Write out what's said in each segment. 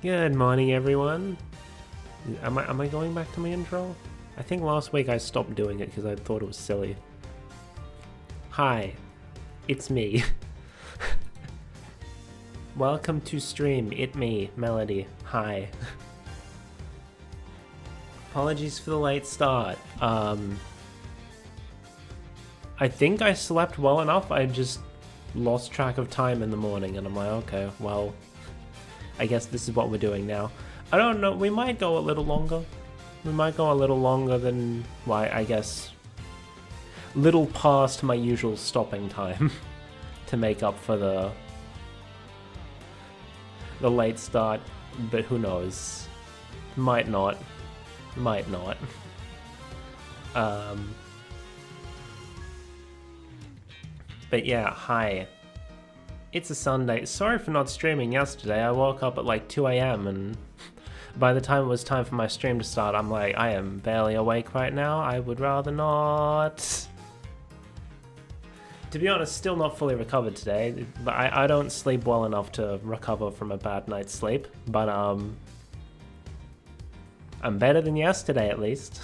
Good morning, everyone. Am I going back to my intro? I think last week I stopped doing it because I thought it was silly. Hi, it's me. Welcome to stream, it me, Melody. Hi. Apologies for the late start. I think I slept well enough, I just lost track of time in the morning and I'm like, okay, well, I guess this is what we're doing now. I don't know, we might go a little longer. We might go a little longer than, well, I guess, little past my usual stopping time to make up for the late start, but who knows. Might not. Might not. But yeah, hi. It's a Sunday. Sorry for not streaming yesterday. I woke up at like 2 AM and by the time it was time for my stream to start, I'm like, I am barely awake right now. I would rather not. To be honest, still not fully recovered today, but I don't sleep well enough to recover from a bad night's sleep. But I'm better than yesterday at least.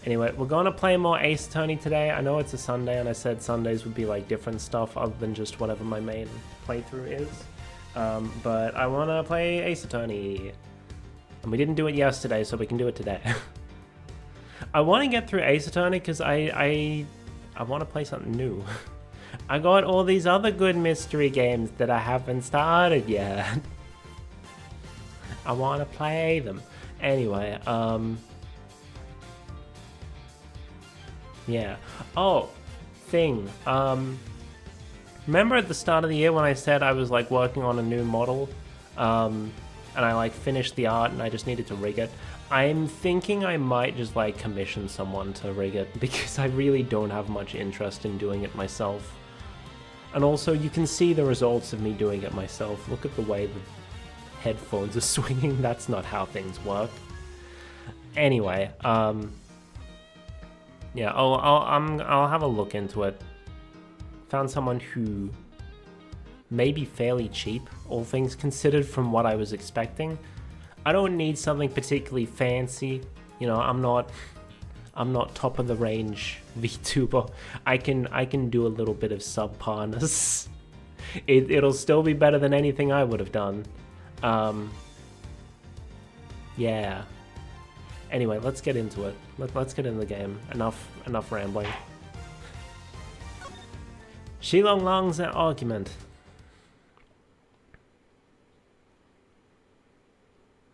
Anyway, we're gonna play more Ace Attorney today. I know it's a Sunday and I said Sundays would be like different stuff other than just whatever my main playthrough is. But I wanna play Ace Attorney. And we didn't do it yesterday, so we can do it today. I wanna get through Ace Attorney because I wanna play something new. I got all these other good mystery games that I haven't started yet. I wanna play them. Anyway, yeah. Oh, thing. Remember at the start of the year when I said I was like working on a new model, and I like finished the art and I just needed to rig it? I'm thinking I might just like commission someone to rig it because I really don't have much interest in doing it myself. And also you can see the results of me doing it myself. Look at the way the headphones are swinging. That's not how things work. Anyway, yeah, I'll have a look into it. Found someone who may be fairly cheap, all things considered, from what I was expecting. I don't need something particularly fancy. You know, I'm not top of the range VTuber. I can do a little bit of subparness. It'll still be better than anything I would have done. Yeah. Anyway, let's get into it. Let's get in the game. Enough rambling. Shilong Long's argument.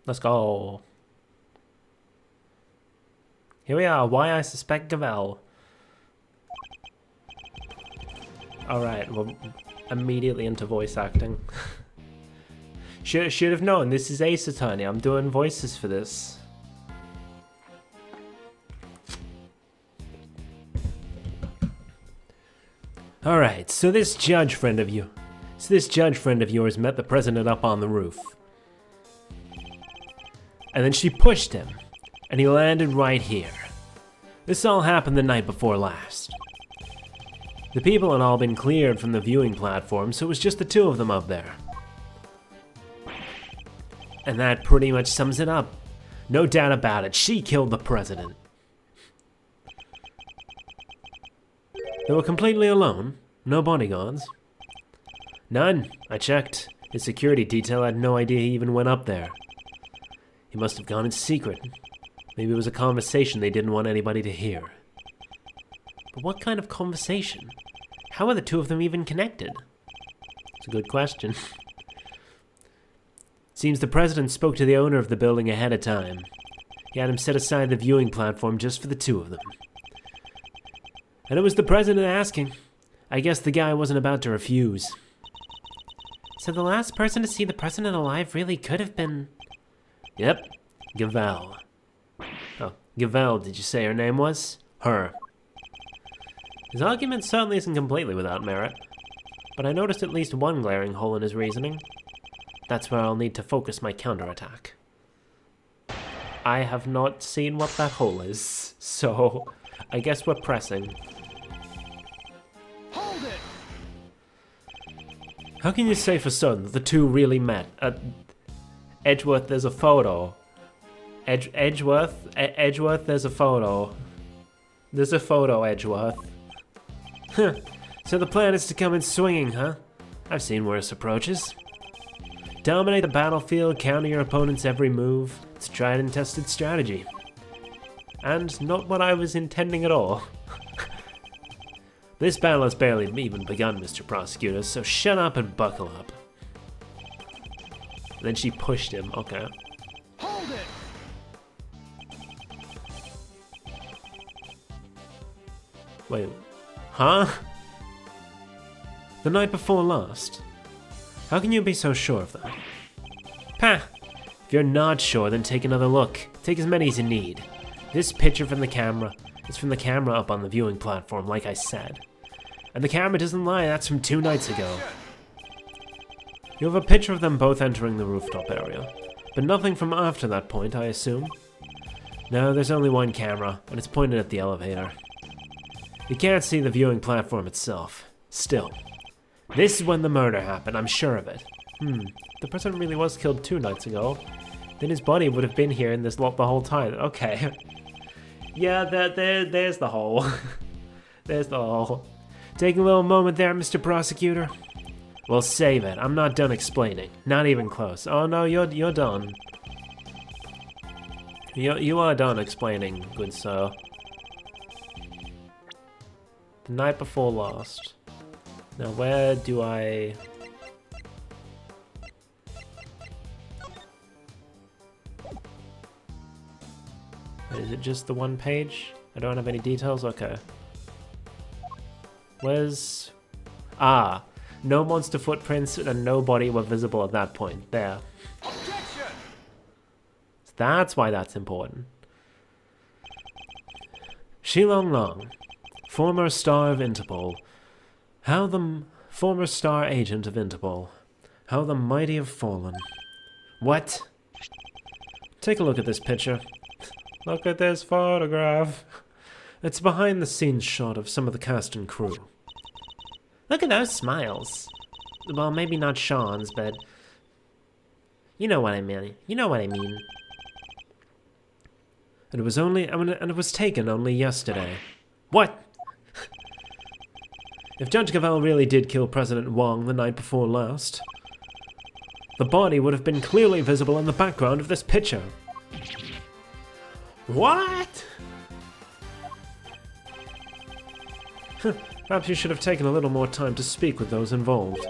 Let's go. Here we are. Why I suspect Gavel. Alright, we're immediately into voice acting. Should have known. This is Ace Attorney. I'm doing voices for this. Alright, so this judge friend of yours met the president up on the roof. And then she pushed him, and he landed right here. This all happened the night before last. The people had all been cleared from the viewing platform, so it was just the two of them up there. And that pretty much sums it up. No doubt about it, she killed the president. They were completely alone. No bodyguards. None. I checked. His security detail had no idea he even went up there. He must have gone in secret. Maybe it was a conversation they didn't want anybody to hear. But what kind of conversation? How are the two of them even connected? It's a good question. Seems the president spoke to the owner of the building ahead of time. He had him set aside the viewing platform just for the two of them. And it was the president asking. I guess the guy wasn't about to refuse. So the last person to see the president alive really could have been... Yep, Gavel. Oh, Gavel, did you say her name was? Her. His argument certainly isn't completely without merit, but I noticed at least one glaring hole in his reasoning. That's where I'll need to focus my counterattack. I have not seen what that hole is, so I guess we're pressing. Hold it! How can you say for certain that the two really met? Edgeworth, there's a photo. Edgeworth, there's a photo. There's a photo, Edgeworth. Huh. So the plan is to come in swinging, huh? I've seen worse approaches. Dominate the battlefield, counter your opponent's every move. It's a tried and tested strategy. And not what I was intending at all. This battle has barely even begun, Mr. Prosecutor, so shut up and buckle up. Then she pushed him, okay. Hold it! Wait, huh? The night before last? How can you be so sure of that? Pah! If you're not sure, then take another look. Take as many as you need. This picture from the camera is from the camera up on the viewing platform, like I said. And the camera doesn't lie, that's from 2 nights ago. You have a picture of them both entering the rooftop area, but nothing from after that point, I assume? No, there's only one camera, and it's pointed at the elevator. You can't see the viewing platform itself. Still, this is when the murder happened, I'm sure of it. The president really was killed 2 nights ago. Then his body would have been here in this lot the whole time. Okay. Yeah, there's the hole. There's the hole. Take a little moment there, Mr. Prosecutor. Well, save it. I'm not done explaining. Not even close. Oh no, you're done. You are done explaining, good sir. The night before last. Now where do I... Is it just the one page? I don't have any details? Okay. Where's... Ah! No monster footprints and no body were visible at that point. There. Objection! So that's why that's important. Shilong Long, former star of Interpol. How the... Former star agent of Interpol. How the mighty have fallen. What? Take a look at this picture. Look at this photograph. It's a behind-the-scenes shot of some of the cast and crew. Look at those smiles. Well, maybe not Sean's, but... You know what I mean. You know what I mean. And it was only... and it was taken only yesterday. What? If Judge Cavell really did kill President Wong the night before last, the body would have been clearly visible in the background of this picture. What? Perhaps you should have taken a little more time to speak with those involved.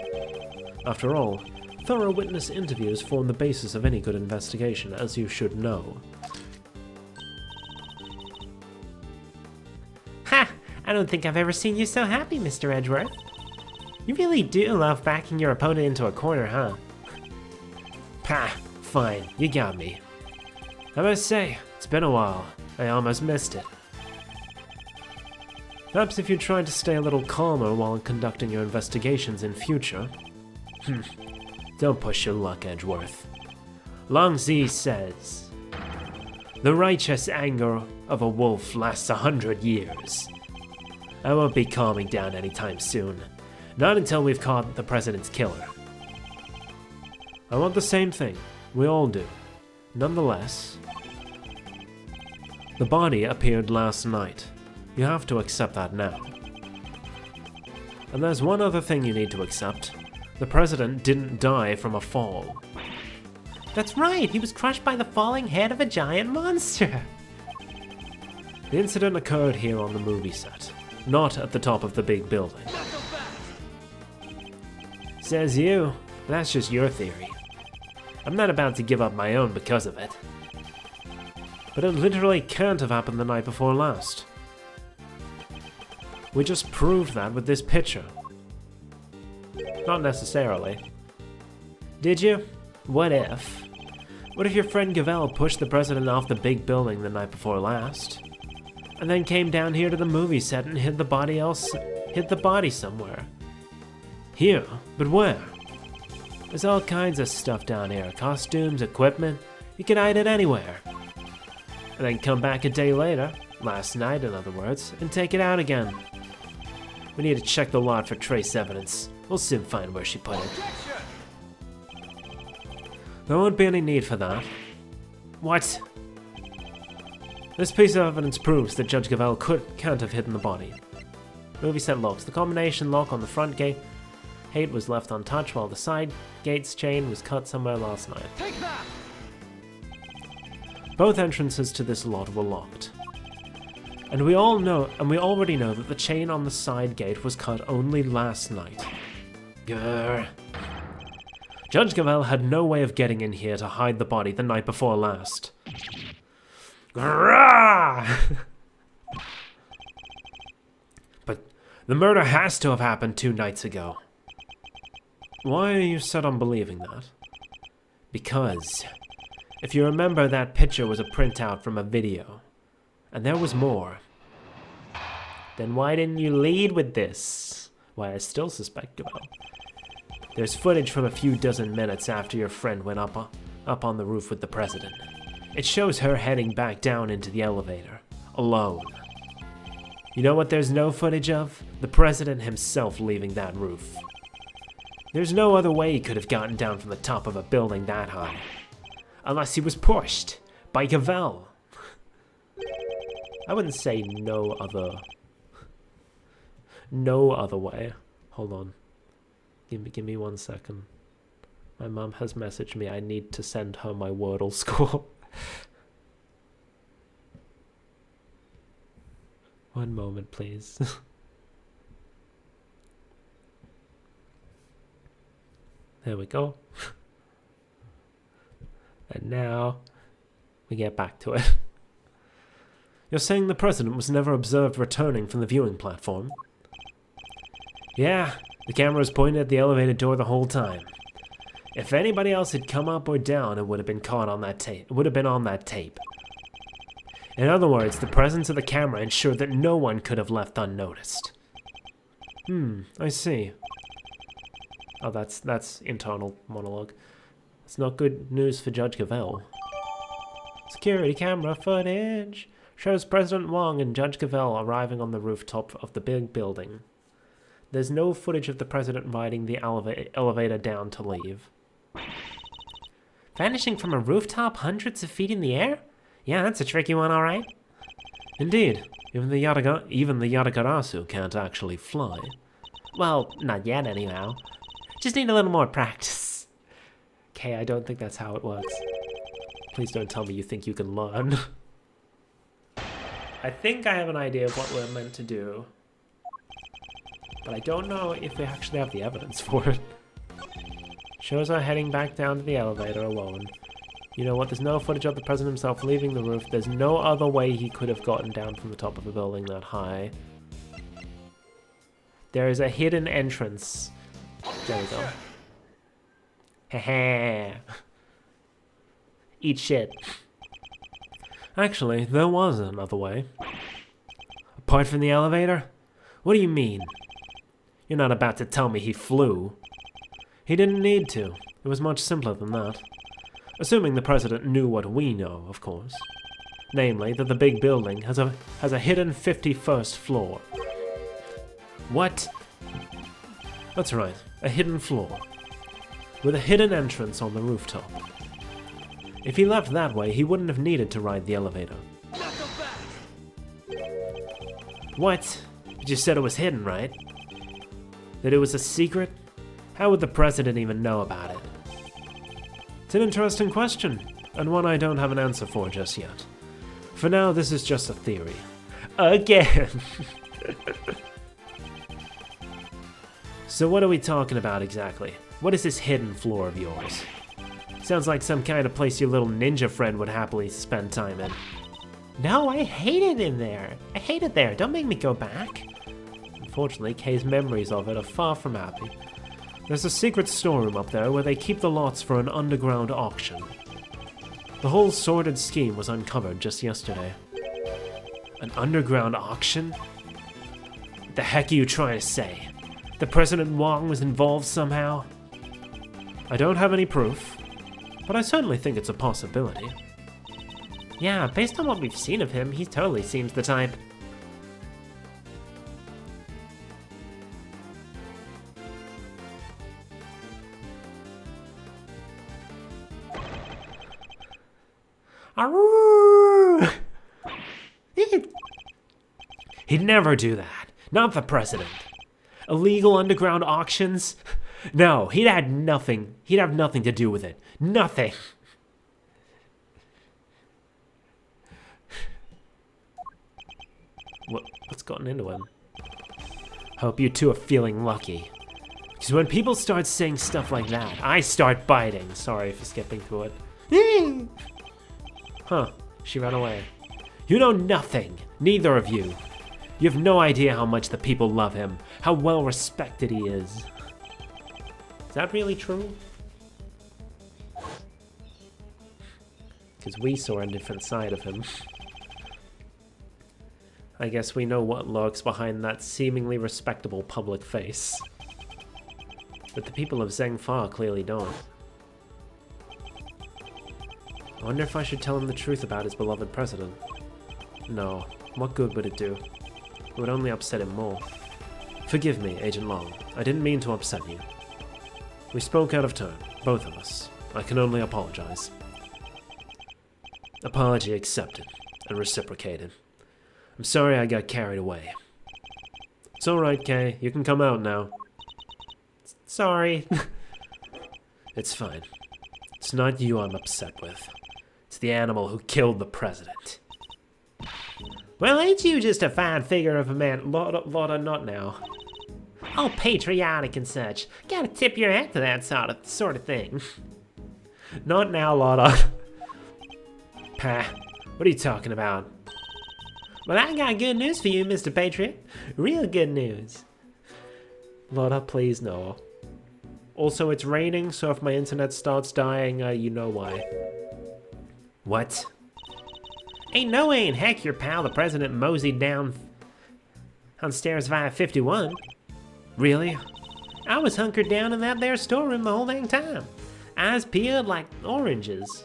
After all, thorough witness interviews form the basis of any good investigation, as you should know. Ha! I don't think I've ever seen you so happy, Mr. Edgeworth. You really do love backing your opponent into a corner, huh? Pah! Fine, you got me. I must say, it's been a while. I almost missed it. Perhaps if you tried to stay a little calmer while conducting your investigations in future. Don't push your luck, Edgeworth. Long Zi says, the righteous anger of a wolf lasts 100 years. I won't be calming down anytime soon. Not until we've caught the president's killer. I want the same thing. We all do. Nonetheless, the body appeared last night. You have to accept that now. And there's one other thing you need to accept. The president didn't die from a fall. That's right, he was crushed by the falling head of a giant monster. The incident occurred here on the movie set, not at the top of the big building. Says you, but that's just your theory. I'm not about to give up my own because of it. But it literally can't have happened the night before last. We just proved that with this picture. Not necessarily. Did you? What if? What if your friend Cavell pushed the president off the big building the night before last? And then came down here to the movie set and hid the body somewhere. Here? But where? There's all kinds of stuff down here. Costumes, equipment. You can hide it anywhere. And then come back a day later, last night in other words, and take it out again. We need to check the lot for trace evidence. We'll soon find where she put it. There won't be any need for that. What? This piece of evidence proves that Judge Gavelle can't have hidden the body. Movie set locks. The combination lock on the front gate was left untouched while the side gate's chain was cut somewhere last night. Take that! Both entrances to this lot were locked. And we already know that the chain on the side gate was cut only last night. Grr. Judge Gavelle had no way of getting in here to hide the body the night before last. Grrrah! But the murder has to have happened 2 nights ago. Why are you set on believing that? Because if you remember, that picture was a printout from a video. And there was more. Then why didn't you lead with this? Why, I still suspect Gavelle. There's footage from a few dozen minutes after your friend went up on the roof with the president. It shows her heading back down into the elevator, alone. You know what there's no footage of? The president himself leaving that roof. There's no other way he could have gotten down from the top of a building that high. Unless he was pushed by Gavelle. I wouldn't say no other way. Hold on. Give me 1 second. My mom has messaged me. I need to send her my Wordle score. 1 moment, please. There we go. And now we get back to it. You're saying the president was never observed returning from the viewing platform? Yeah, the camera was pointed at the elevator door the whole time. If anybody else had come up or down, it would have been caught on that tape. It would have been on that tape. In other words, the presence of the camera ensured that no one could have left unnoticed. I see. Oh, that's internal monologue. It's not good news for Judge Gavelle. Security camera footage shows President Wong and Judge Gavelle arriving on the rooftop of the big building. There's no footage of the president riding the elevator down to leave. Vanishing from a rooftop hundreds of feet in the air? Yeah, that's a tricky one, alright. Indeed. Even the Yatagarasu can't actually fly. Well, not yet anyhow. Just need a little more practice. Okay, I don't think that's how it works. Please don't tell me you think you can learn. I think I have an idea of what we're meant to do. But I don't know if we actually have the evidence for it. Shows her heading back down to the elevator alone. You know what, there's no footage of the president himself leaving the roof. There's no other way he could have gotten down from the top of a building that high. There is a hidden entrance. There we go. Heh. Eat shit. Actually, there was another way. Apart from the elevator? What do you mean? You're not about to tell me he flew. He didn't need to. It was much simpler than that. Assuming the president knew what we know, of course. Namely, that the big building has a hidden 51st floor. What? That's right, a hidden floor. With a hidden entrance on the rooftop. If he left that way, he wouldn't have needed to ride the elevator. What? But you said it was hidden, right? That it was a secret? How would the president even know about it? It's an interesting question, and one I don't have an answer for just yet. For now, this is just a theory. Again! So what are we talking about exactly? What is this hidden floor of yours? Sounds like some kind of place your little ninja friend would happily spend time in. No, I hate it in there. I hate it there. Don't make me go back. Unfortunately, Kay's memories of it are far from happy. There's a secret storeroom up there where they keep the lots for an underground auction. The whole sordid scheme was uncovered just yesterday. An underground auction? What the heck are you trying to say? The President Wong was involved somehow? I don't have any proof, but I certainly think it's a possibility. Yeah, based on what we've seen of him, he totally seems the type. Arrgh! He'd never do that. Not the president. Illegal underground auctions? No, he'd have nothing to do with it. Nothing. What's gotten into him? Hope you two are feeling lucky. Because when people start saying stuff like that, I start biting. Sorry for skipping through it. Huh, she ran away. You know nothing, neither of you. You have no idea how much the people love him, how well respected he is. Is that really true? Because we saw a different side of him. I guess we know what lurks behind that seemingly respectable public face. But the people of Zhengfa clearly don't. I wonder if I should tell him the truth about his beloved president. No, what good would it do? It would only upset him more. Forgive me, Agent Long. I didn't mean to upset you. We spoke out of turn, both of us. I can only apologize. Apology accepted and reciprocated. I'm sorry I got carried away. It's alright, Kay. You can come out now. Sorry. It's fine. It's not you I'm upset with. It's the animal who killed the president. Well, ain't you just a fine figure of a man? Lotta, not now. All patriotic and such. Gotta tip your hat to that sort of thing. Not now, Lotta. Pah. What are you talking about? Well, I got good news for you, Mr. Patriot. Real good news. Lotta, please no. Also, it's raining, so if my internet starts dying, you know why. What? Ain't no way in heck your pal, the president, moseyed downstairs via 51. Really? I was hunkered down in that there storeroom the whole dang time. Eyes peeled like oranges.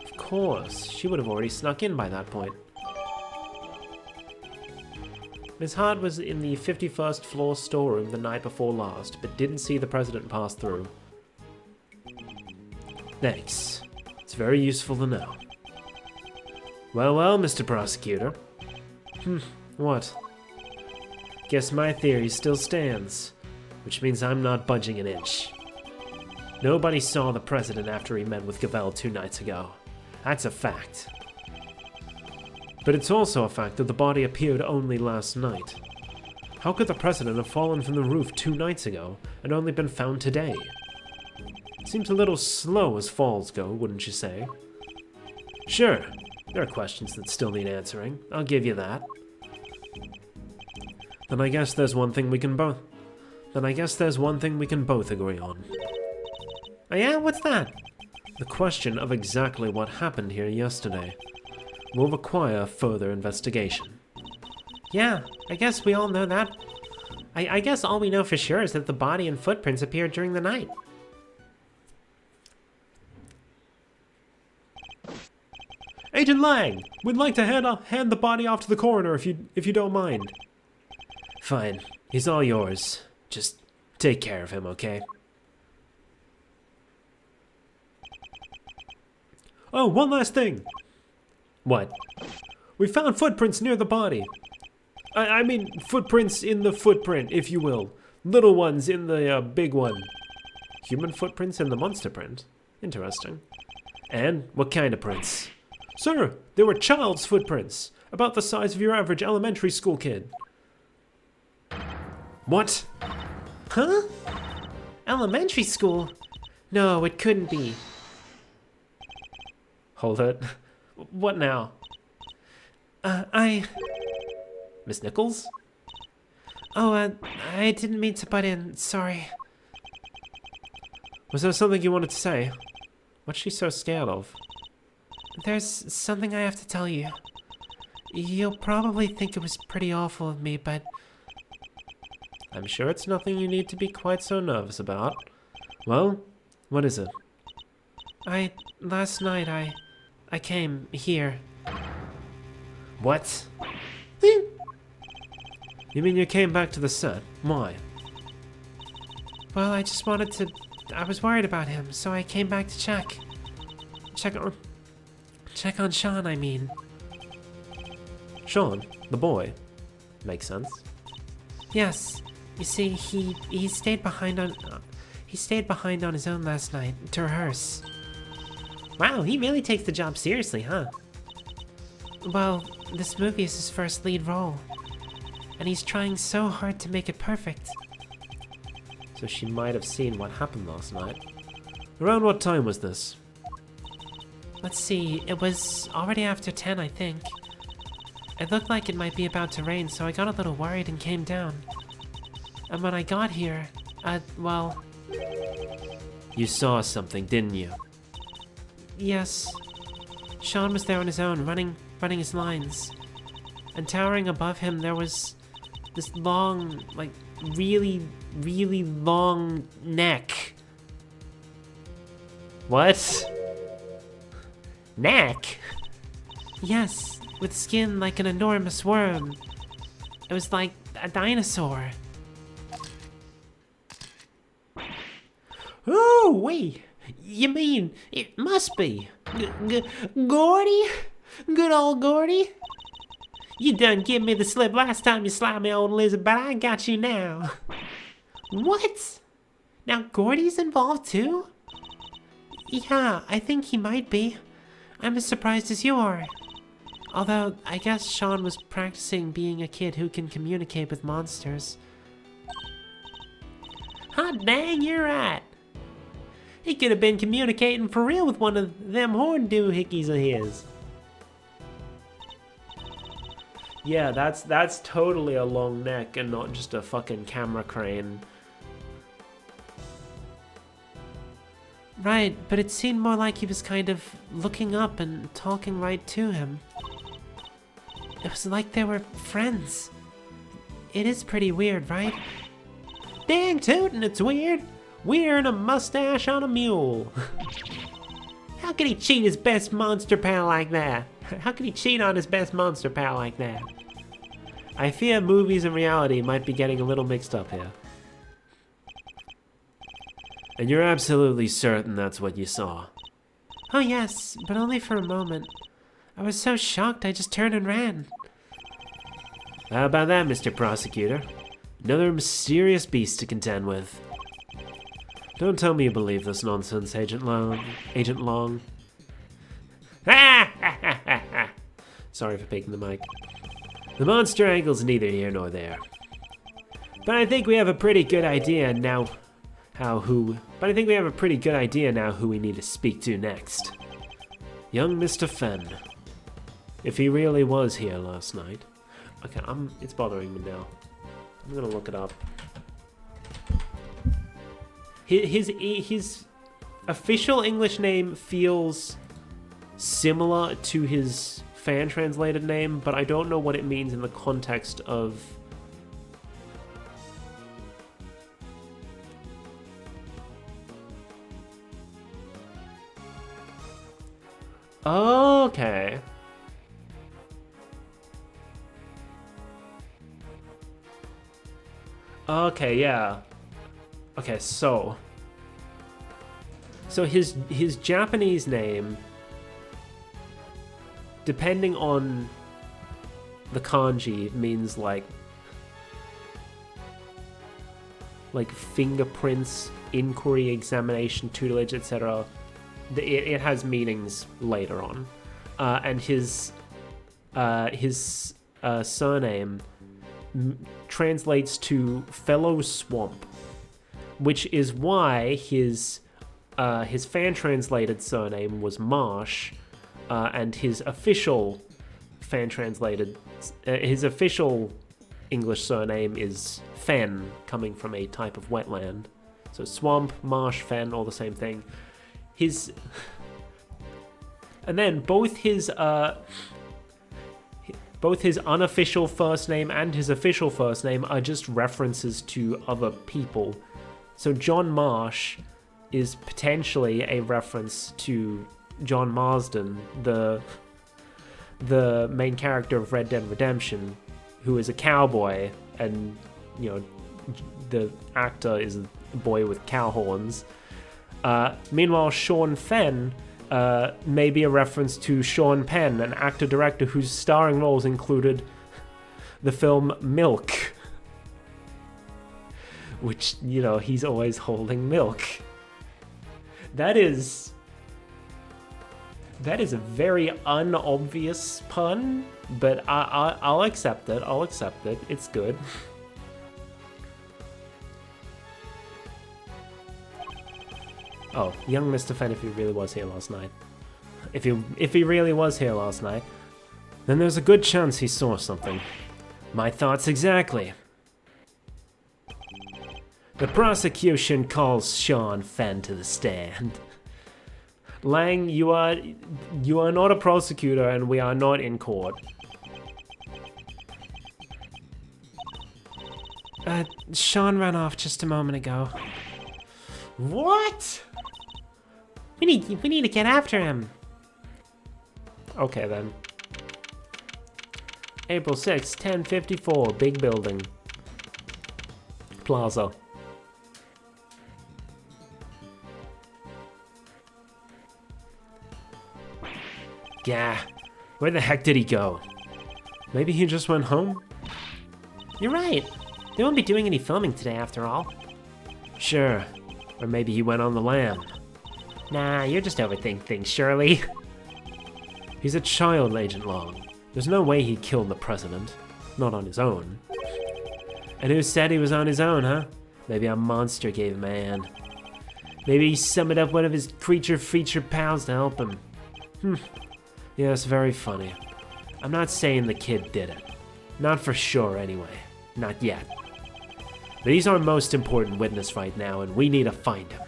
Of course, she would have already snuck in by that point. Miss Hart was in the 51st floor storeroom the night before last, but didn't see the president pass through. Thanks. It's very useful to know. Well, Mr. Prosecutor. What? Guess my theory still stands, which means I'm not budging an inch. Nobody saw the president after he met with Gavel 2 nights ago. That's a fact. But it's also a fact that the body appeared only last night. How could the president have fallen from the roof 2 nights ago and only been found today? It seems a little slow as falls go, wouldn't you say? Sure, there are questions that still need answering. I'll give you that. Then I guess there's one thing we can both agree on. Oh yeah, what's that? The question of exactly what happened here yesterday will require further investigation. Yeah, I guess we all know that. I guess all we know for sure is that the body and footprints appeared during the night. Agent Lang, we'd like to hand the body off to the coroner if you don't mind. Fine, he's all yours. Just take care of him, okay? Oh, one last thing. What? We found footprints near the body. I mean, footprints in the footprint, if you will. Little ones in the big one. Human footprints in the monster print. Interesting. And what kind of prints? Sir, they were child's footprints. About the size of your average elementary school kid. What? Huh? Elementary school? No, it couldn't be. Hold it. What now? Miss Nichols? Oh, I didn't mean to butt in. Sorry. Was there something you wanted to say? What's she so scared of? There's something I have to tell you. You'll probably think it was pretty awful of me, but I'm sure it's nothing you need to be quite so nervous about. Well, what is it? Last night I came here. What? You mean you came back to the set? Why? Well, I just wanted to... I was worried about him, so I came back to check Check on Sean, I mean. Sean, the boy. Makes sense. Yes. You see, he stayed behind on his own last night to rehearse. Wow, he really takes the job seriously, huh? Well, this movie is his first lead role, and he's trying so hard to make it perfect. So she might have seen what happened last night. Around what time was this? Let's see, it was already after 10, I think. It looked like it might be about to rain, so I got a little worried and came down. And when I got here, well... You saw something, didn't you? Yes. Sean was there on his own, running his lines. And towering above him, there was this long, like, really, really long neck. What? Neck? Yes, with skin like an enormous worm. It was like a dinosaur. Oh, wait. You mean it must be Gordy? Good old Gordy? You done give me the slip last time you slapped me, old lizard, but I got you now. What? Now Gordy's involved too? Yeah, I think he might be. I'm as surprised as you are. Although, I guess Sean was practicing being a kid who can communicate with monsters. Hot dang, you're right. He could have been communicating for real with one of them horn doohickeys of his. Yeah, that's totally a long neck and not just a fucking camera crane. Right, but it seemed more like he was kind of looking up and talking right to him. It was like they were friends. It is pretty weird, right? Dang tootin', it's weird. Wearing a mustache on a mule. How could he cheat his best monster pal like that? How could he cheat on his best monster pal like that? I fear movies and reality might be getting a little mixed up here. And you're absolutely certain that's what you saw? Oh yes, but only for a moment. I was so shocked I just turned and ran. How about that, Mr. Prosecutor? Another mysterious beast to contend with. Don't tell me you believe this nonsense, Agent Long. Agent Long. Sorry for picking the mic. The monster angle's neither here nor there. But I think we have a pretty good idea now who we need to speak to next. Young Mr. Fenn. If he really was here last night. Okay, it's bothering me now. I'm gonna look it up. His official English name feels similar to his fan translated name, but I don't know what it means in the context of... Okay. Okay, yeah. Okay, so his Japanese name, depending on the kanji, means like fingerprints, inquiry, examination, tutelage, etc. It has meanings later on, and his surname translates to fellow swamp, which is why his fan translated surname was Marsh, and his official English surname is Fen, coming from a type of wetland. So swamp, marsh, fen, all the same thing. And then both his unofficial first name and his official first name are just references to other people. So John Marsh is potentially a reference to John Marsden, the main character of Red Dead Redemption, who is a cowboy, and the actor is a boy with cow horns. Meanwhile, Sean Fenn maybe a reference to Sean Penn, an actor-director whose starring roles included the film Milk. Which, you know, he's always holding milk. That is a very unobvious pun, but I'll accept it. I'll accept it. It's good. Oh, young Mr. Fenn, if he really was here last night. If he really was here last night, then there's a good chance he saw something. My thoughts exactly. The prosecution calls Sean Fenn to the stand. Lang, you are not a prosecutor, and we are not in court. Sean ran off just a moment ago. What? We need to get after him. Okay then. April 6th, 1054, big building. Plaza. Yeah, where the heck did he go? Maybe he just went home? You're right. They won't be doing any filming today after all. Sure. Or maybe he went on the lam. Nah, you're just overthinking things, Shirley. He's a child, Agent Long. There's no way he killed the president. Not on his own. And who said he was on his own, huh? Maybe a monster gave him a hand. Maybe he summoned up one of his creature feature pals to help him. Yes, very funny. I'm not saying the kid did it. Not for sure, anyway. Not yet. But he's our most important witness right now, and we need to find him.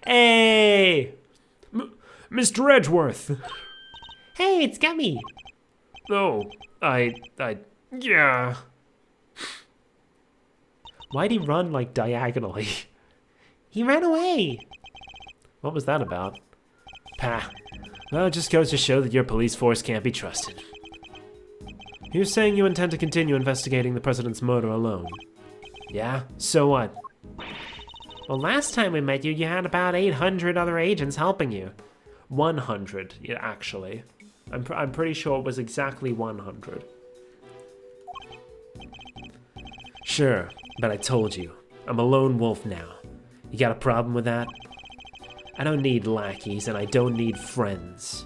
Hey! Mr. Edgeworth! Hey, it's Gummy! Oh, yeah. Why'd he run, like, diagonally? He ran away! What was that about? Pah. Well, it just goes to show that your police force can't be trusted. You're saying you intend to continue investigating the president's murder alone. Yeah? So what? Well, last time we met you, you had about 800 other agents helping you. 100, yeah, actually. I'm pretty sure it was exactly 100. Sure, but I told you. I'm a lone wolf now. You got a problem with that? I don't need lackeys, and I don't need friends.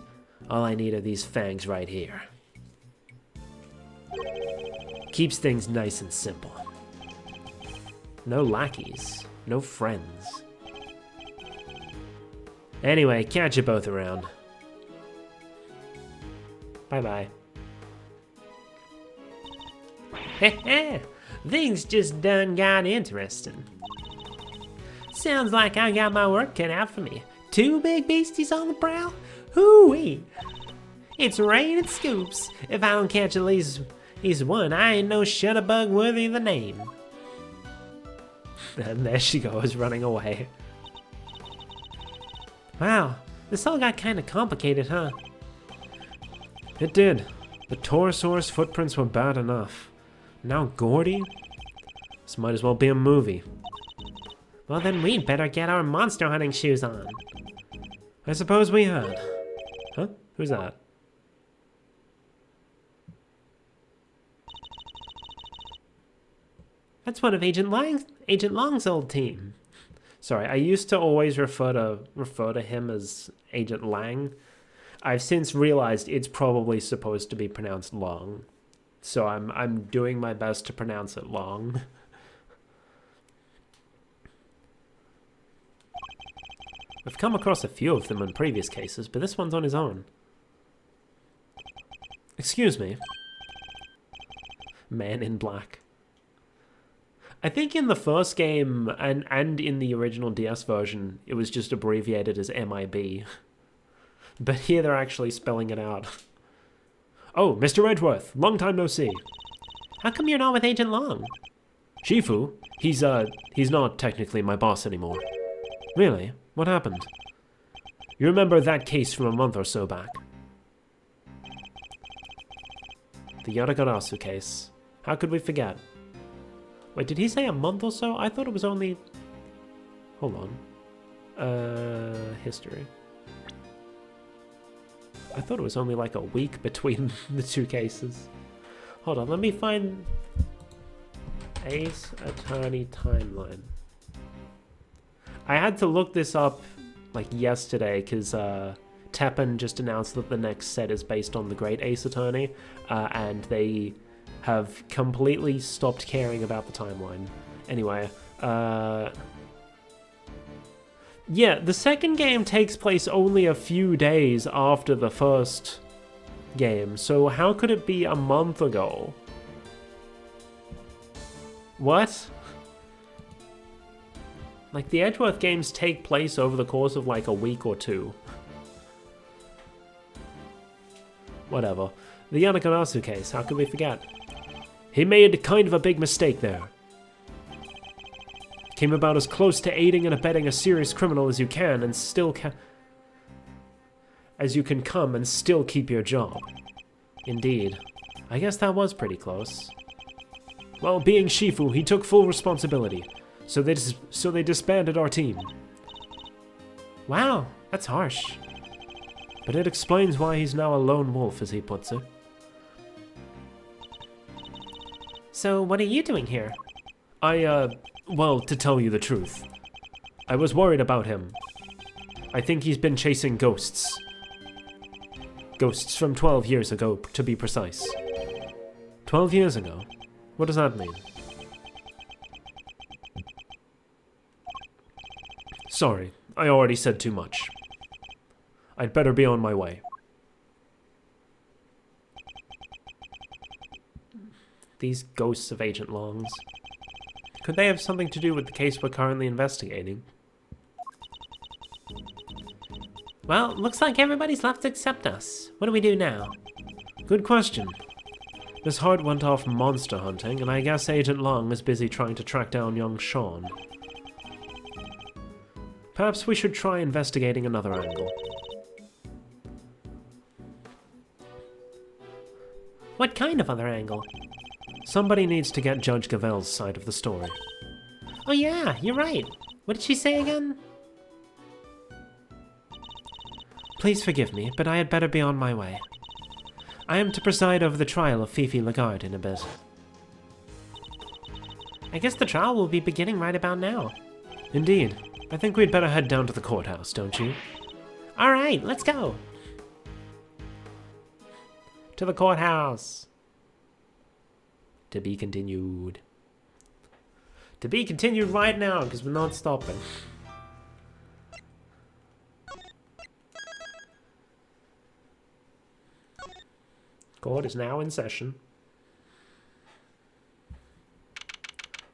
All I need are these fangs right here. Keeps things nice and simple. No lackeys, no friends. Anyway, catch you both around. Bye-bye. Heh, things just done got interesting. Sounds like I got my work cut out for me. 2 big beasties on the prowl? Hoo-wee! It's raining scoops. If I don't catch at least one, I ain't no shutterbug worthy of the name. And there she goes, running away. Wow, this all got kinda complicated, huh? It did. The Torosaurus footprints were bad enough. Now Gordy? This might as well be a movie. Well, then we'd better get our monster hunting shoes on. I suppose we had. Huh? Who's that? That's one of Agent Long's old team. Sorry, I used to always refer to him as Agent Lang. I've since realized it's probably supposed to be pronounced Long. So I'm doing my best to pronounce it Long. I've come across a few of them in previous cases, but this one's on his own. Excuse me. Man in Black. I think in the first game, and in the original DS version, it was just abbreviated as MIB. But here they're actually spelling it out. Oh, Mr. Edgeworth, long time no see. How come you're not with Agent Long? Shifu? He's not technically my boss anymore. Really? What happened? You remember that case from a month or so back? The Yaragarasu case. How could we forget? Wait, did he say a month or so? I thought it was only... Hold on. History. I thought it was only like a week between the two cases. Hold on, let me find Ace Attorney timeline. I had to look this up like yesterday because Teppen just announced that the next set is based on the Great Ace Attorney, and they have completely stopped caring about the timeline. Anyway, yeah, the second game takes place only a few days after the first game, so how could it be a month ago? What? Like, the Edgeworth games take place over the course of like a week or two. Whatever. The Yanagarasu case, how could we forget? He made kind of a big mistake there. Came about as close to aiding and abetting a serious criminal as you can and still as you can come and still keep your job. Indeed. I guess that was pretty close. Well, being Shifu, he took full responsibility. So they disbanded our team. Wow, that's harsh. But it explains why he's now a lone wolf, as he puts it. So what are you doing here? Well, to tell you the truth, I was worried about him. I think he's been chasing ghosts. Ghosts from 12 years ago, to be precise. 12 years ago? What does that mean? Sorry, I already said too much. I'd better be on my way. These ghosts of Agent Longs. Could they have something to do with the case we're currently investigating? Well, looks like everybody's left to accept us. What do we do now? Good question. Miss Hart went off monster hunting, and I guess Agent Long is busy trying to track down young Sean. Perhaps we should try investigating another angle. What kind of other angle? Somebody needs to get Judge Gavel's side of the story. Oh yeah, you're right. What did she say again? Please forgive me, but I had better be on my way. I am to preside over the trial of Fifi Lagarde in a bit. I guess the trial will be beginning right about now. Indeed. I think we'd better head down to the courthouse, don't you? Alright, let's go. To the courthouse. To be continued. To be continued right now, because we're not stopping. Court is now in session.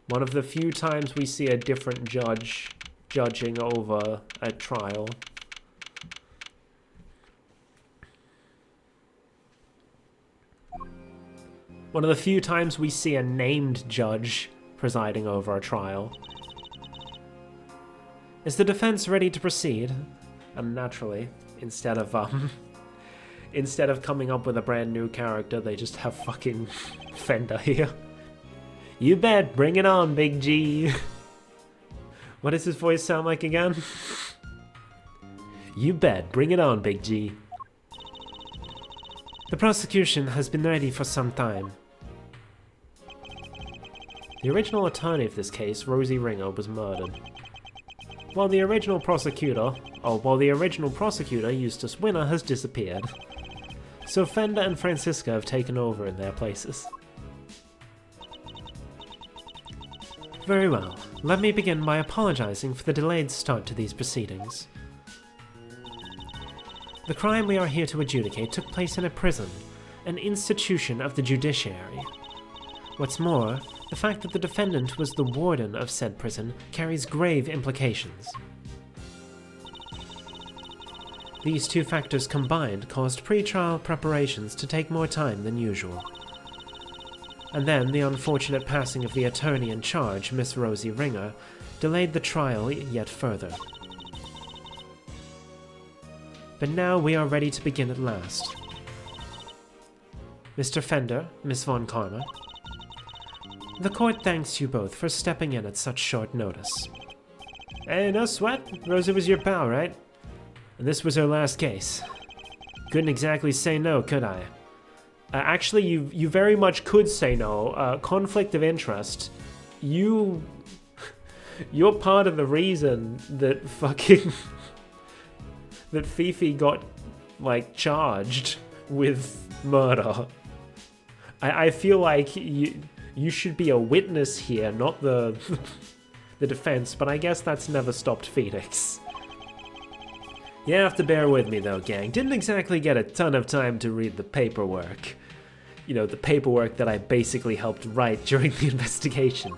One of the few times we see a different judge judging over a trial. One of the few times we see a named judge presiding over a trial. Is the defense ready to proceed? And naturally, instead of coming up with a brand new character, they just have fucking Fender here. You bet, bring it on, Big G. What does his voice sound like again? You bet, bring it on, Big G. The prosecution has been ready for some time. The original attorney of this case, Rosie Ringer, was murdered. While the original prosecutor, Eustace Winner, has disappeared. So Fender and Francisca have taken over in their places. Very well. Let me begin by apologizing for the delayed start to these proceedings. The crime we are here to adjudicate took place in a prison, an institution of the judiciary. What's more, the fact that the defendant was the warden of said prison carries grave implications. These two factors combined caused pre-trial preparations to take more time than usual. And then the unfortunate passing of the attorney in charge, Miss Rosie Ringer, delayed the trial yet further. But now we are ready to begin at last. Mr. Fender, Miss Von Karma, the court thanks you both for stepping in at such short notice. Hey, no sweat. Rosa was your pal, right? And this was her last case. Couldn't exactly say no, could I? Actually, you very much could say no. Conflict of interest. You're part of the reason that fucking that Fifi got like charged with murder. I feel like you should be a witness here, not the the defense. But I guess that's never stopped Phoenix. You have to bear with me though, gang. Didn't exactly get a ton of time to read the paperwork. You know, the paperwork that I basically helped write during the investigation.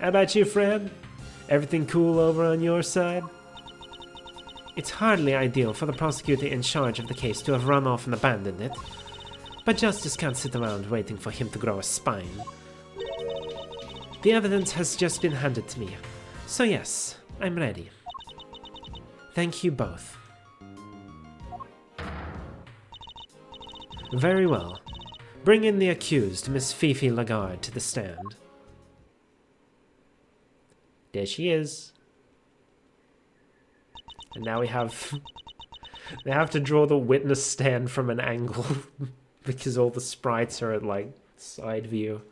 How about you, Fred? Everything cool over on your side? It's hardly ideal for the prosecutor in charge of the case to have run off and abandoned it. But justice can't sit around waiting for him to grow a spine. The evidence has just been handed to me. So yes, I'm ready. Thank you both. Very well. Bring in the accused, Miss Fifi Lagarde, to the stand. There she is. And now we have... they have to draw the witness stand from an angle because all the sprites are at, like, side view.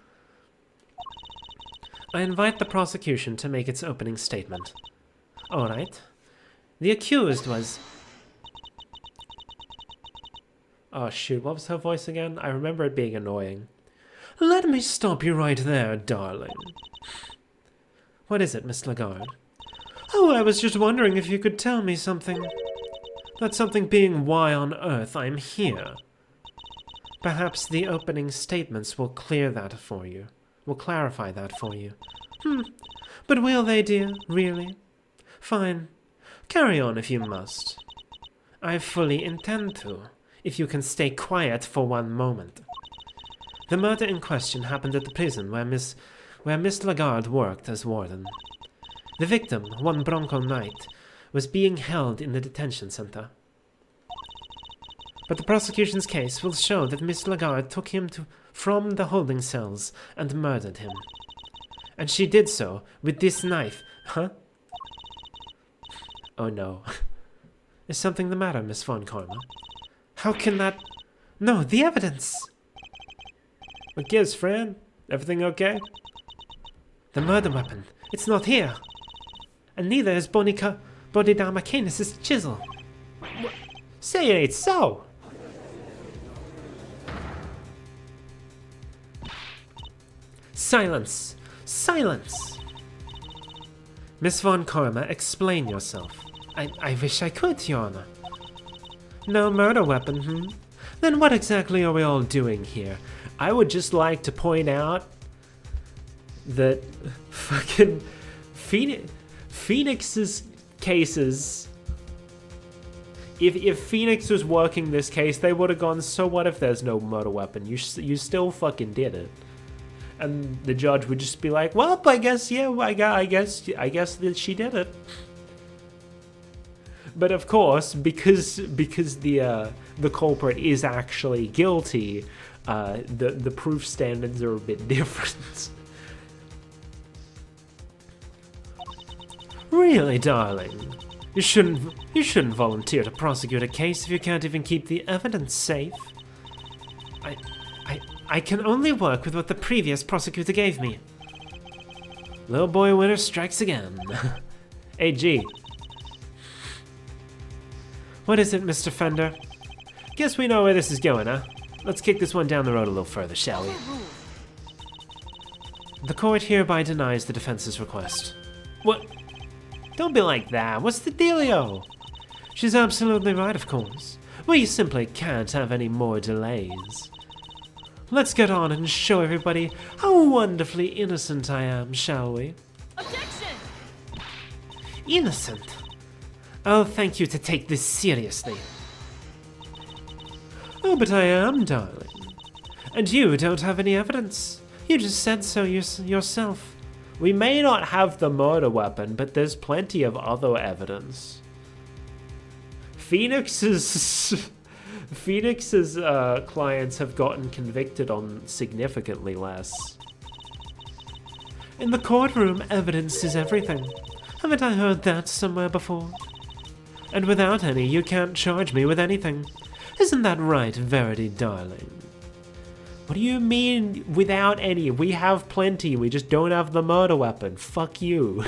I invite the prosecution to make its opening statement. Alright. The accused was... Oh shoot, what was her voice again? I remember it being annoying. Let me stop you right there, darling. What is it, Miss Lagarde? Oh, I was just wondering if you could tell me something. That something being why on earth I'm here. Perhaps the opening statements will clear that for you. Will clarify that for you. But will they, dear? Really? Fine. Carry on if you must. I fully intend to, if you can stay quiet for one moment. The murder in question happened at the prison where Miss Lagarde worked as warden. The victim, one Bronco Knight, was being held in the detention center. But the prosecution's case will show that Miss Lagarde took him from the holding cells and murdered him. And she did so with this knife. Huh? Oh no. Is something the matter, Miss Von Karma? How can that... No, the evidence! What gives, Fran? Everything okay? The murder weapon. It's not here. And neither is Bodhidharma Canis' chisel. Say it ain't so! Silence! Silence! Miss Von Karma, explain yourself. I wish I could, Your Honor. No murder weapon, Then what exactly are we all doing here? I would just like to point out that fucking Phoenix's cases... If Phoenix was working this case, they would have gone, so what if there's no murder weapon? You still fucking did it. And the judge would just be like, well, I guess, yeah, I guess that she did it. But of course, because the culprit is actually guilty, the proof standards are a bit different. Really, darling, you shouldn't volunteer to prosecute a case if you can't even keep the evidence safe. I can only work with what the previous prosecutor gave me. Little boy winner strikes again. Hey, G. What is it, Mr. Fender? Guess we know where this is going, huh? Let's kick this one down the road a little further, shall we? The court hereby denies the defense's request. What? Don't be like that. What's the dealio? She's absolutely right, of course. We simply can't have any more delays. Let's get on and show everybody how wonderfully innocent I am, shall we? Objection! Innocent? I'll thank you to take this seriously. Oh, but I am, darling. And you don't have any evidence. You just said so yourself. We may not have the murder weapon, but there's plenty of other evidence. Phoenix's clients have gotten convicted on significantly less. In the courtroom, evidence is everything. Haven't I heard that somewhere before? And without any, you can't charge me with anything. Isn't that right, Verity, darling? What do you mean, without any? We have plenty, we just don't have the murder weapon. Fuck you.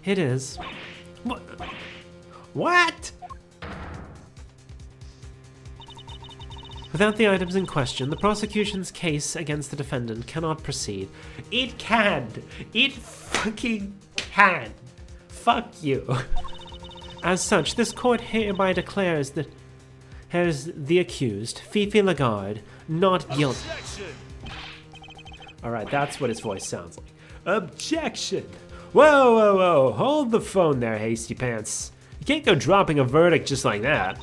It is. What? Without the items in question, the prosecution's case against the defendant cannot proceed. It can! It fucking can! Fuck you. As such, this court hereby declares that the accused, Fifi Lagarde, not guilty. Alright, that's what his voice sounds like. Objection! Whoa, whoa, whoa, hold the phone there, hasty pants. You can't go dropping a verdict just like that.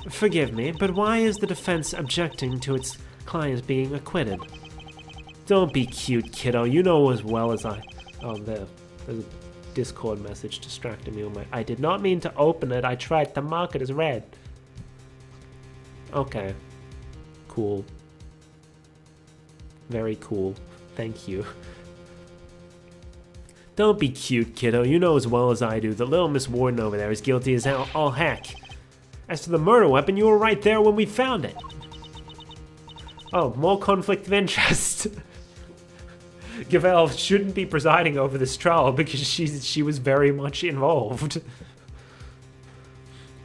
Forgive me, but why is the defense objecting to its client being acquitted? Don't be cute, kiddo. You know as well as I... Oh, there's a Discord message distracting me on my... I did not mean to open it. I tried to mark it as read. Okay. Cool. Very cool. Thank you. Don't be cute, kiddo. You know as well as I do that little Miss Warden over there is guilty as all heck. As to the murder weapon, you were right there when we found it. Oh, more conflict of interest. Gavel shouldn't be presiding over this trial because she was very much involved.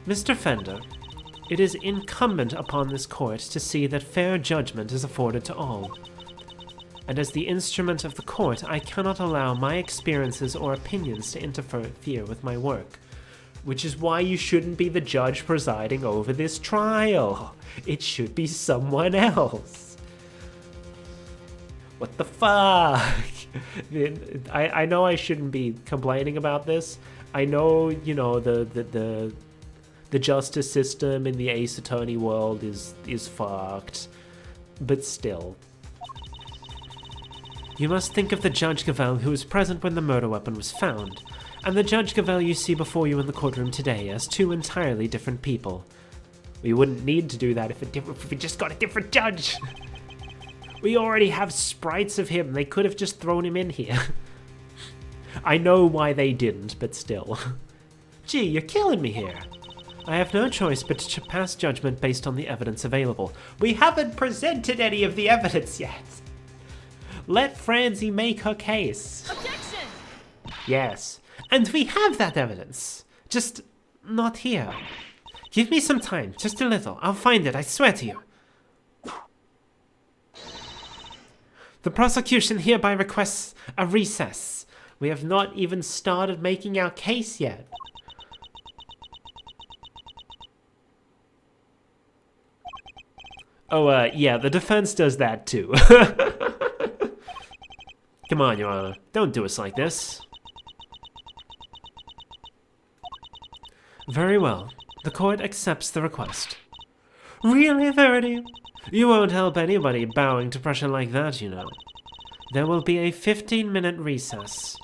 Mr. Fender, it is incumbent upon this court to see that fair judgment is afforded to all. And as the instrument of the court, I cannot allow my experiences or opinions to interfere with my work. Which is why you shouldn't be the judge presiding over this trial. It should be someone else. What the fuck? I know I shouldn't be complaining about this. I know, you know, the justice system in the Ace Attorney world is fucked. But still. You must think of the Judge Gavel who was present when the murder weapon was found, and the Judge Gavel you see before you in the courtroom today as two entirely different people. We wouldn't need to do that if we just got a different judge. We already have sprites of him. They could have just thrown him in here. I know why they didn't, but still. Gee, you're killing me here. I have no choice but to pass judgment based on the evidence available. We haven't presented any of the evidence yet. Let Francie make her case. Objection! Yes, and we have that evidence. Just not here. Give me some time, just a little. I'll find it, I swear to you. The prosecution hereby requests a recess. We have not even started making our case yet. Oh, yeah, the defense does that too. Come on, Your Honor. Don't do us like this. Very well. The court accepts the request. Really, Verity? You won't help anybody bowing to pressure like that, you know. There will be a 15-minute recess.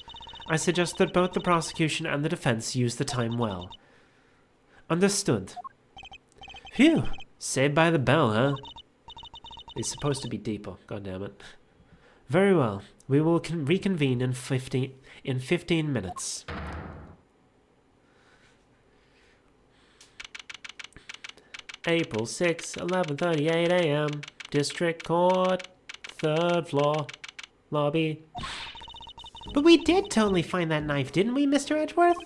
I suggest that both the prosecution and the defense use the time well. Understood. Phew. Saved by the bell, huh? It's supposed to be deeper, goddammit. Very well. We will reconvene in 15 minutes. April 6, 11:38 a.m. District Court, 3rd floor, lobby. But we did totally find that knife, didn't we, Mr. Edgeworth?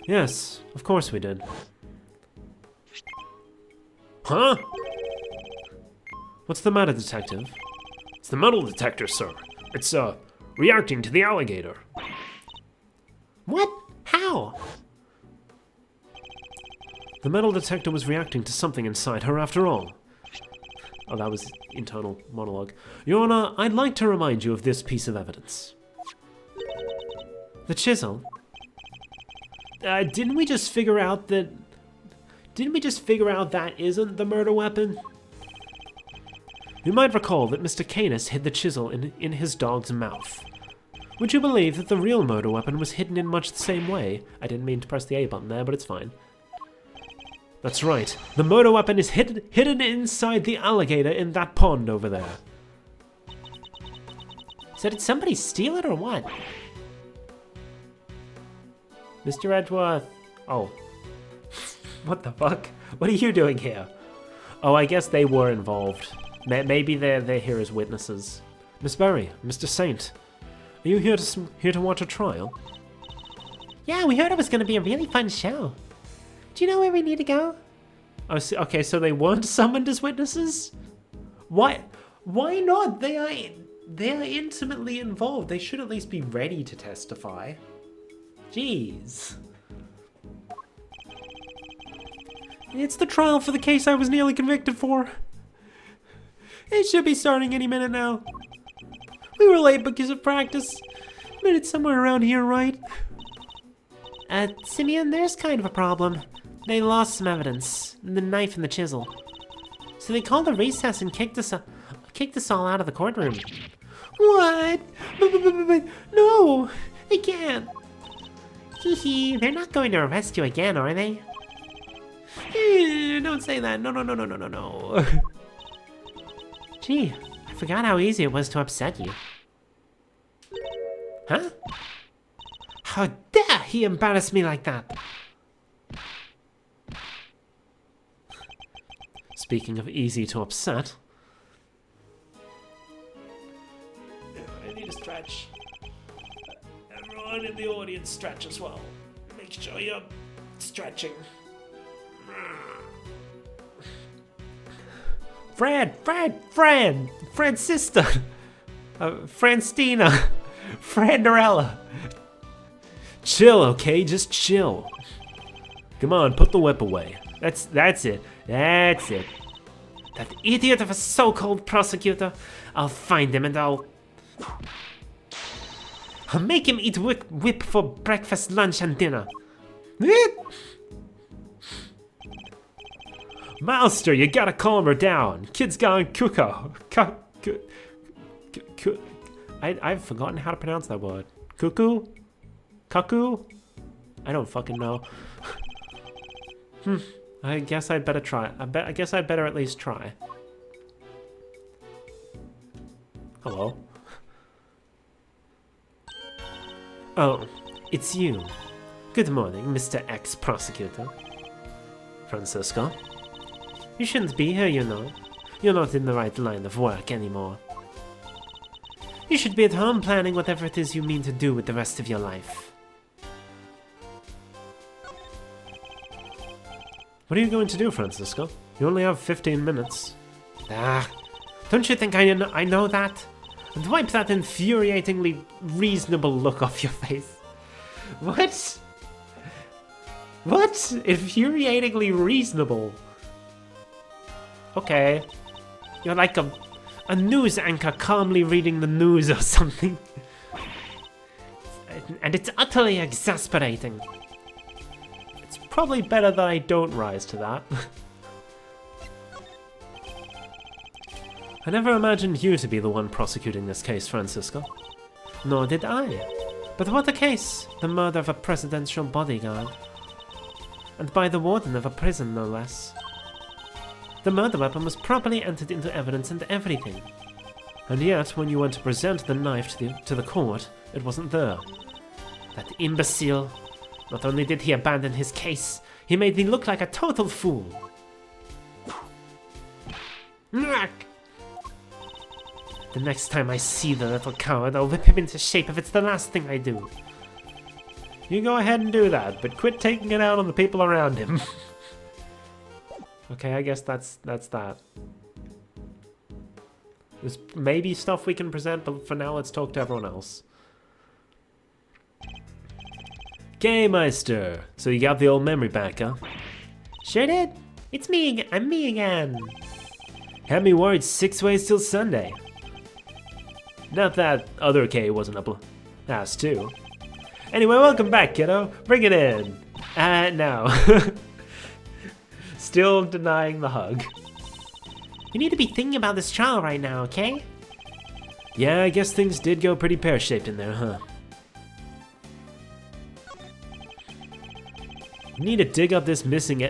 Yes, of course we did. Huh? What's the matter, detective? It's the metal detector, sir. It's, reacting to the alligator. What? How? The metal detector was reacting to something inside her after all. Oh, that was internal monologue. Your Honor, I'd like to remind you of this piece of evidence. The chisel. Didn't we just figure out that isn't the murder weapon? You might recall that Mr. Canis hid the chisel in his dog's mouth. Would you believe that the real murder weapon was hidden in much the same way? I didn't mean to press the A button there, but it's fine. That's right. The murder weapon is hidden inside the alligator in that pond over there. So did somebody steal it or what? Mr. Edgeworth. Oh. What the fuck? What are you doing here? Oh, I guess they were involved. Maybe they're here as witnesses. Miss Berry, Mr. Saint, are you here to watch a trial? Yeah, we heard it was going to be a really fun show. Do you know where we need to go? Oh, okay, so they weren't summoned as witnesses? Why not? They are intimately involved. They should at least be ready to testify. Jeez. It's the trial for the case I was nearly convicted for. It should be starting any minute now. We were late because of practice. But it's somewhere around here, right? Simeon, there's kind of a problem. They lost some evidence. The knife and the chisel. So they called a recess and kicked us all out of the courtroom. What? But no, I can't. Hee hee, they're not going to arrest you again, are they? Don't say that. No. Gee, I forgot how easy it was to upset you. Huh? How dare he embarrass me like that? Speaking of easy to upset. I need a stretch. Everyone in the audience stretch as well. Make sure you're stretching. Fran sister, Francina, Franderella. Chill, okay? Just chill. Come on, put the whip away. That's it. That's it. That idiot of a so-called prosecutor. I'll find him and I'll make him eat whip for breakfast, lunch, and dinner. Master, you gotta calm her down. Kid's gone cuckoo. I've forgotten how to pronounce that word. Cuckoo? Cuckoo? I don't fucking know. I guess I'd better try. I guess I'd better at least try. Hello? Oh, it's you. Good morning, Mr. Ex-Prosecutor. Francisco? You shouldn't be here, you know. You're not in the right line of work anymore. You should be at home planning whatever it is you mean to do with the rest of your life. What are you going to do, Francisco? You only have 15 minutes. Ah, don't you think I know that? And wipe that infuriatingly reasonable look off your face. What? What? Infuriatingly reasonable? Okay. You're like a news anchor calmly reading the news or something. And it's utterly exasperating. It's probably better that I don't rise to that. I never imagined you to be the one prosecuting this case, Francisco. Nor did I. But what a case! The murder of a presidential bodyguard. And by the warden of a prison, no less. The murder weapon was properly entered into evidence and everything. And yet, when you went to present the knife to the court, it wasn't there. That imbecile. Not only did he abandon his case, he made me look like a total fool. The next time I see the little coward, I'll whip him into shape if it's the last thing I do. You go ahead and do that, but quit taking it out on the people around him. Okay, I guess that's that. There's maybe stuff we can present, but for now let's talk to everyone else. Okay, Meister. So you got the old memory back, huh? Sure did. It's me. I'm me again. Had me worried 6 ways till Sunday. Not that other K wasn't up ass too. Anyway, welcome back, kiddo. Bring it in. No. Still denying the hug. You need to be thinking about this trial right now, okay? Yeah, I guess things did go pretty pear-shaped in there, huh? We need to dig up this missing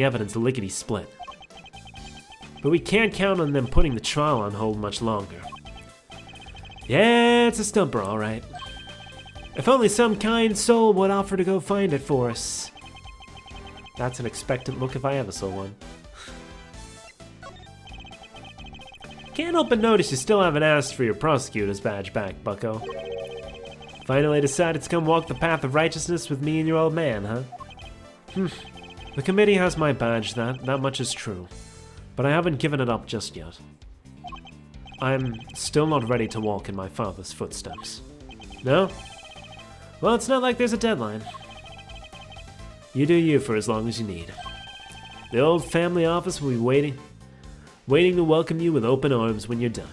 evidence lickety-split. But we can't count on them putting the trial on hold much longer. Yeah, it's a stumper, alright. If only some kind soul would offer to go find it for us. That's an expectant look if I ever saw one. Can't help but notice you still haven't asked for your Prosecutor's badge back, bucko. Finally decided to come walk the path of righteousness with me and your old man, huh? The committee has my badge, that much is true. But I haven't given it up just yet. I'm still not ready to walk in my father's footsteps. No? Well, it's not like there's a deadline. You do you for as long as you need. The old family office will be waiting to welcome you with open arms when you're done.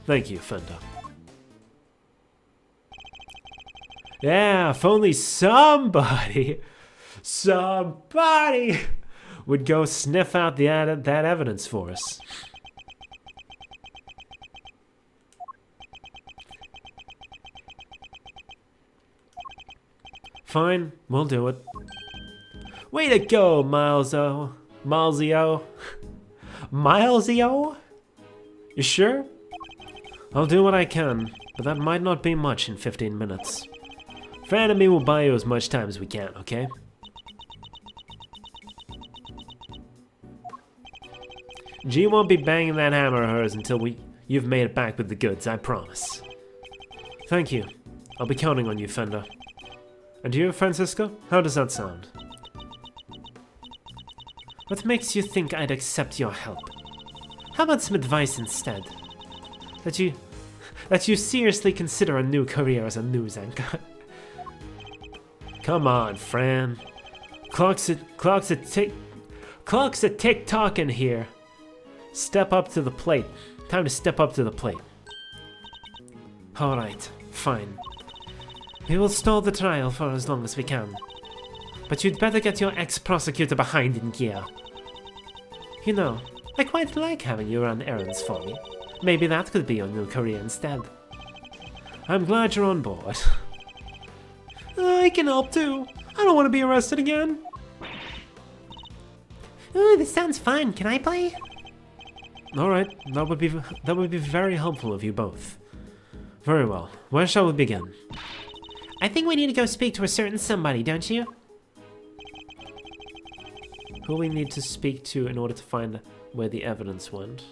Thank you, Fender. Yeah, if only somebody would go sniff out that evidence for us. Fine, we'll do it. Way to go, Milesio. Milesio? You sure? I'll do what I can, but that might not be much in 15 minutes. Fran and me will buy you as much time as we can, okay? G won't be banging that hammer of hers until you've made it back with the goods, I promise. Thank you. I'll be counting on you, Fender. And you, Francisco? How does that sound? What makes you think I'd accept your help? How about some advice instead? That you seriously consider a new career as a news anchor. Come on, Fran. Clock's a tick-tocking here. Step up to the plate. Time to step up to the plate. Alright, fine. We will stall the trial for as long as we can. But you'd better get your ex-prosecutor behind in gear. You know, I quite like having you run errands for me. Maybe that could be your new career instead. I'm glad you're on board. I can help too. I don't want to be arrested again. Ooh, this sounds fun. Can I play? Alright, that would be very helpful of you both. Very well. Where shall we begin? I think we need to go speak to a certain somebody, don't you? Who we need to speak to in order to find where the evidence went?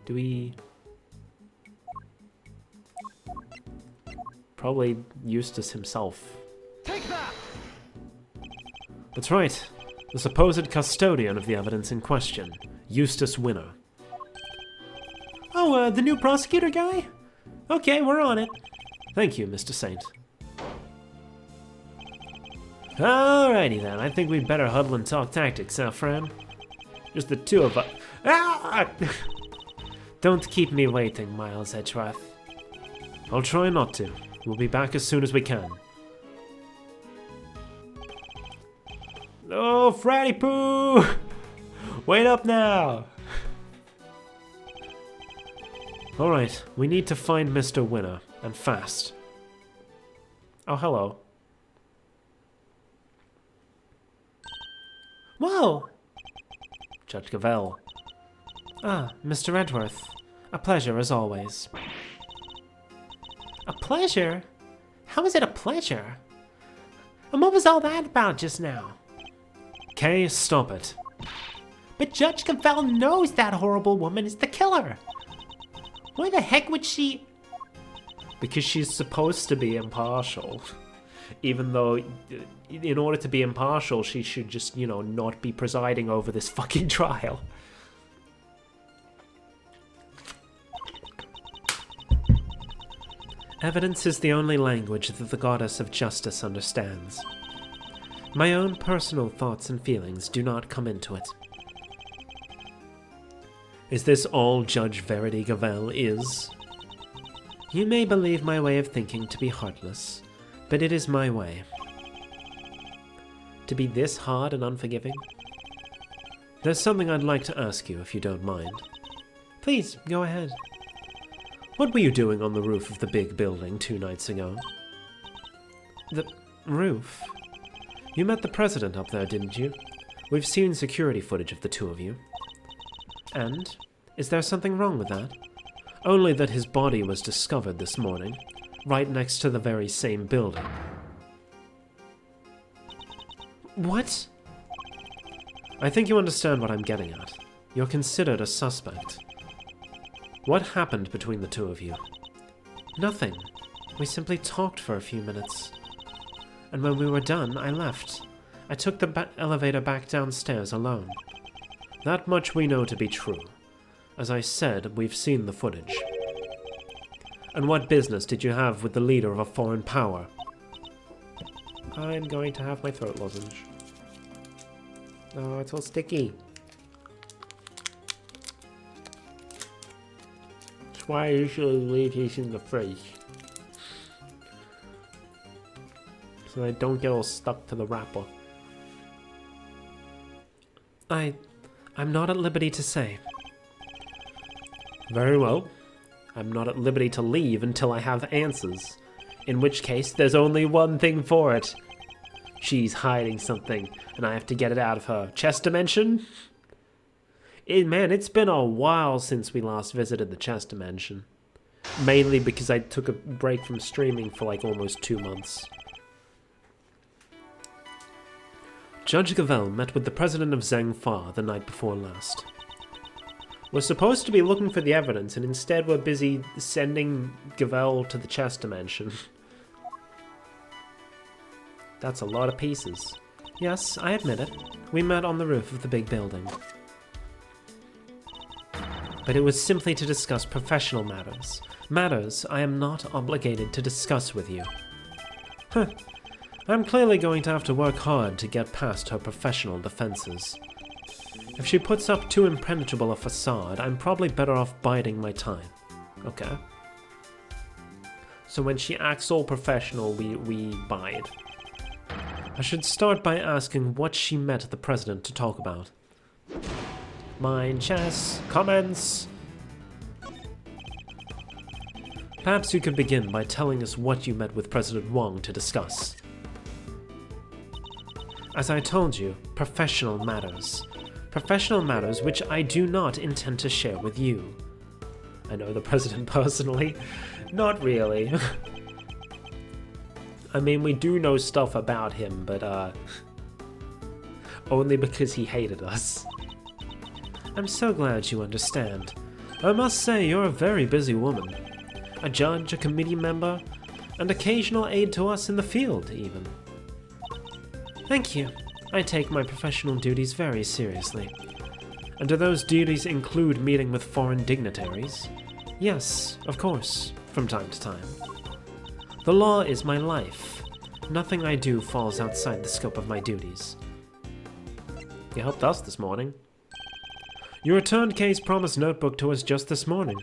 Do we... Probably Eustace himself. Take that! That's right. The supposed custodian of the evidence in question. Eustace Winner. Oh, the new prosecutor guy? Okay, we're on it. Thank you, Mr. Saint. Alrighty then, I think we'd better huddle and talk tactics, huh, Fran? Just the two of us. Ah! Don't keep me waiting, Miles Edgeworth. I'll try not to. We'll be back as soon as we can. Oh, Fratty Poo! Wait up now! Alright, we need to find Mr. Winner, and fast. Oh, hello. Whoa! Judge Gavelle. Ah, Mr. Edgeworth. A pleasure as always. A pleasure? How is it a pleasure? And what was all that about just now? Kay, stop it. But Judge Gavelle knows that horrible woman is the killer. Why the heck would she... Because she's supposed to be impartial. Even though, in order to be impartial, she should just, you know, not be presiding over this fucking trial. Evidence is the only language that the goddess of justice understands. My own personal thoughts and feelings do not come into it. Is this all Judge Verity Gavelle is? You may believe my way of thinking to be heartless, but it is my way. To be this hard and unforgiving? There's something I'd like to ask you, if you don't mind. Please, go ahead. What were you doing on the roof of the big building 2 nights ago? The roof? You met the president up there, didn't you? We've seen security footage of the two of you. And? Is there something wrong with that? Only that his body was discovered this morning, right next to the very same building. What? I think you understand what I'm getting at. You're considered a suspect. What happened between the two of you? Nothing. We simply talked for a few minutes. And when we were done, I left. I took the elevator back downstairs alone. That much we know to be true. As I said, we've seen the footage. And what business did you have with the leader of a foreign power? I'm going to have my throat lozenge. Oh, it's all sticky. That's why I usually leave these in the fridge. So they don't get all stuck to the wrapper. I'm not at liberty to say. Very well. I'm not at liberty to leave until I have answers. In which case, there's only one thing for it. She's hiding something, and I have to get it out of her. Chess dimension? Man, it's been a while since we last visited the chess dimension. Mainly because I took a break from streaming for like almost 2 months. Judge Gavel met with the president of Zheng Fa the night before last. We're supposed to be looking for the evidence, and instead we're busy sending Gavel to the chess dimension. That's a lot of pieces. Yes, I admit it. We met on the roof of the big building. But it was simply to discuss professional matters. Matters I am not obligated to discuss with you. Huh. I'm clearly going to have to work hard to get past her professional defenses. If she puts up too impenetrable a facade, I'm probably better off biding my time. Okay. So when she acts all professional, we bide. I should start by asking what she met the president to talk about. Mind chess, comments. Perhaps you could begin by telling us what you met with President Wang to discuss. As I told you, professional matters. Professional matters which I do not intend to share with you. I know the president personally. Not really. I mean, we do know stuff about him, but only because he hated us. I'm so glad you understand. I must say, you're a very busy woman. A judge, a committee member, and occasional aid to us in the field, even. Thank you. I take my professional duties very seriously. And do those duties include meeting with foreign dignitaries? Yes, of course, from time to time. The law is my life. Nothing I do falls outside the scope of my duties. You helped us this morning. You returned Kay's promised notebook to us just this morning.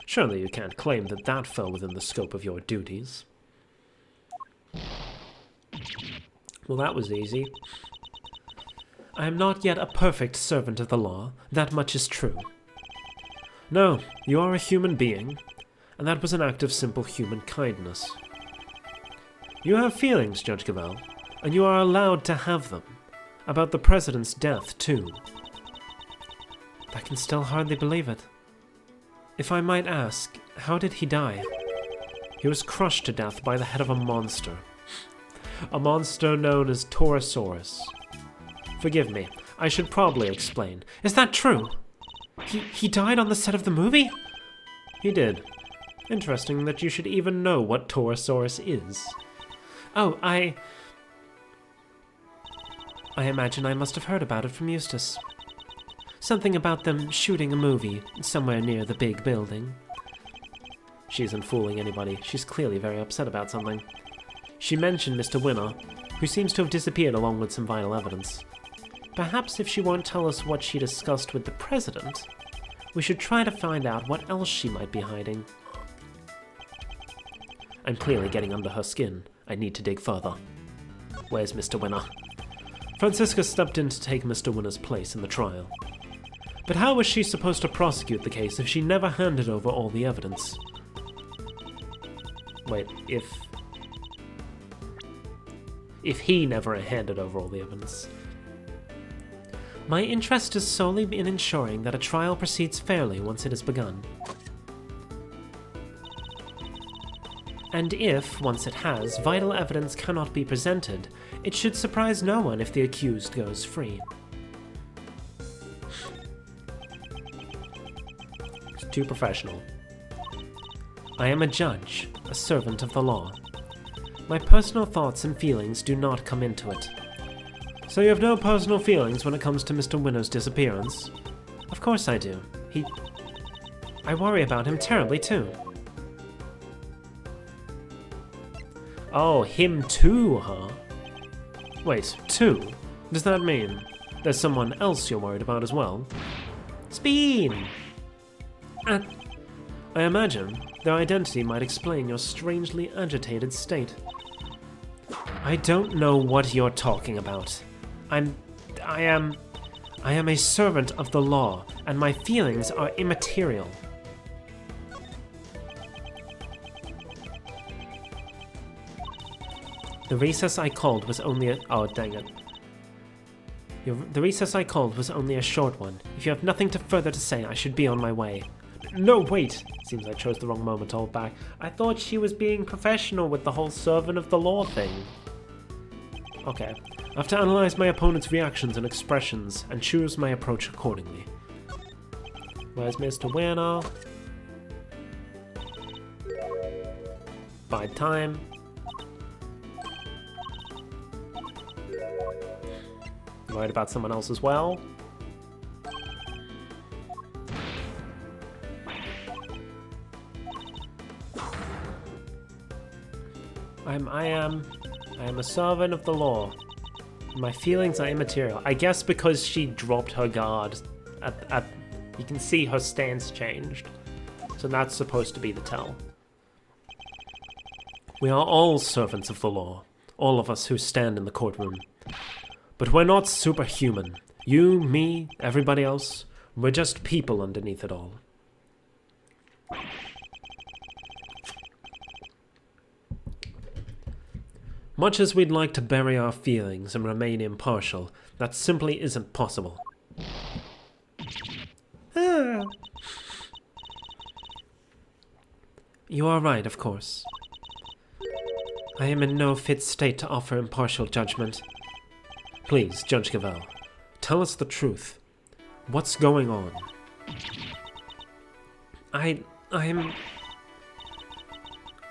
Surely you can't claim that that fell within the scope of your duties. Well, that was easy. I am not yet a perfect servant of the law, that much is true. No, you are a human being, and that was an act of simple human kindness. You have feelings, Judge Gavel, and you are allowed to have them. About the president's death, too. I can still hardly believe it. If I might ask, how did he die? He was crushed to death by the head of a monster. A monster known as Taurosaurus. Forgive me, I should probably explain. Is that true? He died on the set of the movie? He did. Interesting that you should even know what Taurosaurus is. Oh, I imagine I must have heard about it from Eustace. Something about them shooting a movie somewhere near the big building. She isn't fooling anybody. She's clearly very upset about something. She mentioned Mr. Winner, who seems to have disappeared along with some vital evidence. Perhaps if she won't tell us what she discussed with the president, we should try to find out what else she might be hiding. I'm clearly getting under her skin. I need to dig further. Where's Mr. Winner? Francisca stepped in to take Mr. Winner's place in the trial. But how was she supposed to prosecute the case if she never handed over all the evidence? Wait, if he never handed over all the evidence. My interest is solely in ensuring that a trial proceeds fairly once it has begun. And if, once it has, vital evidence cannot be presented, it should surprise no one if the accused goes free. It's too professional. I am a judge, a servant of the law. My personal thoughts and feelings do not come into it. So you have no personal feelings when it comes to Mr. Winner's disappearance? Of course I do. I worry about him terribly too. Oh, him too, huh? Wait, too? Does that mean there's someone else you're worried about as well? Speed! I imagine their identity might explain your strangely agitated state. I don't know what you're talking about. I am a servant of the law, and my feelings are immaterial. The recess I called was only a... Oh, dang it. The recess I called was only a short one. If you have nothing further to say, I should be on my way. No, wait! Seems I chose the wrong moment to hold back. I thought she was being professional with the whole servant of the law thing. Okay. I have to analyze my opponent's reactions and expressions, and choose my approach accordingly. Where's Mr. Winner? Bide time. Worried about someone else as well. I am a servant of the law. My feelings are immaterial. I guess because she dropped her guard you can see her stance changed. So that's supposed to be the tell. We are all servants of the law, all of us who stand in the courtroom. But we're not superhuman. You, me, everybody else, we're just people underneath it all. Much as we'd like to bury our feelings and remain impartial, that simply isn't possible. You are right, of course. I am in no fit state to offer impartial judgment. Please, Judge Gavel, tell us the truth. What's going on? I'm...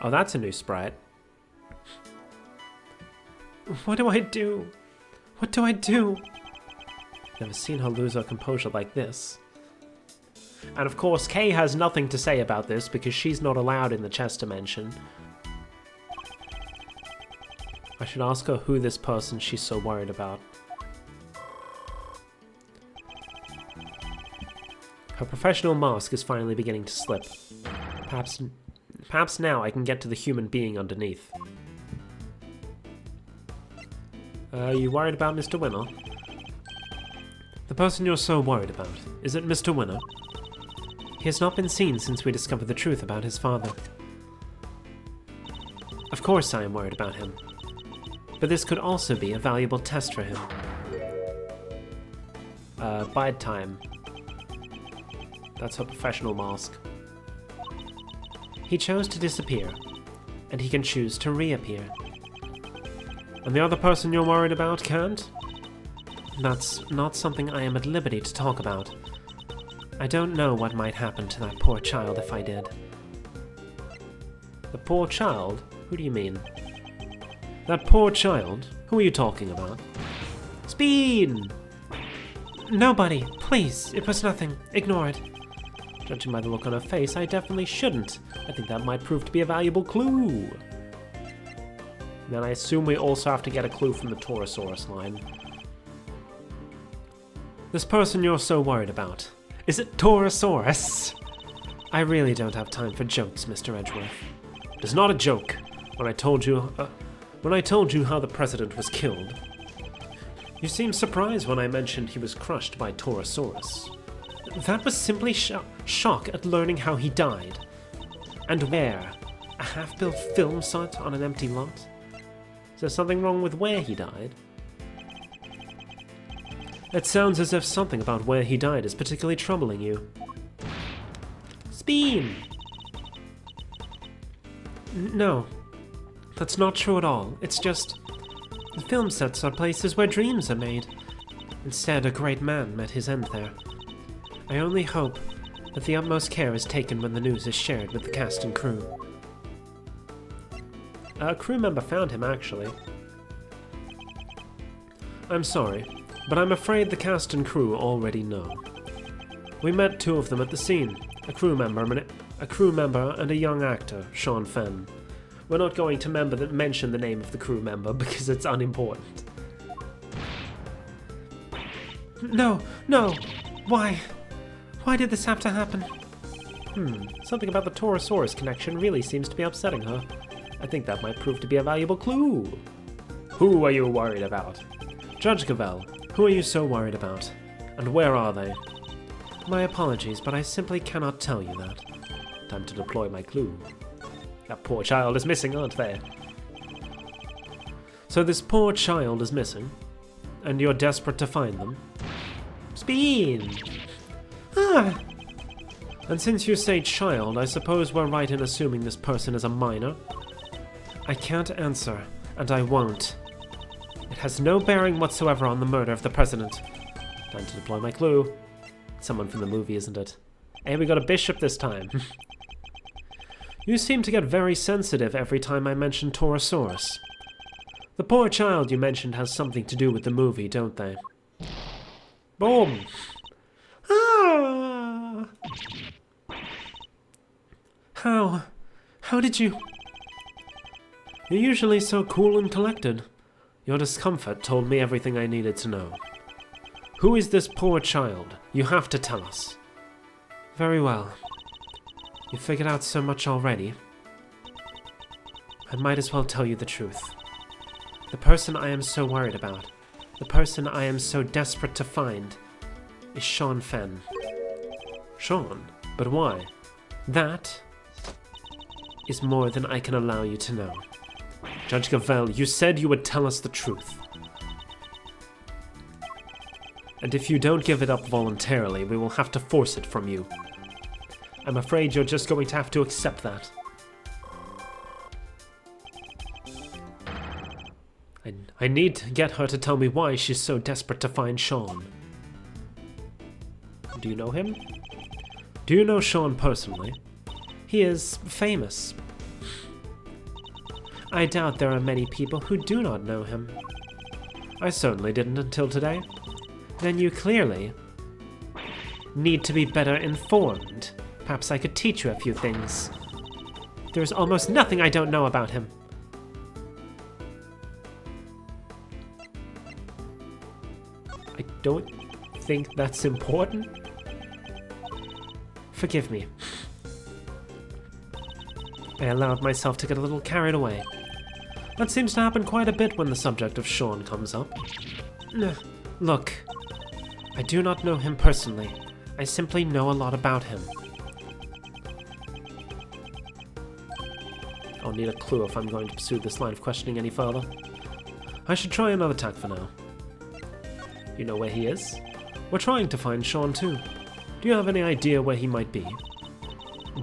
Oh, that's a new sprite. What do I do? What do I do? Never seen her lose her composure like this. And of course, Kay has nothing to say about this because she's not allowed in the chess dimension. I should ask her who this person she's so worried about. Her professional mask is finally beginning to slip. Perhaps now I can get to the human being underneath. You worried about Mr. Winner? The person you're so worried about, is it Mr. Winner? He has not been seen since we discovered the truth about his father. Of course I am worried about him. But this could also be a valuable test for him. Bide time. That's her professional mask. He chose to disappear, and he can choose to reappear. And the other person you're worried about can't? That's not something I am at liberty to talk about. I don't know what might happen to that poor child if I did. The poor child? Who do you mean? That poor child? Who are you talking about? Speed! Nobody, please, it was nothing. Ignore it. Judging by the look on her face, I definitely shouldn't. I think that might prove to be a valuable clue. Then I assume we also have to get a clue from the Torosaurus line. This person you're so worried about. Is it Torosaurus? I really don't have time for jokes, Mr. Edgeworth. It is not a joke. When I told you how the president was killed, you seemed surprised when I mentioned he was crushed by Torosaurus. That was simply shock at learning how he died. And where? A half-built film set on an empty lot? Is there something wrong with where he died? It sounds as if something about where he died is particularly troubling you. Speed! No, that's not true at all. It's just... the film sets are places where dreams are made. Instead, a great man met his end there. I only hope that the utmost care is taken when the news is shared with the cast and crew. A crew member found him, actually. I'm sorry, but I'm afraid the cast and crew already know. We met two of them at the scene, a crew member and a young actor, Sean Fenn. We're not going to mention the name of the crew member because it's unimportant. No! Why? Why did this have to happen? Something about the Torosaurus connection really seems to be upsetting her. I think that might prove to be a valuable clue. Who are you worried about? Judge Cavell, who are you so worried about? And where are they? My apologies, but I simply cannot tell you that. Time to deploy my clue. That poor child is missing, aren't they? So this poor child is missing, and you're desperate to find them? Speed! Ah! And since you say child, I suppose we're right in assuming this person is a minor? I can't answer, and I won't. It has no bearing whatsoever on the murder of the president. Time to deploy my clue. Someone from the movie, isn't it? Hey, we got a bishop this time. You seem to get very sensitive every time I mention Torosaurus. The poor child you mentioned has something to do with the movie, don't they? Boom! Ah! How did you... You're usually so cool and collected. Your discomfort told me everything I needed to know. Who is this poor child? You have to tell us. Very well. You figured out so much already. I might as well tell you the truth. The person I am so worried about, the person I am so desperate to find, is Sean Fenn. Sean? But why? That is more than I can allow you to know. Judge Cavell, you said you would tell us the truth. And if you don't give it up voluntarily, we will have to force it from you. I'm afraid you're just going to have to accept that. I need to get her to tell me why she's so desperate to find Sean. Do you know him? Do you know Sean personally? He is famous. I doubt there are many people who do not know him. I certainly didn't until today. Then you clearly need to be better informed. Perhaps I could teach you a few things. There's almost nothing I don't know about him. I don't think that's important. Forgive me. I allowed myself to get a little carried away. That seems to happen quite a bit when the subject of Sean comes up. Look, I do not know him personally. I simply know a lot about him. I'll need a clue if I'm going to pursue this line of questioning any further. I should try another tack for now. You know where he is? We're trying to find Sean too. Do you have any idea where he might be?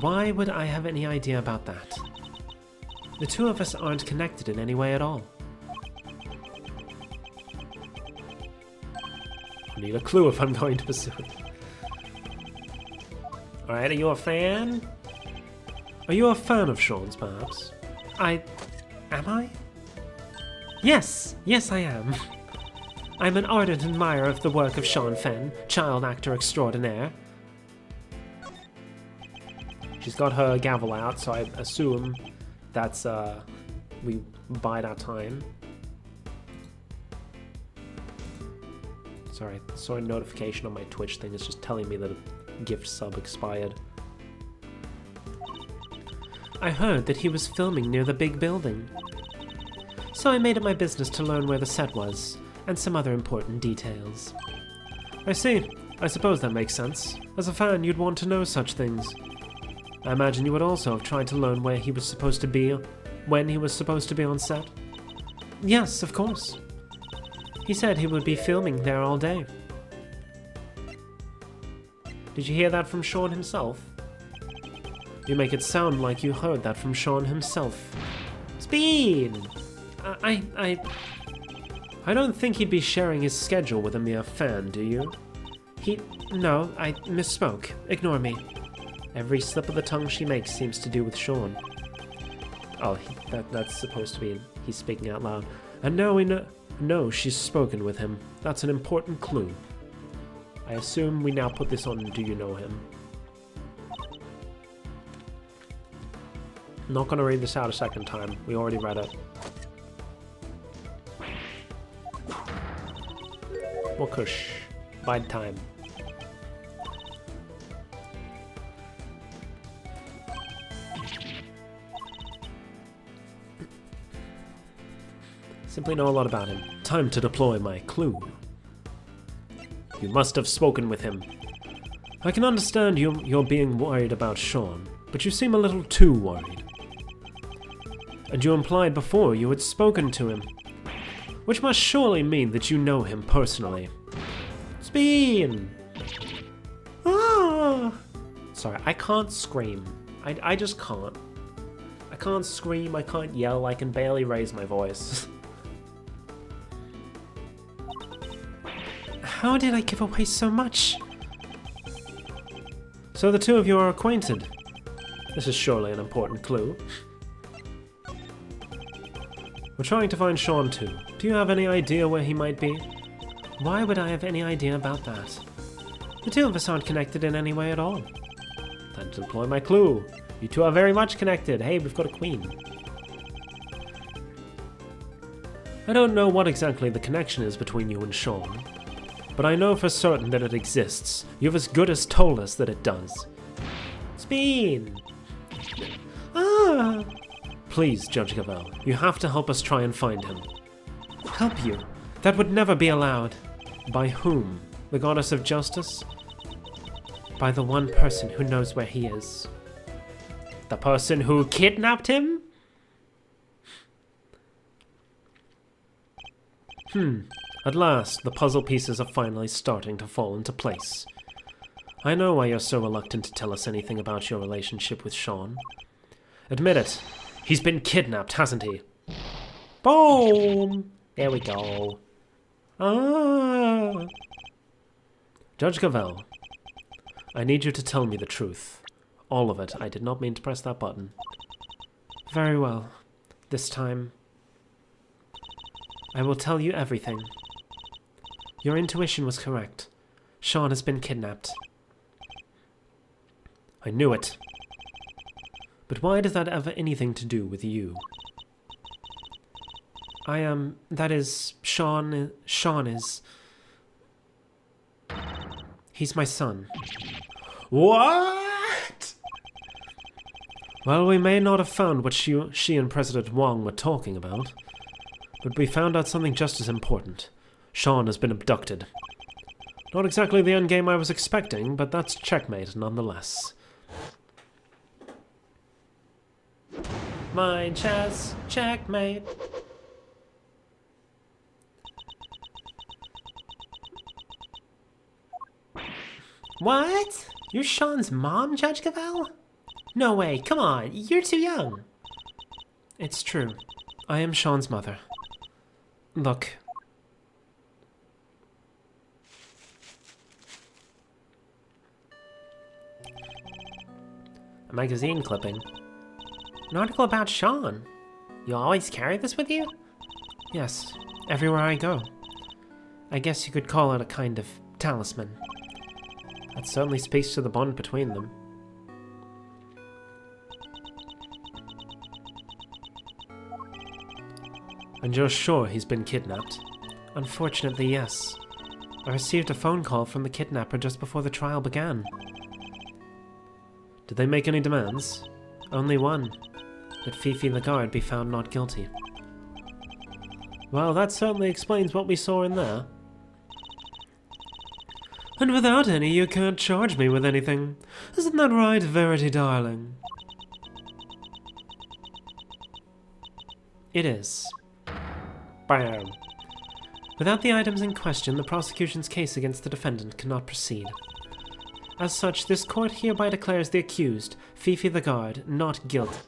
Why would I have any idea about that? The two of us aren't connected in any way at all. I need a clue if I'm going to pursue it. Alright, are you a fan? Are you a fan of Sean's, perhaps? Am I? Yes, I am. I'm an ardent admirer of the work of Sean Fenn, child actor extraordinaire. She's got her gavel out, so I assume that's, we bide our time. Sorry, I saw a notification on my Twitch thing. It's just telling me that a gift sub expired. I heard that he was filming near the big building. So I made it my business to learn where the set was, and some other important details. I see. I suppose that makes sense. As a fan, you'd want to know such things. I imagine you would also have tried to learn where he was supposed to be, when he was supposed to be on set. Yes, of course. He said he would be filming there all day. Did you hear that from Sean himself? You make it sound like you heard that from Sean himself. Speed! I don't think he'd be sharing his schedule with a mere fan, do you? No, I misspoke. Ignore me. Every slip of the tongue she makes seems to do with Sean. Oh, that's supposed to be he's speaking out loud. And now we know she's spoken with him. That's an important clue. I assume we now put this on Do You Know Him? I'm not going to read this out a second time. We already read it. Wakush. Bide time. Simply know a lot about him. Time to deploy my clue. You must have spoken with him. I can understand you're being worried about Sean, but you seem a little too worried. And you implied before you had spoken to him, which must surely mean that you know him personally. Speed! Ah! Sorry, I can't scream. I just can't. I can't scream, I can't yell, I can barely raise my voice. How did I give away so much? So the two of you are acquainted. This is surely an important clue. We're trying to find Sean too. Do you have any idea where he might be? Why would I have any idea about that? The two of us aren't connected in any way at all. Time to deploy my clue. You two are very much connected. Hey, we've got a queen. I don't know what exactly the connection is between you and Sean, but I know for certain that it exists. You've as good as told us that it does. Speed! Ah! Please, Judge Gavel, you have to help us try and find him. Help you? That would never be allowed. By whom? The goddess of justice? By the one person who knows where he is. The person who kidnapped him? At last, the puzzle pieces are finally starting to fall into place. I know why you're so reluctant to tell us anything about your relationship with Sean. Admit it. He's been kidnapped, hasn't he? Boom! There we go. Ah! Judge Gavel, I need you to tell me the truth. All of it. I did not mean to press that button. Very well. This time, I will tell you everything. Your intuition was correct. Sean has been kidnapped. I knew it. But why does that have anything to do with you? That is, Sean is... He's my son. What? Well, we may not have found what she and President Wong were talking about, but we found out something just as important. Sean has been abducted. Not exactly the endgame I was expecting, but that's checkmate nonetheless. My chess, checkmate. What? You're Sean's mom, Judge Gavel? No way, come on, you're too young. It's true. I am Sean's mother. Look. A magazine clipping. An article about Sean. You always carry this with you? Yes, everywhere I go. I guess you could call it a kind of talisman. That certainly speaks to the bond between them. And you're sure he's been kidnapped? Unfortunately, yes. I received a phone call from the kidnapper just before the trial began. Did they make any demands? Only one. That Fifi Lagarde be found not guilty. Well, that certainly explains what we saw in there. And without any, you can't charge me with anything. Isn't that right, Verity darling? It is. Bam. Without the items in question, the prosecution's case against the defendant cannot proceed. As such, this court hereby declares the accused, Fifi the guard, not guilty.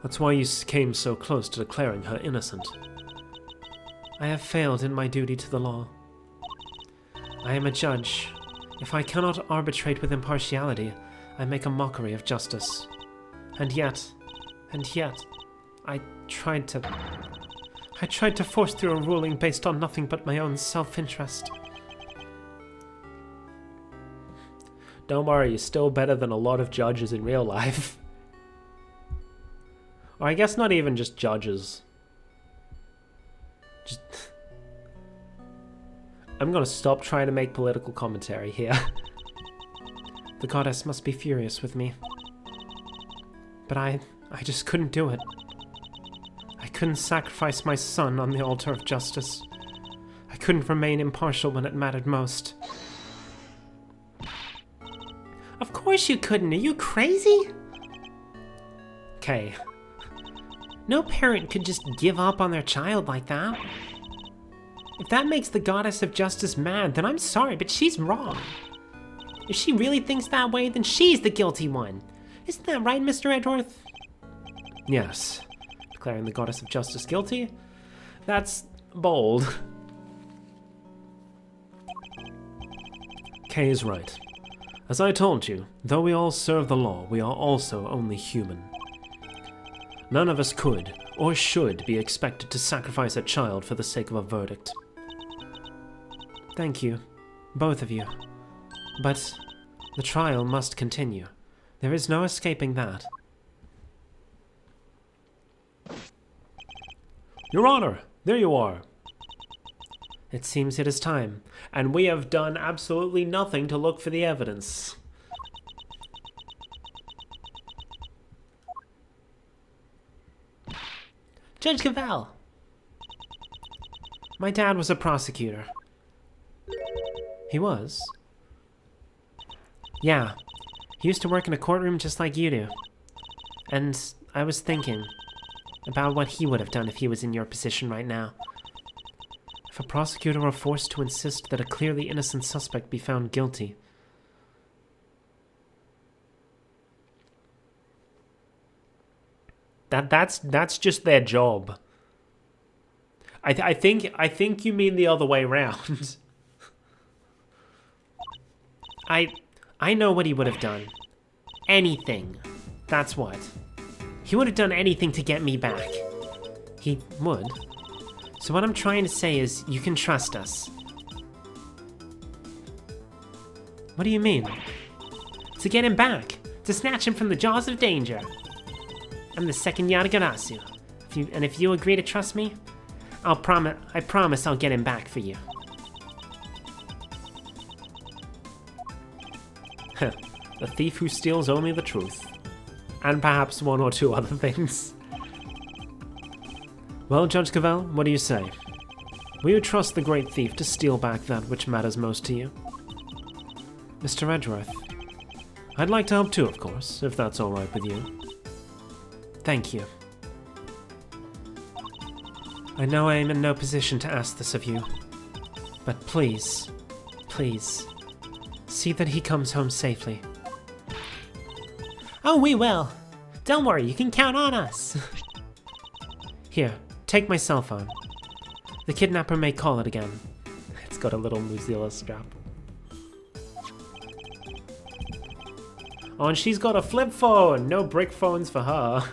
That's why you came so close to declaring her innocent. I have failed in my duty to the law. I am a judge. If I cannot arbitrate with impartiality, I make a mockery of justice. And yet, I tried to force through a ruling based on nothing but my own self-interest. Don't worry, you're still better than a lot of judges in real life. Or I guess not even just judges. I'm gonna stop trying to make political commentary here. The goddess must be furious with me. But I just couldn't do it. I couldn't sacrifice my son on the altar of justice. I couldn't remain impartial when it mattered most. Of course you couldn't. Are you crazy? Okay. No parent could just give up on their child like that. If that makes the goddess of justice mad, then I'm sorry, but she's wrong. If she really thinks that way, then she's the guilty one. Isn't that right, Mr. Edgeworth? Yes. Declaring the goddess of justice guilty? That's bold. Kay is right. As I told you, though we all serve the law, we are also only human. None of us could, or should, be expected to sacrifice a child for the sake of a verdict. Thank you, both of you. But the trial must continue. There is no escaping that. Your Honor, there you are. It seems it is time, and we have done absolutely nothing to look for the evidence. Judge Cavell. My dad was a prosecutor. He was? Yeah. He used to work in a courtroom just like you do. And I was thinking about what he would have done if he was in your position right now. If a prosecutor were forced to insist that a clearly innocent suspect be found guilty. That's just their job. I think you mean the other way around. I know what he would have done. Anything. That's what. He would have done anything to get me back. He would. So what I'm trying to say is, you can trust us. What do you mean? To get him back. To snatch him from the jaws of danger. I'm the second Yatagarasu. If you agree to trust me, I promise I'll get him back for you. A thief who steals only the truth. And perhaps one or two other things. Well, Judge Cavell, what do you say? Will you trust the great thief to steal back that which matters most to you? Mr. Edgeworth, I'd like to help too, of course, if that's all right with you. Thank you. I know I am in no position to ask this of you, but please, please, see that he comes home safely. Oh, we will. Don't worry, you can count on us. Here, take my cell phone. The kidnapper may call it again. It's got a little Mozilla strap. Oh, and she's got a flip phone! No brick phones for her.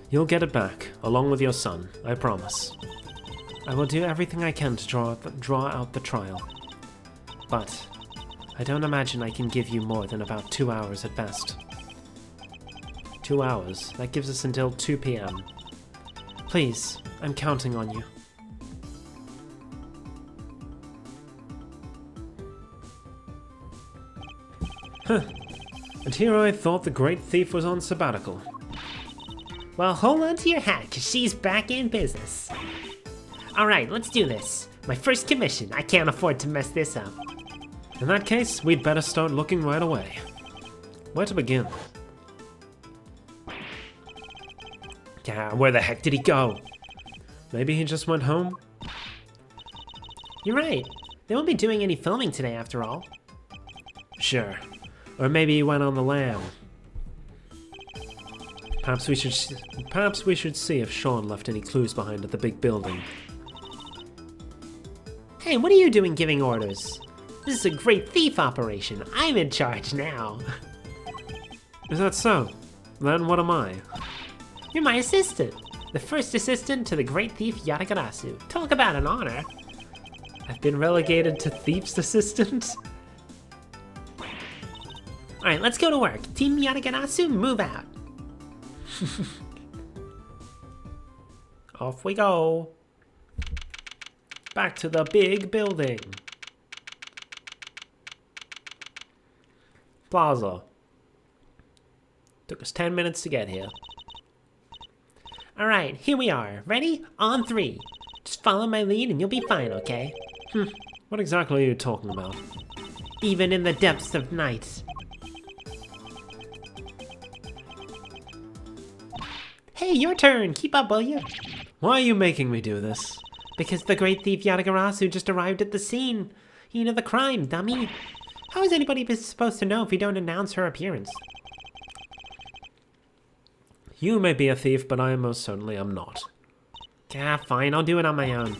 You'll get it back, along with your son, I promise. I will do everything I can to draw out the trial. But I don't imagine I can give you more than about 2 hours at best. 2 hours? That gives us until 2 p.m. Please, I'm counting on you. Huh. And here I thought the great thief was on sabbatical. Well, hold on to your hat, cause she's back in business. Alright, let's do this. My first commission, I can't afford to mess this up. In that case, we'd better start looking right away. Where to begin? Yeah, where the heck did he go? Maybe he just went home? You're right. They won't be doing any filming today after all. Sure. Or maybe he went on the lam. Perhaps we should see if Sean left any clues behind at the big building. Hey, what are you doing giving orders? This is a great thief operation. I'm in charge now. Is that so? Then what am I? You're my assistant. The first assistant to the great thief Yatagarasu. Talk about an honor. I've been relegated to thief's assistant? Alright, let's go to work. Team Yatagarasu, move out. Off we go. Back to the big building. Plaza. Took us 10 minutes to get here. Alright, here we are. Ready? On 3. Just follow my lead and you'll be fine, okay? What exactly are you talking about? Even in the depths of night. Hey, your turn! Keep up, will you? Why are you making me do this? Because the great thief Yatagarasu just arrived at the scene. Of the crime, dummy. How is anybody supposed to know if we don't announce her appearance? You may be a thief, but I most certainly am not. Ah, fine, I'll do it on my own.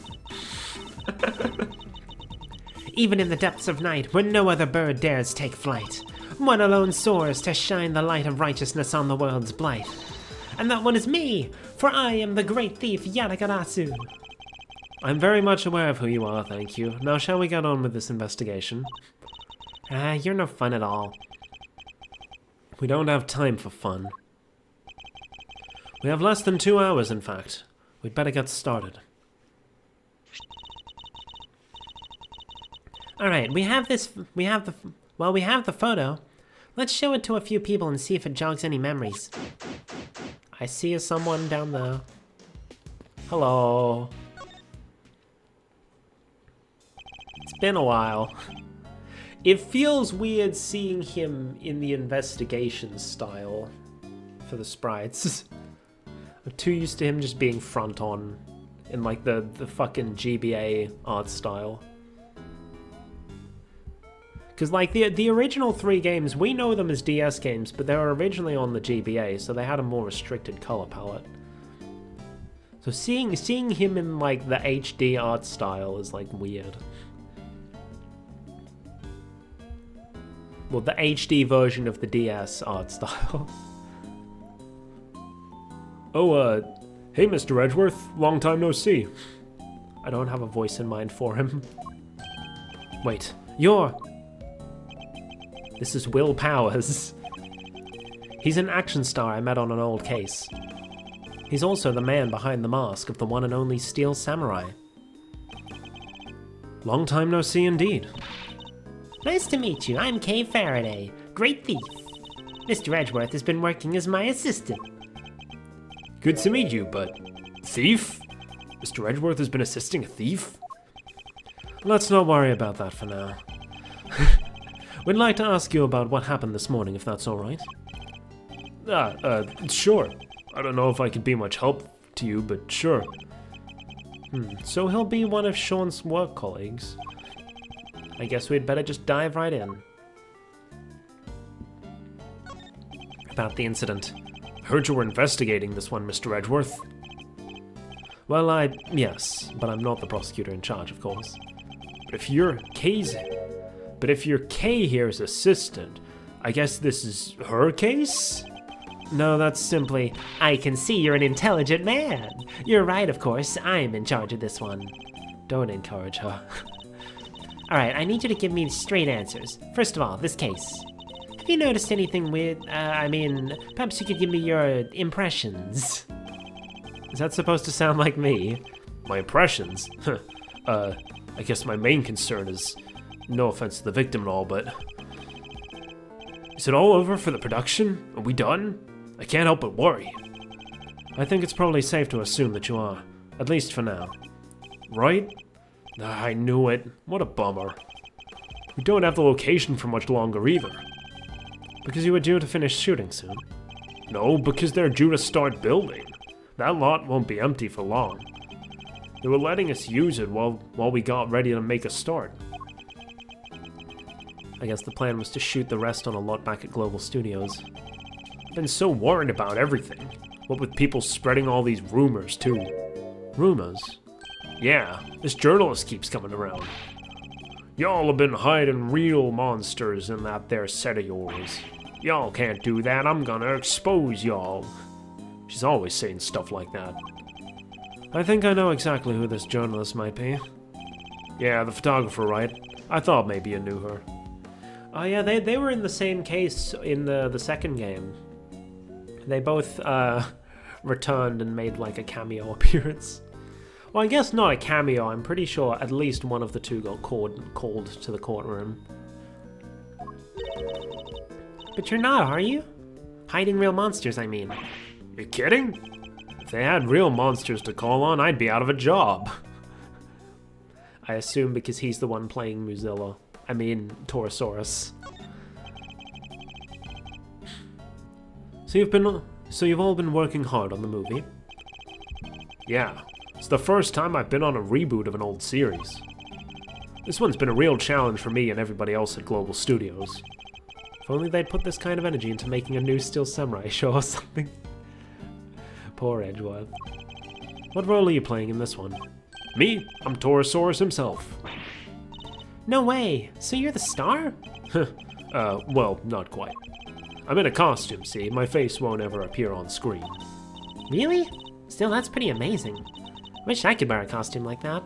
Even in the depths of night, when no other bird dares take flight, one alone soars to shine the light of righteousness on the world's blight. And that one is me, for I am the great thief Yatagarasu. I'm very much aware of who you are, thank you. Now shall we get on with this investigation? You're no fun at all. We don't have time for fun. We have less than 2 hours, in fact. We'd better get started. Alright, we have the photo. Let's show it to a few people and see if it jogs any memories. I see someone down there. Hello. It's been a while. It feels weird seeing him in the investigation style for the sprites. I'm too used to him just being front on in like the fucking GBA art style. Because like the original 3 games, we know them as DS games, but they were originally on the GBA, so they had a more restricted color palette. So seeing him in like the HD art style is like weird. Well, the HD version of the DS art style. Oh, hey Mr. Edgeworth, long time no see. I don't have a voice in mind for him. Wait, you're... This is Will Powers. He's an action star I met on an old case. He's also the man behind the mask of the one and only Steel Samurai. Long time no see indeed. Nice to meet you. I'm Kay Faraday, great thief. Mr. Edgeworth has been working as my assistant. Good to meet you, but... thief? Mr. Edgeworth has been assisting a thief? Let's not worry about that for now. We'd like to ask you about what happened this morning, if that's alright. Sure. I don't know if I could be much help to you, but sure. So he'll be one of Sean's work colleagues. I guess we'd better just dive right in. About the incident. Heard you were investigating this one, Mr. Edgeworth. Well, yes, but I'm not the prosecutor in charge, of course. But if you're Kay here's assistant, I guess this is her case? No, that's simply, I can see you're an intelligent man. You're right, of course. I'm in charge of this one. Don't encourage her. Alright, I need you to give me straight answers. First of all, this case. Have you noticed anything weird? Perhaps you could give me your impressions. Is that supposed to sound like me? My impressions? I guess my main concern is, no offense to the victim and all, but... Is it all over for the production? Are we done? I can't help but worry. I think it's probably safe to assume that you are. At least for now. Right? I knew it. What a bummer. We don't have the location for much longer either. Because you were due to finish shooting soon. No, because they're due to start building. That lot won't be empty for long. They were letting us use it while we got ready to make a start. I guess the plan was to shoot the rest on a lot back at Global Studios. I've been so worried about everything. What with people spreading all these rumors, too. Rumors? Yeah, this journalist keeps coming around. Y'all have been hiding real monsters in that there set of yours. Y'all can't do that, I'm gonna expose y'all. She's always saying stuff like that. I think I know exactly who this journalist might be. Yeah, the photographer, right? I thought maybe you knew her. Oh yeah, they were in the same case in the second game. They both returned and made like a cameo appearance. Well, I guess not a cameo. I'm pretty sure at least one of the two got called to the courtroom. But you're not, are you? Hiding real monsters, I mean. You kidding? If they had real monsters to call on, I'd be out of a job. I assume because he's the one playing Muzilla. I mean, Torosaurus. So you've all been working hard on the movie? Yeah. It's the first time I've been on a reboot of an old series. This one's been a real challenge for me and everybody else at Global Studios. If only they'd put this kind of energy into making a new Steel Samurai show or something. Poor Edgeworth. What role are you playing in this one? Me? I'm Torosaurus himself. No way! So you're the star? Well, not quite. I'm in a costume, see? My face won't ever appear on screen. Really? Still, that's pretty amazing. Wish I could wear a costume like that.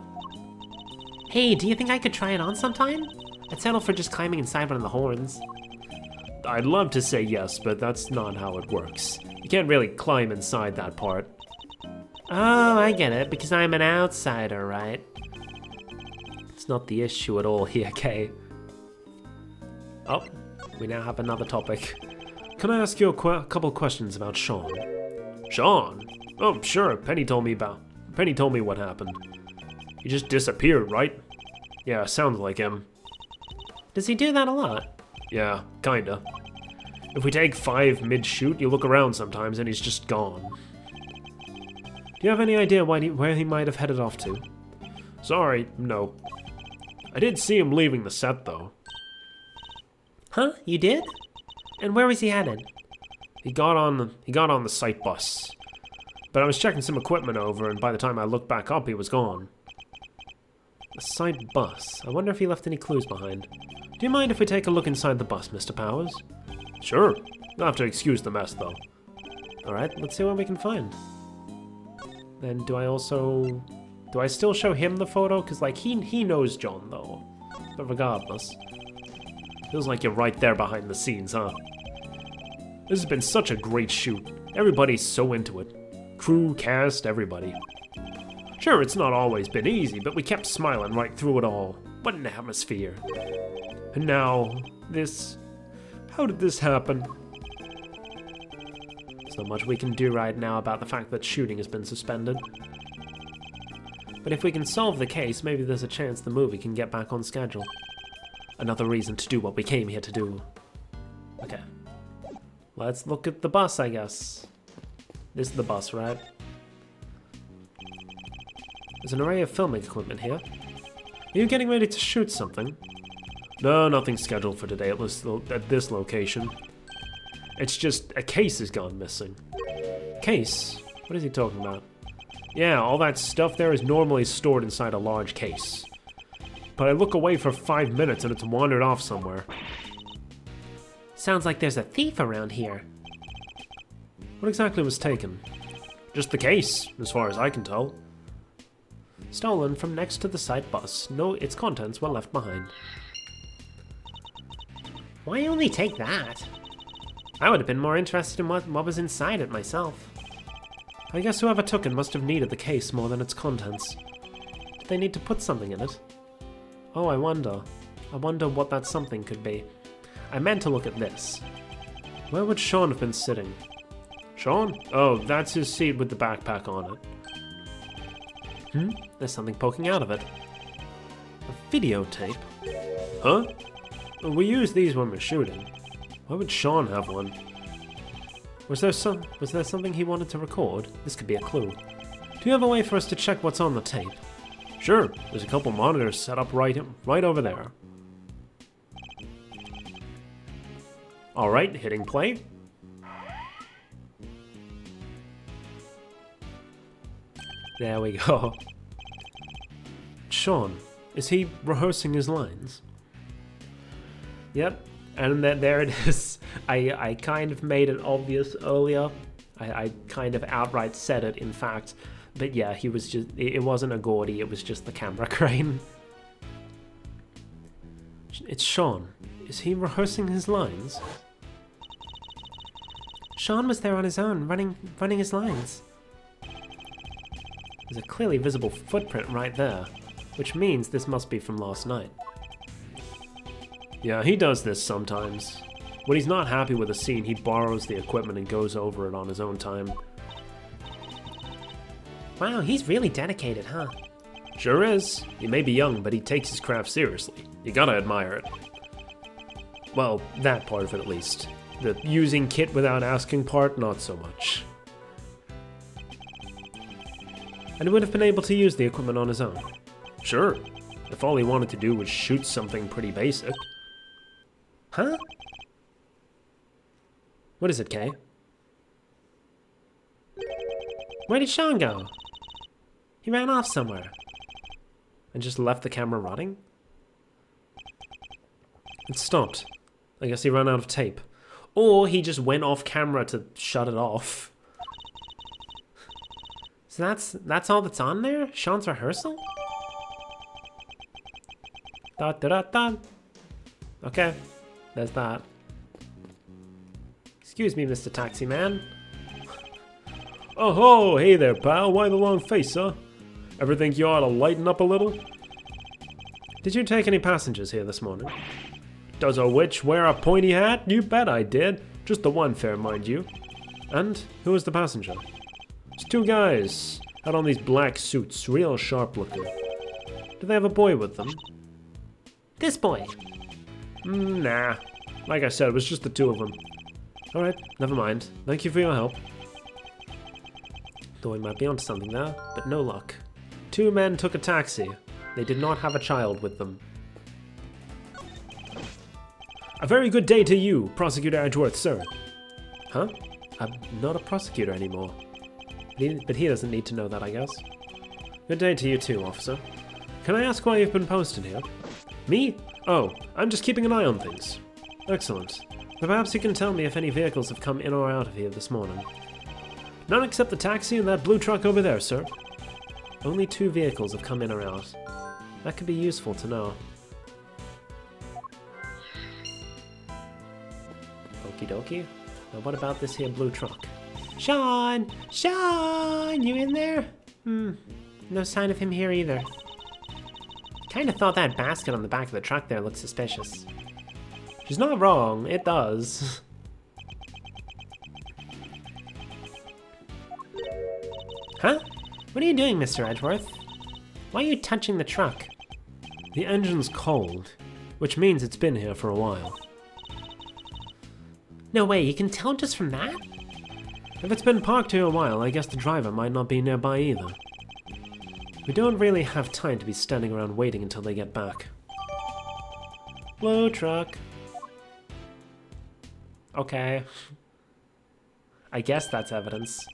Hey, do you think I could try it on sometime? I'd settle for just climbing inside one of the horns. I'd love to say yes, but that's not how it works. You can't really climb inside that part. Oh, I get it, because I'm an outsider, right? It's not the issue at all here, Kay. Oh, we now have another topic. Can I ask you a couple questions about Sean? Sean? Oh, sure, Penny told me what happened. He just disappeared, right? Yeah, sounds like him. Does he do that a lot? Yeah, kinda. If we take 5 mid-shoot, you look around sometimes and he's just gone. Do you have any idea where he might have headed off to? Sorry, no. I did see him leaving the set, though. Huh? You did? And where was he headed? He got on the site bus. But I was checking some equipment over, and by the time I looked back up, he was gone. The site bus? I wonder if he left any clues behind. Do you mind if we take a look inside the bus, Mr. Powers? Sure. You'll have to excuse the mess, though. Alright, let's see what we can find. Then do I still show him the photo? Because, like, he knows John, though. But regardless. Feels like you're right there behind the scenes, huh? This has been such a great shoot. Everybody's so into it. Crew, cast, everybody. Sure, it's not always been easy, but we kept smiling right through it all. What an atmosphere. And now, this... How did this happen? There's not much we can do right now about the fact that shooting has been suspended. But if we can solve the case, maybe there's a chance the movie can get back on schedule. Another reason to do what we came here to do. Okay. Let's look at the bus, I guess. This is the bus, right? There's an array of filming equipment here. Are you getting ready to shoot something? No, nothing scheduled for today at this location. It's just a case has gone missing. Case? What is he talking about? Yeah, all that stuff there is normally stored inside a large case. But I look away for 5 minutes and it's wandered off somewhere. Sounds like there's a thief around here. What exactly was taken? Just the case, as far as I can tell. Stolen from next to the site bus. No, its contents were left behind. Why only take that? I would have been more interested in what was inside it myself. I guess whoever took it must have needed the case more than its contents. Did they need to put something in it? Oh, I wonder. I wonder what that something could be. I meant to look at this. Where would Sean have been sitting? Sean? Oh, that's his seat with the backpack on it. There's something poking out of it. A videotape? Huh? We use these when we're shooting. Why would Sean have one? Was there something he wanted to record? This could be a clue. Do you have a way for us to check what's on the tape? Sure, there's a couple monitors set up right over there. Alright, hitting play. There we go. Sean, is he rehearsing his lines? Yep, and there it is. I kind of made it obvious earlier. I kind of outright said it, in fact. But yeah, he was just, it wasn't a Gordy, it was just the camera crane. It's Sean. Is he rehearsing his lines? Sean was there on his own, running his lines. There's a clearly visible footprint right there, which means this must be from last night. Yeah, he does this sometimes. When he's not happy with a scene, he borrows the equipment and goes over it on his own time. Wow, he's really dedicated, huh? Sure is. He may be young, but he takes his craft seriously. You gotta admire it. Well, that part of it at least. The using kit without asking part, not so much. And he would have been able to use the equipment on his own. Sure, if all he wanted to do was shoot something pretty basic. Huh? What is it, Kay? Where did Sean go? He ran off somewhere. And just left the camera running? It stopped. I guess he ran out of tape. Or he just went off camera to shut it off. So that's all that's on there? Sean's rehearsal? Da da da da. Okay, there's that. Excuse me, Mr. Taxi Man. Oh ho, hey there, pal. Why the long face, huh? Ever think you ought to lighten up a little? Did you take any passengers here this morning? Does a witch wear a pointy hat? You bet I did. Just the one fare, mind you. And who was the passenger? It's two guys. Had on these black suits, real sharp looking. Do they have a boy with them? This boy. Nah. Like I said, it was just the two of them. Alright, never mind. Thank you for your help. Thought we might be onto something there, but no luck. Two men took a taxi. They did not have a child with them. A very good day to you, Prosecutor Edgeworth, sir. Huh? I'm not a prosecutor anymore. But he doesn't need to know that, I guess. Good day to you too, officer. Can I ask why you've been posted here? Me? Oh, I'm just keeping an eye on things. Excellent. Perhaps you can tell me if any vehicles have come in or out of here this morning. None except the taxi and that blue truck over there, sir. Only 2 vehicles have come in or out. That could be useful to know. Okie dokie. Now what about this here blue truck? Sean! Sean! You in there? No sign of him here either. Kinda thought that basket on the back of the truck there looked suspicious. She's not wrong, it does. Huh? What are you doing, Mr. Edgeworth? Why are you touching the truck? The engine's cold, which means it's been here for a while. No way, you can tell just from that? If it's been parked here a while, I guess the driver might not be nearby either. We don't really have time to be standing around waiting until they get back. Blue truck. Okay. I guess that's evidence.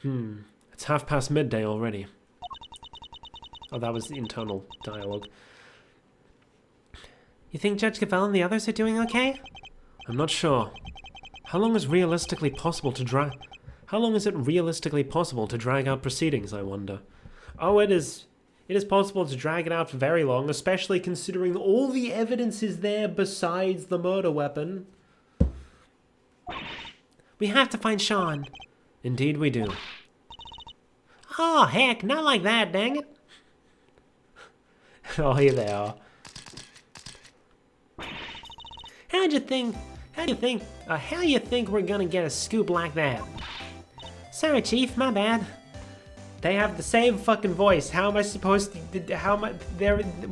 It's midday already. Oh, that was the internal dialogue. You think Judge Cavell and the others are doing okay? I'm not sure. How long is it realistically possible to drag out proceedings, I wonder? Oh, it is possible to drag it out for very long, especially considering all the evidence is there besides the murder weapon. We have to find Sean. Indeed we do. Oh, heck, not like that, dang it. Oh, here they are. How you think we're gonna get a scoop like that? Sorry, Chief, my bad. They have the same fucking voice. How am I supposed to,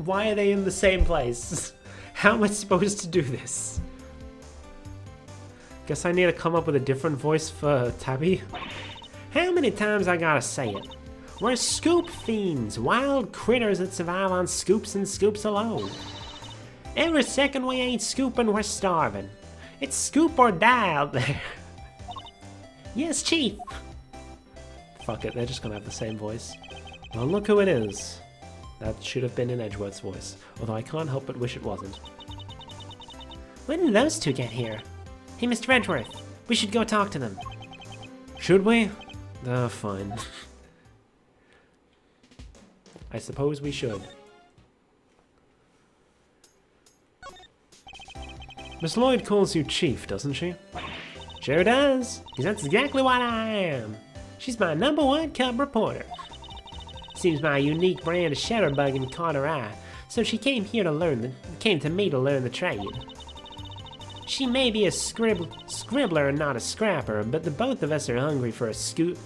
why are they in the same place? How am I supposed to do this? Guess I need to come up with a different voice for Tabby. How many times I gotta say it? We're scoop fiends, wild critters that survive on scoops and scoops alone. Every second we ain't scooping, we're starving. It's scoop or die out there. Yes, Chief. Fuck it, they're just gonna have the same voice. Well, look who it is. That should have been in Edgeworth's voice, although I can't help but wish it wasn't. When did those two get here? Hey, Mr. Edgeworth, we should go talk to them. Should we? Fine. I suppose we should. Miss Lloyd calls you Chief, doesn't she? Sure does, because that's exactly what I am. She's my #1 cub reporter. Seems my unique brand of shutterbugging caught her eye, so she came to me to learn the trade. She may be a scribbler and not a scrapper, but the both of us are hungry for scoop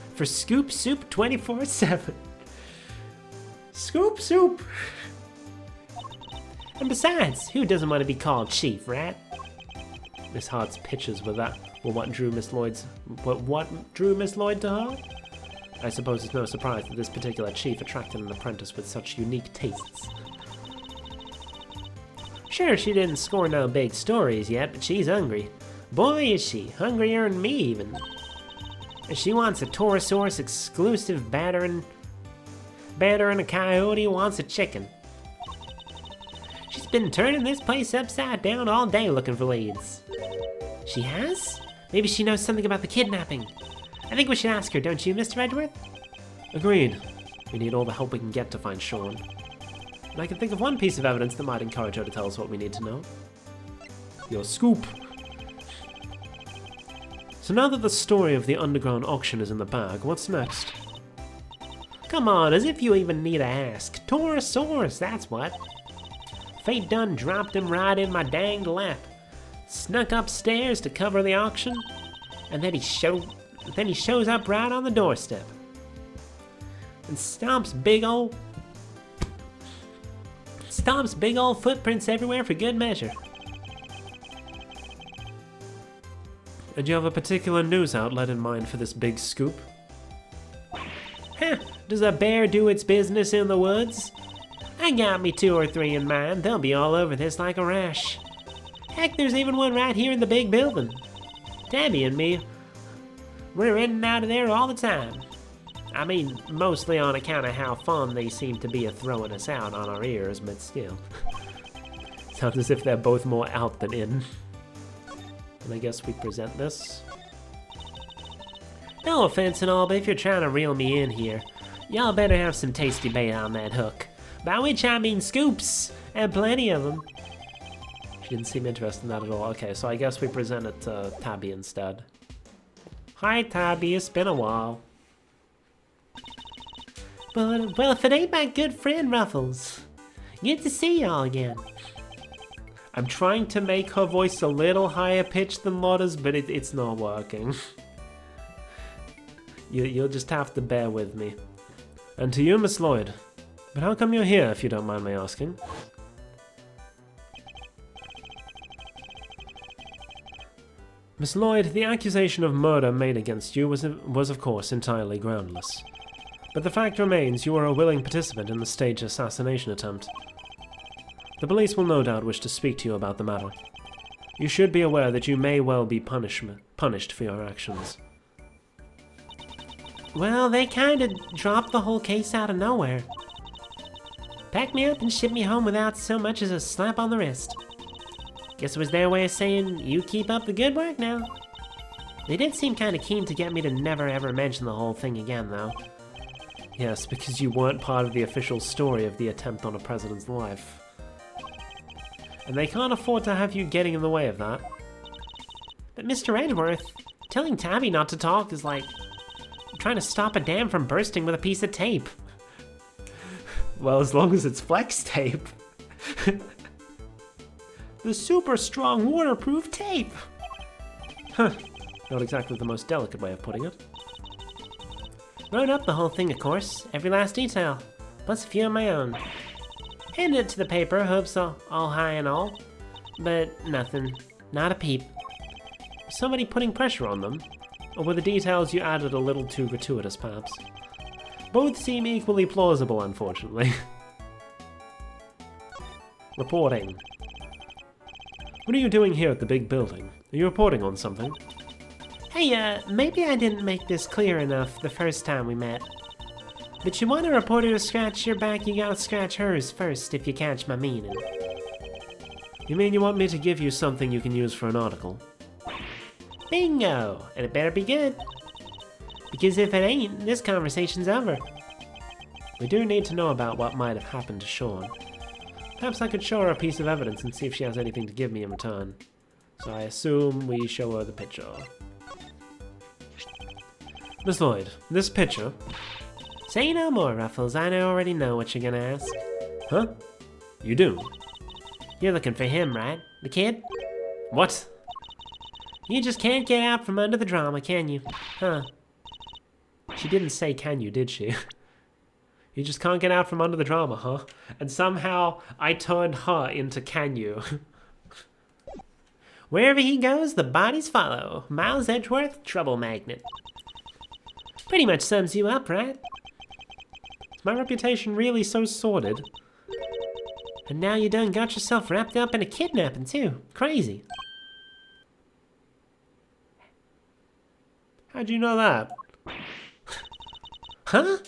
soup 24/7. Scoop soup! And besides, who doesn't want to be called Chief, right? Miss Hart's pictures were what drew Miss Lloyd to her? I suppose it's no surprise that this particular chief attracted an apprentice with such unique tastes. Sure, she didn't score no big stories yet, but she's hungry. Boy, is she, hungrier than me even. And she wants a Taurosaurus exclusive battering a coyote who wants a chicken. She's been turning this place upside down all day looking for leads. She has? Maybe she knows something about the kidnapping. I think we should ask her, don't you, Mr. Edgeworth? Agreed. We need all the help we can get to find Sean. And I can think of one piece of evidence that might encourage her to tell us what we need to know. Your scoop. So now that the story of the underground auction is in the bag, what's next? Come on, as if you even need to ask. Taurosaurus, that's what. Fate done dropped him right in my danged lap. Snuck upstairs to cover the auction, and then he shows up right on the doorstep. And stomps big old footprints everywhere for good measure. And you have a particular news outlet in mind for this big scoop? Huh, does a bear do its business in the woods? I got me 2 or 3 in mind. They'll be all over this like a rash. Heck, there's even one right here in the big building. Tabby and me, we're in and out of there all the time. I mean, mostly on account of how fond they seem to be of throwing us out on our ears, but still. Sounds as if they're both more out than in. And I guess we present this. No offense and all, but if you're trying to reel me in here, y'all better have some tasty bait on that hook. By which I mean scoops, and plenty of them. She didn't seem interested in that at all. Okay, so I guess we present it to Tabby instead. Hi, Tabby, it's been a while. But, well, if it ain't my good friend Ruffles. Good to see y'all again. I'm trying to make her voice a little higher pitched than Lotta's, but it's not working. You'll just have to bear with me. And to you, Miss Lloyd. But how come you're here, if you don't mind me asking? Miss Lloyd, the accusation of murder made against you was of course entirely groundless. But the fact remains you are a willing participant in the staged assassination attempt. The police will no doubt wish to speak to you about the matter. You should be aware that you may well be punished for your actions. Well, they kinda dropped the whole case out of nowhere. Packed me up and shipped me home without so much as a slap on the wrist. Guess it was their way of saying, you keep up the good work now. They did seem kinda keen to get me to never ever mention the whole thing again, though. Yes, because you weren't part of the official story of the attempt on a president's life. And they can't afford to have you getting in the way of that. But Mr. Edgeworth, telling Tabby not to talk is like trying to stop a dam from bursting with a piece of tape. Well, as long as it's flex tape. The super strong waterproof tape. Huh. Not exactly the most delicate way of putting it. Wrote up the whole thing, of course, every last detail, plus a few of my own. Handed it to the paper, hopes all high and all, but nothing, not a peep. Was somebody putting pressure on them? Or were the details you added a little too gratuitous, perhaps? Both seem equally plausible, unfortunately. Reporting. What are you doing here at the big building? Are you reporting on something? Hey, maybe I didn't make this clear enough the first time we met. But you want a reporter to scratch your back, you gotta scratch hers first, if you catch my meaning. You mean you want me to give you something you can use for an article? Bingo! And it better be good. Because if it ain't, this conversation's over. We do need to know about what might have happened to Sean. Perhaps I could show her a piece of evidence and see if she has anything to give me in return. So I assume we show her the picture. Miss Lloyd, this picture... Say no more, Ruffles. I already know what you're gonna ask. Huh? You do? You're looking for him, right? The kid? What? You just can't get out from under the drama, can you? Huh? She didn't say can you, did she? You just can't get out from under the drama, huh? And somehow I turned her into can you. Wherever he goes, the bodies follow. Miles Edgeworth, trouble magnet. Pretty much sums you up, right? Is my reputation really so sordid? And now you done got yourself wrapped up in a kidnapping, too. Crazy. How'd you know that? Huh?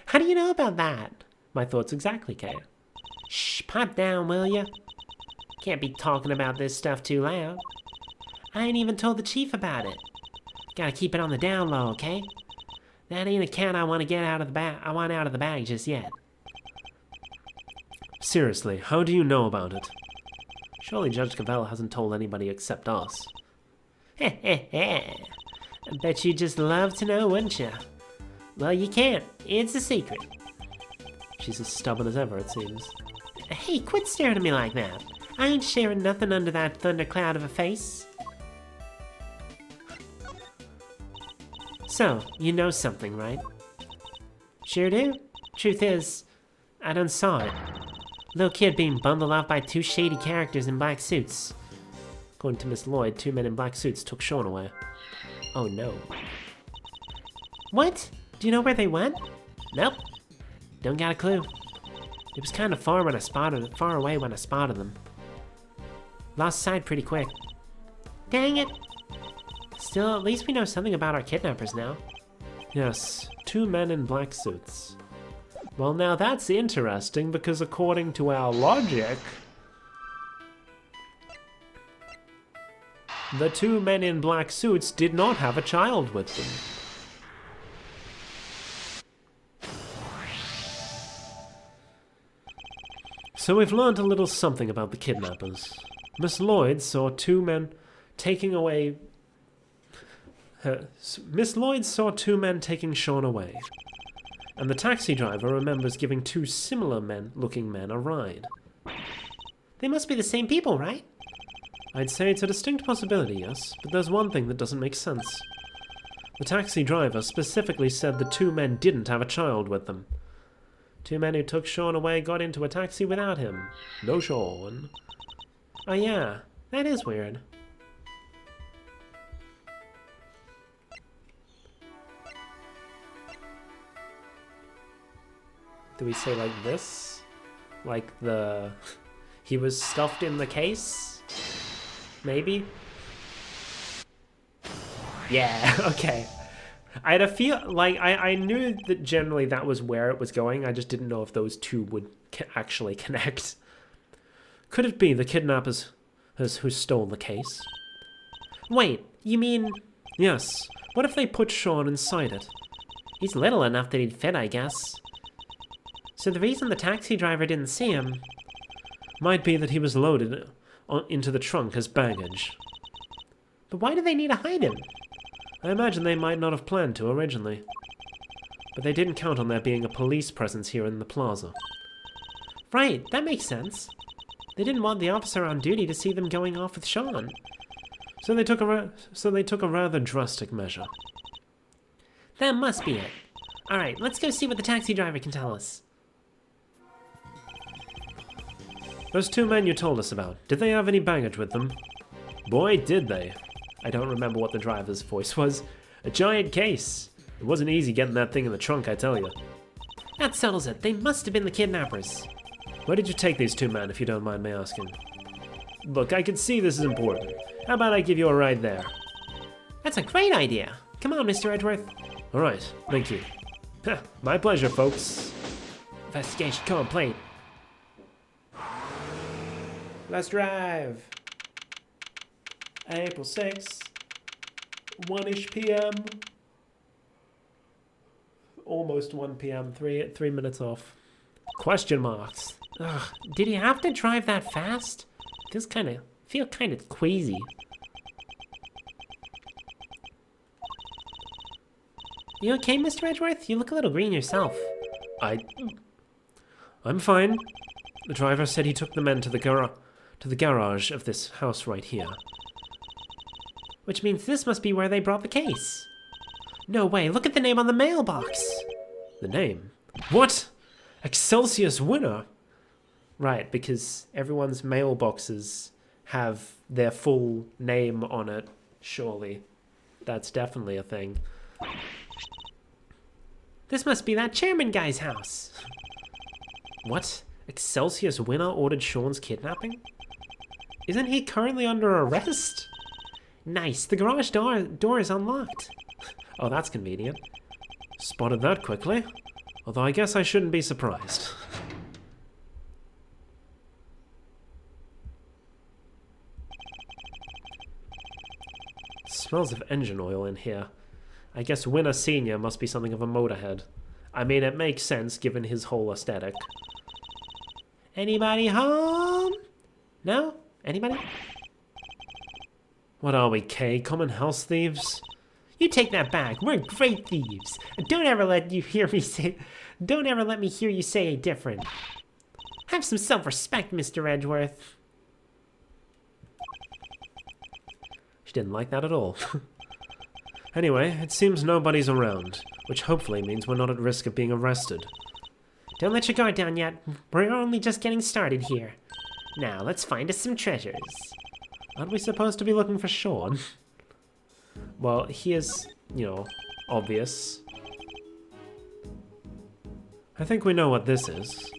How do you know about that? My thoughts exactly, Kay. Shh, pipe down, will ya? Can't be talking about this stuff too loud. I ain't even told the chief about it. Gotta keep it on the down low, okay? That ain't a count I want to get out of the bag. I want out of the bag just yet. Seriously, how do you know about it? Surely Judge Cavell hasn't told anybody except us. Heh heh heh. I bet you'd just love to know, wouldn't you? Well, you can't. It's a secret. She's as stubborn as ever, it seems. Hey, quit staring at me like that. I ain't sharing nothing under that thundercloud of a face. So, you know something, right? Sure do. Truth is, I done saw it. Little kid being bundled off by two shady characters in black suits. According to Miss Lloyd, 2 men in black suits took Sean away. Oh no. What? Do you know where they went? Nope. Don't got a clue. It was kind of far away when I spotted them. Lost sight pretty quick. Dang it. Still, at least we know something about our kidnappers now. Yes, 2 men in black suits. Well, now that's interesting because according to our logic, the 2 men in black suits did not have a child with them. So we've learned a little something about the kidnappers. Miss Lloyd saw 2 men taking away... Miss Lloyd saw 2 men taking Sean away. And the taxi driver remembers giving 2 similar-looking men a ride. They must be the same people, right? I'd say it's a distinct possibility, yes, but there's one thing that doesn't make sense. The taxi driver specifically said the 2 men didn't have a child with them. 2 men who took Sean away got into a taxi without him. No Sean. Oh yeah, that is weird. Do we say like this? Like the... he was stuffed in the case? Maybe? Yeah, okay. I had a feel, like, I knew that generally that was where it was going. I just didn't know if those 2 would actually connect. Could it be the kidnappers who stole the case? Wait, you mean... Yes. What if they put Sean inside it? He's little enough that he'd fit, I guess. So the reason the taxi driver didn't see him... might be that he was loaded into the trunk as baggage. But why do they need to hide him? I imagine they might not have planned to originally. But they didn't count on there being a police presence here in the plaza. Right, that makes sense. They didn't want the officer on duty to see them going off with Sean. So they took a rather drastic measure. That must be it. Alright, let's go see what the taxi driver can tell us. Those 2 men you told us about, did they have any baggage with them? Boy, did they. I don't remember what the driver's voice was. A giant case. It wasn't easy getting that thing in the trunk, I tell you. That settles it. They must have been the kidnappers. Where did you take these two men, if you don't mind me asking? Look, I can see this is important. How about I give you a ride there? That's a great idea. Come on, Mr. Edgeworth. All right, thank you. Heh, my pleasure, folks. Investigation complete. Let's drive. April 6th, 1-ish p.m. Almost 1 p.m., 3 minutes off. Question marks. Ugh, did he have to drive that fast? Feel kind of queasy. You okay, Mr. Edgeworth? You look a little green yourself. I'm fine. The driver said he took the men to the garage of this house right here. Which means this must be where they brought the case. No way, look at the name on the mailbox. The name? What? Excelsius Winner? Right, because everyone's mailboxes have their full name on it, surely. That's definitely a thing. This must be that chairman guy's house. What? Excelsius Winner ordered Sean's kidnapping? Isn't he currently under arrest? Nice, the garage door is unlocked. Oh, that's convenient. Spotted that quickly. Although I guess I shouldn't be surprised. Smells of engine oil in here. I guess Winner Senior must be something of a motorhead. I mean, it makes sense given his whole aesthetic. Anybody home? No? Anybody? What are we, Kay? Common house thieves? You take that back. We're great thieves. Don't ever let me hear you say different. Have some self-respect, Mr. Edgeworth. She didn't like that at all. Anyway, it seems nobody's around, which hopefully means we're not at risk of being arrested. Don't let your guard down yet. We're only just getting started here. Now, let's find us some treasures. Aren't we supposed to be looking for Sean? Well, he is, obvious. I think we know what this is.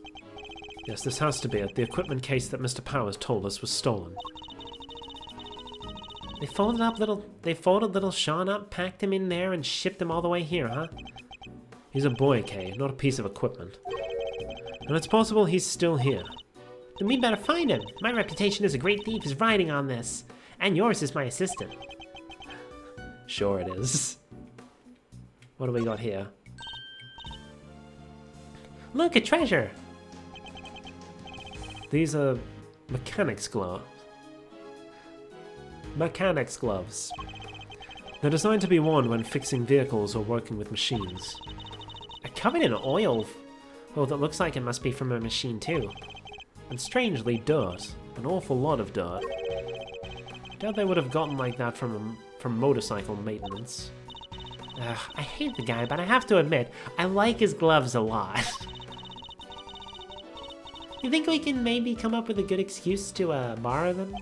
Yes, this has to be it. The equipment case that Mr. Powers told us was stolen. They folded little Sean up, packed him in there, and shipped him all the way here, huh? He's a boy, Kay, not a piece of equipment. And it's possible he's still here. Then we better find him. My reputation as a great thief is riding on this. And yours as my assistant. Sure it is. What do we got here? Look, a treasure! These are mechanics gloves. Mechanics gloves. They're designed to be worn when fixing vehicles or working with machines. Covered in oil. Well, that looks like it must be from a machine too. And strangely, dirt. An awful lot of dirt. Doubt they would have gotten like that from motorcycle maintenance. Ugh, I hate the guy, but I have to admit, I like his gloves a lot. You think we can maybe come up with a good excuse to borrow them?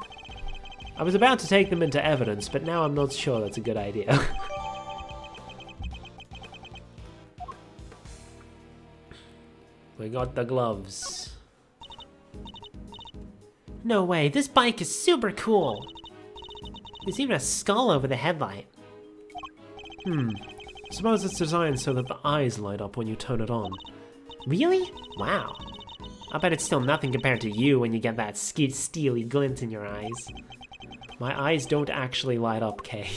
I was about to take them into evidence, but now I'm not sure that's a good idea. We got the gloves. No way, this bike is super cool. There's even a skull over the headlight. Suppose it's designed so that the eyes light up when you turn it on. Really? Wow. I bet it's still nothing compared to you when you get that steely glint in your eyes. My eyes don't actually light up, Kay.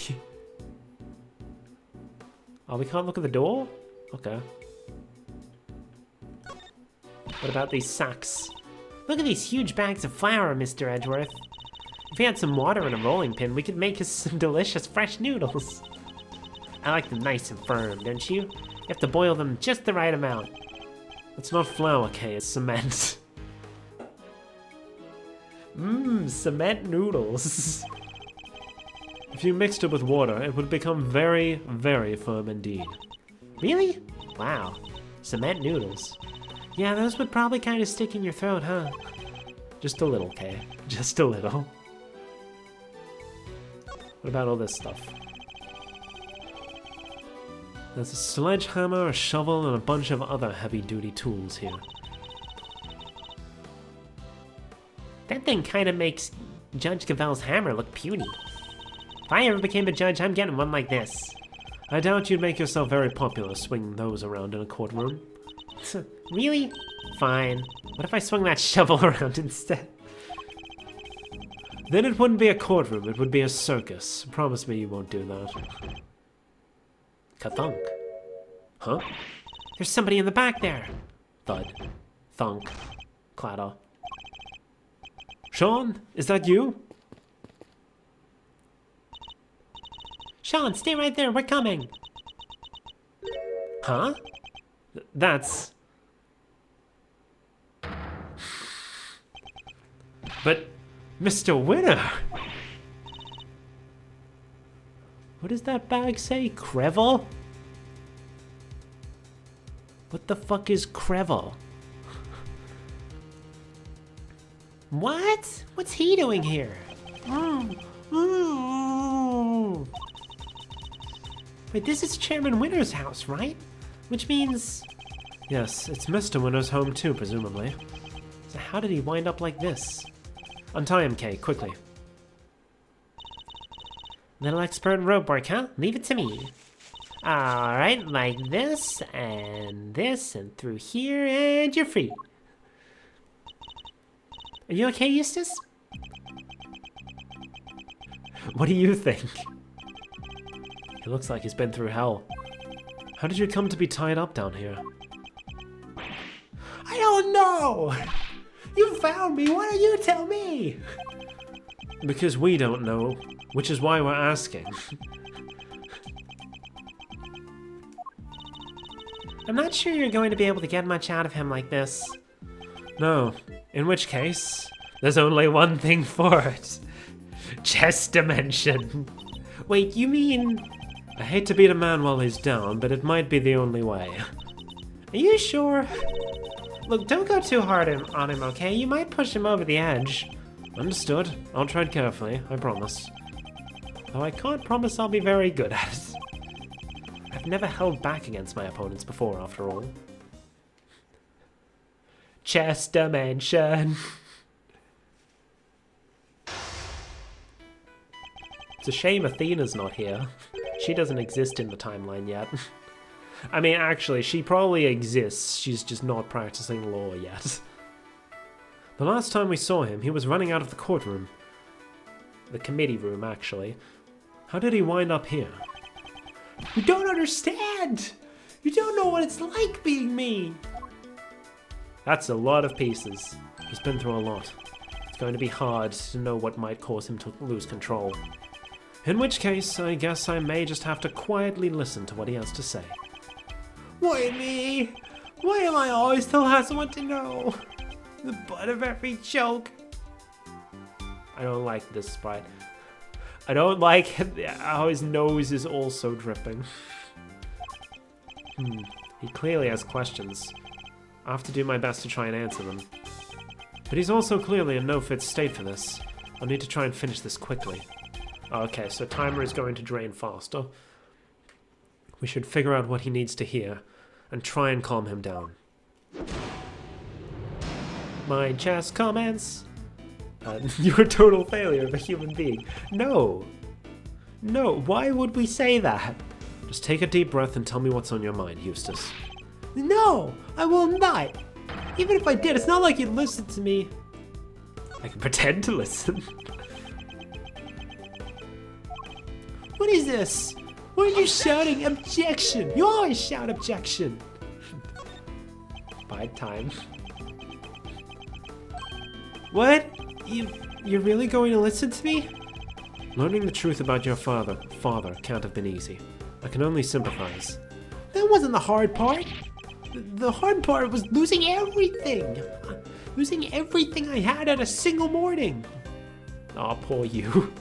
Oh, we can't look at the door? Okay. What about these sacks? Look at these huge bags of flour, Mr. Edgeworth. If we had some water and a rolling pin, we could make us some delicious fresh noodles. I like them nice and firm, don't you? You have to boil them just the right amount. It's not flour, Kay, it's cement. Cement noodles. If you mixed it with water, it would become very, very firm indeed. Really? Wow. Cement noodles. Yeah, those would probably kind of stick in your throat, huh? Just a little, Kay. Just a little. What about all this stuff? There's a sledgehammer, a shovel, and a bunch of other heavy-duty tools here. That thing kind of makes Judge Cavell's hammer look puny. If I ever became a judge, I'm getting one like this. I doubt you'd make yourself very popular swinging those around in a courtroom. Really? Fine. What if I swung that shovel around instead? Then it wouldn't be a courtroom, it would be a circus. Promise me you won't do that. Ka-thunk. Huh? There's somebody in the back there. Thud. Thunk. Clatter. Sean, is that you? Sean, stay right there. We're coming. Huh? That's... But, Mr. Winner! What does that bag say? Crevel? What the fuck is Crevel? What? What's he doing here? Wait, this is Chairman Winter's house, right? Which means... Yes, it's Mr. Winner's home too, presumably. So how did he wind up like this? Untie him, Kay, quickly. Little expert in rope work, huh? Leave it to me. Alright, like this, and through here, and you're free. Are you okay, Eustace? What do you think? He looks like he's been through hell. How did you come to be tied up down here? I don't know! You found me, why don't you tell me? Because we don't know, which is why we're asking. I'm not sure you're going to be able to get much out of him like this. No, in which case, there's only one thing for it. Chess dimension. Wait, you mean... I hate to beat a man while he's down, but it might be the only way. Are you sure? Look, don't go too hard on him, okay? You might push him over the edge. Understood. I'll tread carefully, I promise. Though I can't promise I'll be very good at it. I've never held back against my opponents before, after all. Chess dimension. It's a shame Athena's not here. She doesn't exist in the timeline yet. I mean, actually, she probably exists. She's just not practicing law yet. The last time we saw him, he was running out of the courtroom. The committee room, actually. How did he wind up here? You don't understand! You don't know what it's like being me! That's a lot of pieces. He's been through a lot. It's going to be hard to know what might cause him to lose control. In which case, I guess I may just have to quietly listen to what he has to say. Why me? Why am I always the last one to know? The butt of every joke. I don't like this sprite. I don't like how his nose is also dripping. He clearly has questions. I have to do my best to try and answer them. But he's also clearly in no fit state for this. I'll need to try and finish this quickly. Okay, so timer is going to drain faster. We should figure out what he needs to hear and try and calm him down. Mind chess comments. You're a total failure of a human being. No. No, why would we say that? Just take a deep breath and tell me what's on your mind, Eustace. No, I will not. Even if I did, it's not like you'd listen to me. I can pretend to listen. What is this? Why are you shouting objection? You always shout objection. By time. What? You're really going to listen to me? Learning the truth about your father can't have been easy. I can only sympathize. That wasn't the hard part. The hard part was losing everything. Losing everything I had at a single morning. Aw, poor you.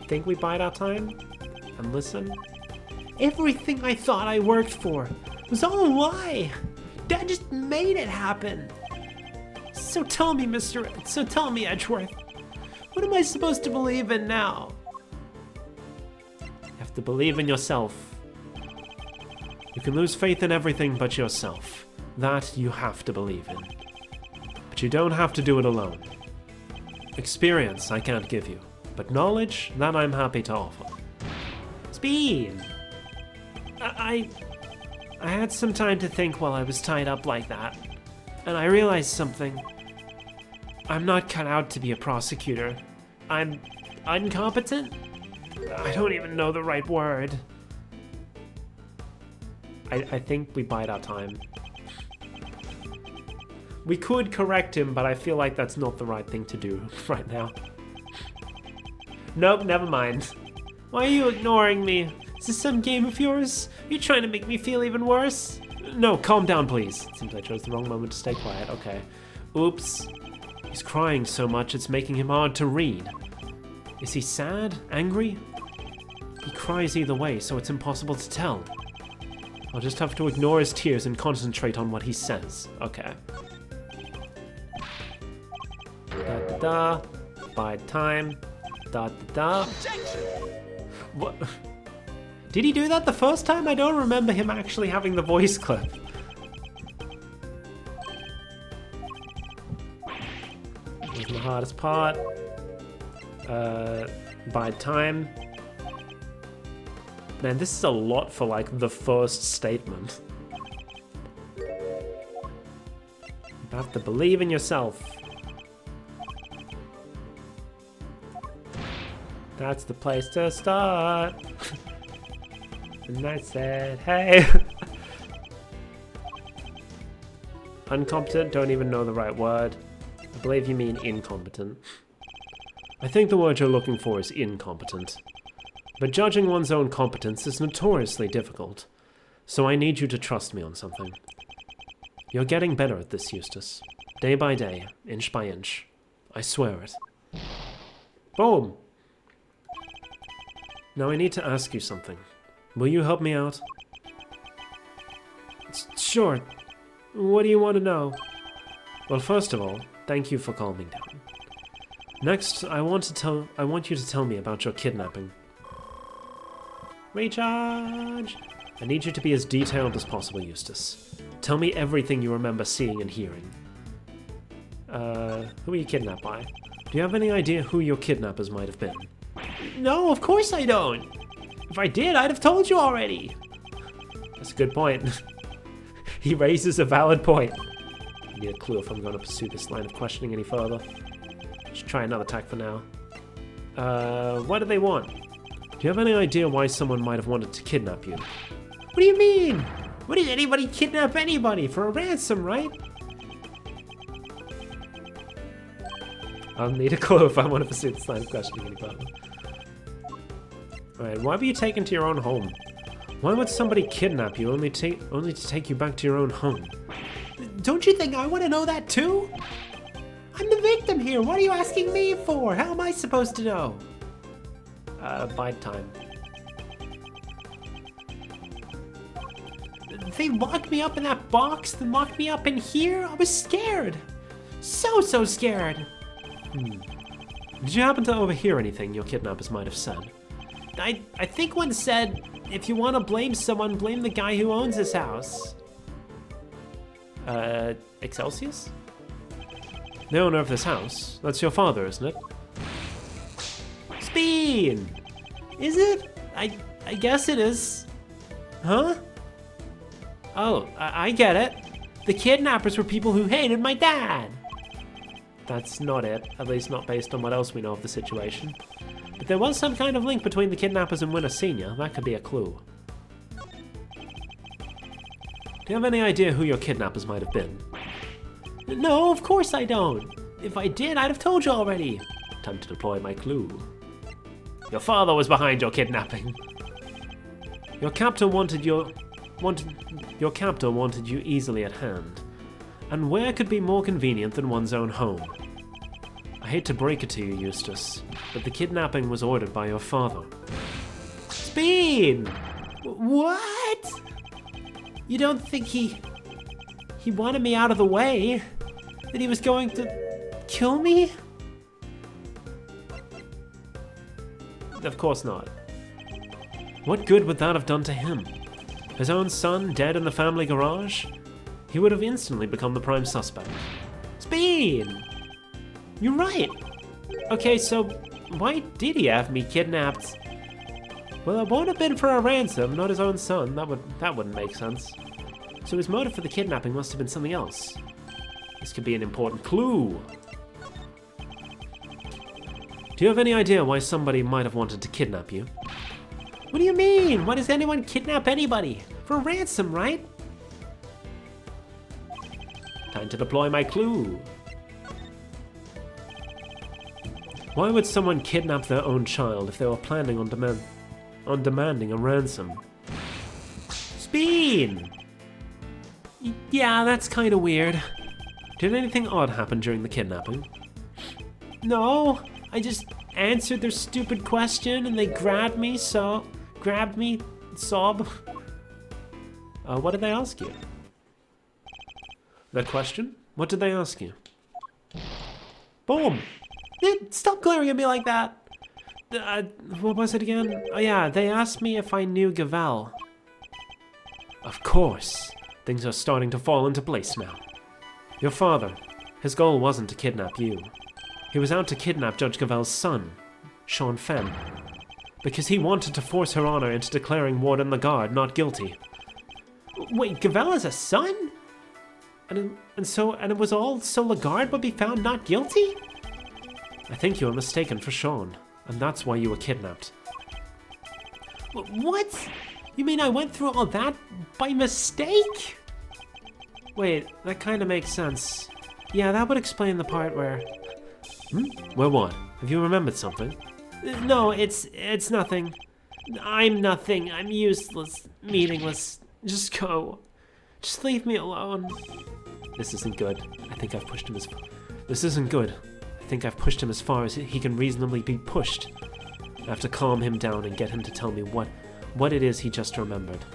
Think we bide our time and listen? Everything I thought I worked for was all a lie. Dad just made it happen. So tell me, Edgeworth, what am I supposed to believe in now? You have to believe in yourself. You can lose faith in everything but yourself. That you have to believe in. But you don't have to do it alone. Experience I can't give you, but knowledge, that I'm happy to offer. Speed! I had some time to think while I was tied up like that, and I realized something. I'm not cut out to be a prosecutor. I'm incompetent? I don't even know the right word. I think we bide our time. We could correct him, but I feel like that's not the right thing to do right now. Nope, never mind. Why are you ignoring me? Is this some game of yours? You're trying to make me feel even worse? No, calm down, please. Seems I chose the wrong moment to stay quiet. Okay. Oops. He's crying so much it's making him hard to read. Is he sad? Angry? He cries either way, so it's impossible to tell. I'll just have to ignore his tears and concentrate on what he says. Okay. Da-da-da. Bide time. Da-da-da. What? Did he do that the first time? I don't remember him actually having the voice clip. This is the hardest part. Bide time. Man, this is a lot for like the first statement. You have to believe in yourself. That's the place to start. And I said, hey. Incompetent, don't even know the right word. I believe you mean incompetent. I think the word you're looking for is incompetent. But judging one's own competence is notoriously difficult. So I need you to trust me on something. You're getting better at this, Eustace. Day by day, inch by inch. I swear it. Boom! Now I need to ask you something. Will you help me out? Sure. What do you want to know? Well, first of all, thank you for calming down. Next, I want you to tell me about your kidnapping. Recharge! I need you to be as detailed as possible, Eustace. Tell me everything you remember seeing and hearing. Who were you kidnapped by? Do you have any idea who your kidnappers might have been? No, of course I don't! If I did, I'd have told you already! That's a good point. He raises a valid point. I need a clue if I'm going to pursue this line of questioning any further. Should try another tack for now. What do they want? Do you have any idea why someone might have wanted to kidnap you? What do you mean? What did anybody kidnap anybody? For a ransom, right? I'll need a clue if I want to pursue this line of questioning any further. Alright, why were you taken to your own home? Why would somebody kidnap you only to take you back to your own home? Don't you think I want to know that too? I'm the victim here. What are you asking me for? How am I supposed to know? Bide time. They locked me up in that box, then locked me up in here? I was scared. So scared. Did you happen to overhear anything your kidnappers might have said? I think one said, if you want to blame someone, blame the guy who owns this house. Excelsius? The owner of this house? That's your father, isn't it? Speed! Is it? I guess it is. Huh? Oh, I get it. The kidnappers were people who hated my dad. That's not it, at least not based on what else we know of the situation. But there was some kind of link between the kidnappers and Winner Sr. That could be a clue. Do you have any idea who your kidnappers might have been? No, of course I don't. If I did, I'd have told you already. Time to deploy my clue. Your father was behind your kidnapping. Your captor wanted you easily at hand. And where could be more convenient than one's own home? I hate to break it to you, Eustace, but the kidnapping was ordered by your father. Speed! What? You don't think he wanted me out of the way? That he was going to kill me? Of course not. What good would that have done to him? His own son dead in the family garage? He would have instantly become the prime suspect. Speed! You're right! Okay, so why did he have me kidnapped? Well, it won't have been for a ransom, not his own son. That wouldn't make sense. So his motive for the kidnapping must have been something else. This could be an important clue. Do you have any idea why somebody might have wanted to kidnap you? What do you mean? Why does anyone kidnap anybody? For a ransom, right? Time to deploy my clue. Why would someone kidnap their own child if they were planning on demanding a ransom? Speed! Yeah, that's kind of weird. Did anything odd happen during the kidnapping? No, I just answered their stupid question and they grabbed me, sob. What did they ask you? The question? What did they ask you? Boom! Stop glaring at me like that! What was it again? Oh yeah, they asked me if I knew Gavel. Of course. Things are starting to fall into place now. Your father, his goal wasn't to kidnap you. He was out to kidnap Judge Gavel's son, Sean Fenn, because he wanted to force Her Honor into declaring Warden Lagarde not guilty. Wait, Gavel has a son? And it was all so Lagarde would be found not guilty? I think you were mistaken for Sean, and that's why you were kidnapped. What? You mean I went through all that by mistake? Wait, that kind of makes sense. Yeah, that would explain the part where... Where what? Have you remembered something? No, it's nothing. I'm nothing. I'm useless, meaningless. Just go. Just leave me alone. This isn't good. I think I've pushed him as... This isn't good. I think I've pushed him as far as he can reasonably be pushed. I have to calm him down and get him to tell me what it is he just remembered.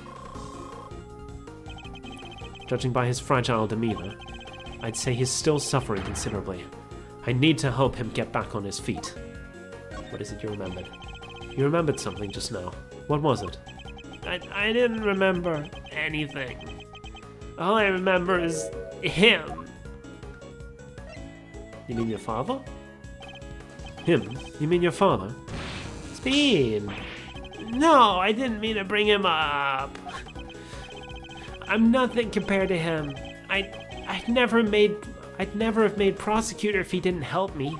Judging by his fragile demeanor, I'd say he's still suffering considerably. I need to help him get back on his feet. What is it you remembered? You remembered something just now. What was it? I didn't remember anything. All I remember is him. You mean your father? Him? You mean your father? Speed. No, I didn't mean to bring him up. I'm nothing compared to him. I'd never have made Prosecutor if he didn't help me.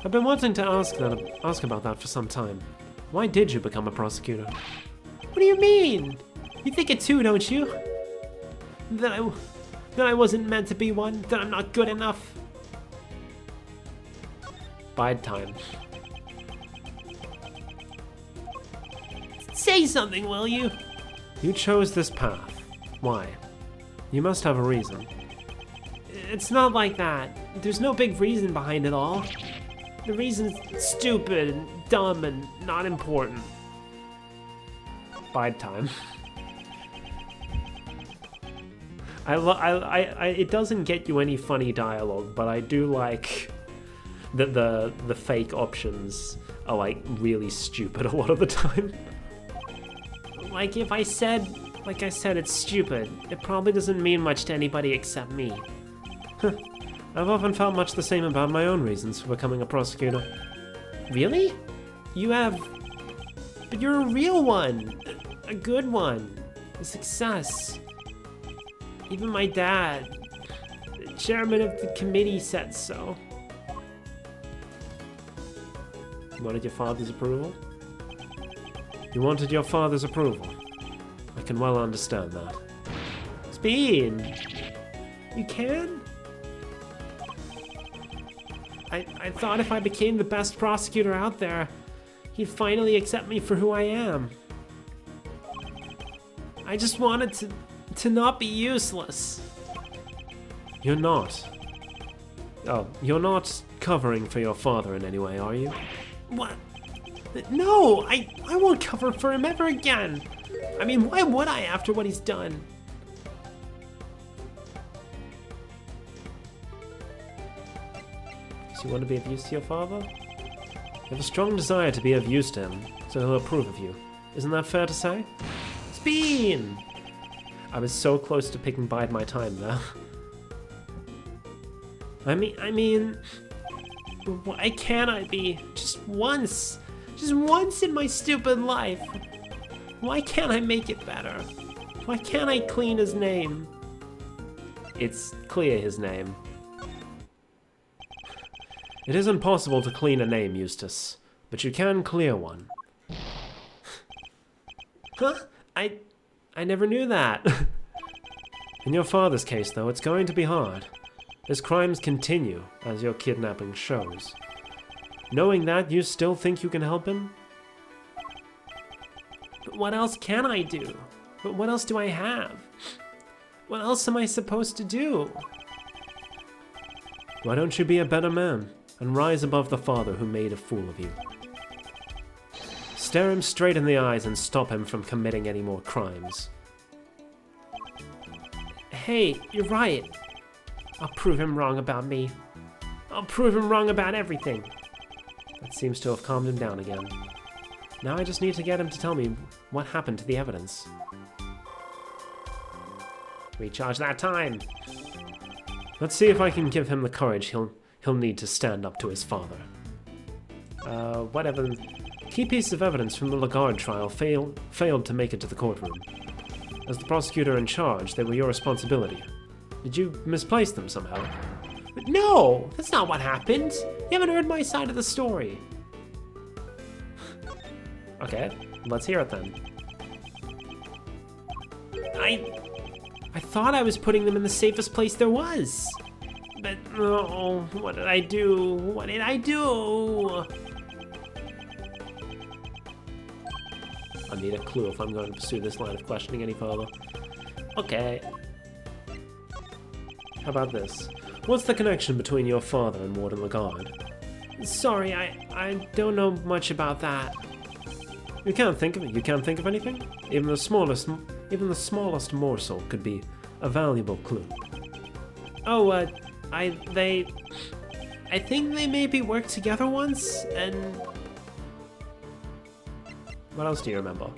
I've been wanting to ask about that for some time. Why did you become a prosecutor? What do you mean? You think it too, don't you? That I wasn't meant to be one? That I'm not good enough? Bide time. Say something, will you? You chose this path. Why? You must have a reason. It's not like that. There's no big reason behind it all. The reason's stupid and dumb and not important. Bide time. It doesn't get you any funny dialogue, but I do like that the fake options are like really stupid a lot of the time. Like if I said, like I said, it's stupid, it probably doesn't mean much to anybody except me. I've often felt much the same about my own reasons for becoming a prosecutor. Really? You have... But you're a real one. A good one. A success. Even my dad, the chairman of the committee, said so. You wanted your father's approval? You wanted your father's approval. I can well understand that. Speed! You can? I thought if I became the best prosecutor out there, he'd finally accept me for who I am. I just wanted to not be useless. You're not. Oh, you're not covering for your father in any way, are you? What? No, I won't cover for him ever again. I mean, why would I after what he's done? So you want to be of use to your father? You have a strong desire to be of use to him, so he'll approve of you. Isn't that fair to say? Spin! I was so close to picking bide my time there. I mean, why can't I be just once in my stupid life? Why can't I make it better? Why can't I clean his name? It's clear his name. It is impossible to clean a name, Eustace, but you can clear one. Huh? I never knew that. In your father's case, though, it's going to be hard. His crimes continue, as your kidnapping shows. Knowing that, you still think you can help him? But what else can I do? But what else do I have? What else am I supposed to do? Why don't you be a better man and rise above the father who made a fool of you? Stare him straight in the eyes and stop him from committing any more crimes. Hey, you're right. I'll prove him wrong about me. I'll prove him wrong about everything. That seems to have calmed him down again. Now I just need to get him to tell me what happened to the evidence. Recharge that time. Let's see if I can give him the courage he'll need to stand up to his father. Whatever. Key piece of evidence from the Lagarde trial failed to make it to the courtroom. As the prosecutor in charge, they were your responsibility. Did you misplace them somehow? But no, that's not what happened. You haven't heard my side of the story. Okay, let's hear it then. I thought I was putting them in the safest place there was. But oh, what did I do? What did I do? I need a clue if I'm going to pursue this line of questioning any further. Okay. How about this? What's the connection between your father and Warden Lagarde? Sorry, I don't know much about that. You can't think of it? You can't think of anything? Even the smallest morsel could be a valuable clue. Oh, I think they maybe worked together once, and... What else do you remember?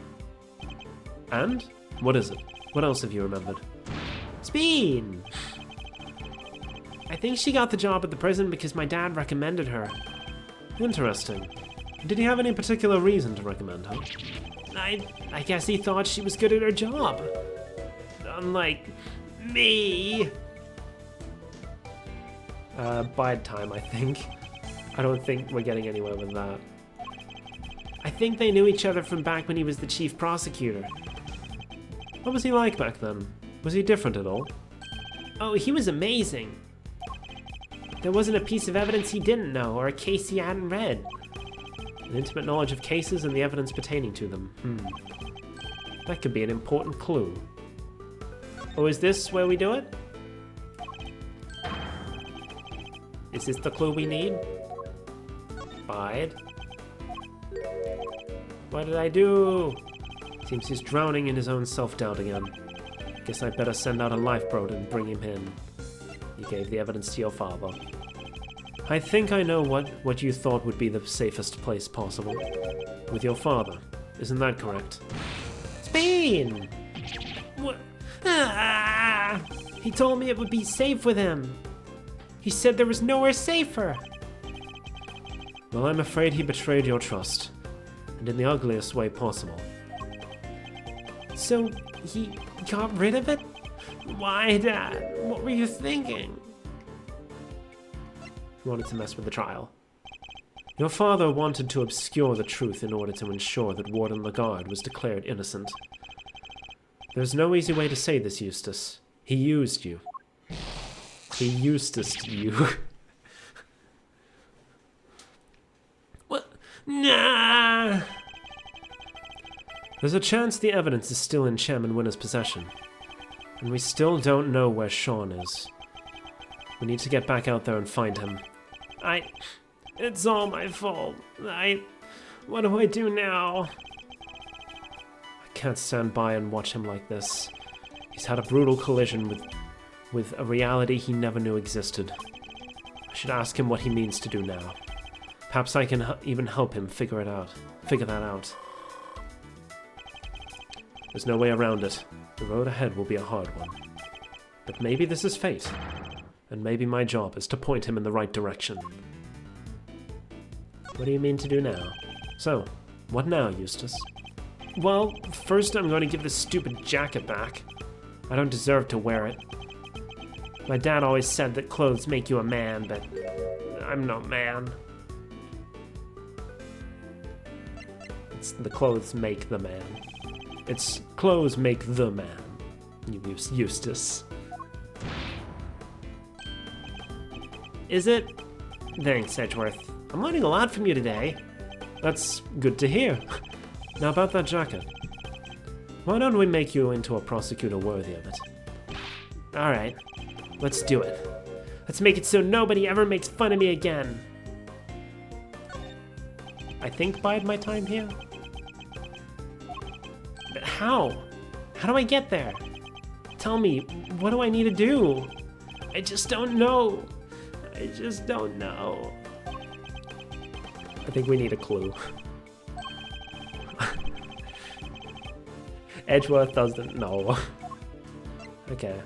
And? What is it? What else have you remembered? Spin! I think she got the job at the prison because my dad recommended her. Interesting. Did he have any particular reason to recommend her? I guess he thought she was good at her job. Unlike me. Bide time, I think. I don't think we're getting anywhere with that. I think they knew each other from back when he was the chief prosecutor. What was he like back then? Was he different at all? Oh, he was amazing. There wasn't a piece of evidence he didn't know or a case he hadn't read. An intimate knowledge of cases and the evidence pertaining to them. That could be an important clue. Oh, is this where we do it? Is this the clue we need? Bide. What did I do? Seems he's drowning in his own self-doubt again. Guess I'd better send out a lifeboat and bring him in. You gave the evidence to your father. I think I know what you thought would be the safest place possible. With your father. Isn't that correct? Spain! What? Ah! He told me it would be safe with him. He said there was nowhere safer. Well, I'm afraid he betrayed your trust. And in the ugliest way possible. So, he got rid of it? Why, Dad? What were you thinking? He wanted to mess with the trial. Your father wanted to obscure the truth in order to ensure that Warden Lagarde was declared innocent. There's no easy way to say this, Eustace. He used you. He Eusticed you. What? Nah! There's a chance the evidence is still in Chem and Winner's possession. And we still don't know where Sean is. We need to get back out there and find him. It's all my fault. What do I do now? I can't stand by and watch him like this. He's had a brutal collision with a reality he never knew existed. I should ask him what he means to do now. Perhaps I can even help him figure that out. There's no way around it. The road ahead will be a hard one. But maybe this is fate. And maybe my job is to point him in the right direction. What do you mean to do now? So, what now, Eustace? Well, first I'm going to give this stupid jacket back. I don't deserve to wear it. My dad always said that clothes make you a man, but I'm no man. It's the clothes make the man. It's clothes make the man. Eustace. Is it? Thanks, Edgeworth. I'm learning a lot from you today. That's good to hear. Now about that jacket. Why don't we make you into a prosecutor worthy of it? Alright, let's do it. Let's make it so nobody ever makes fun of me again. I think bide my time here. But how? How do I get there? Tell me, what do I need to do? I just don't know. I just don't know. I think we need a clue. Edgeworth doesn't know. Okay.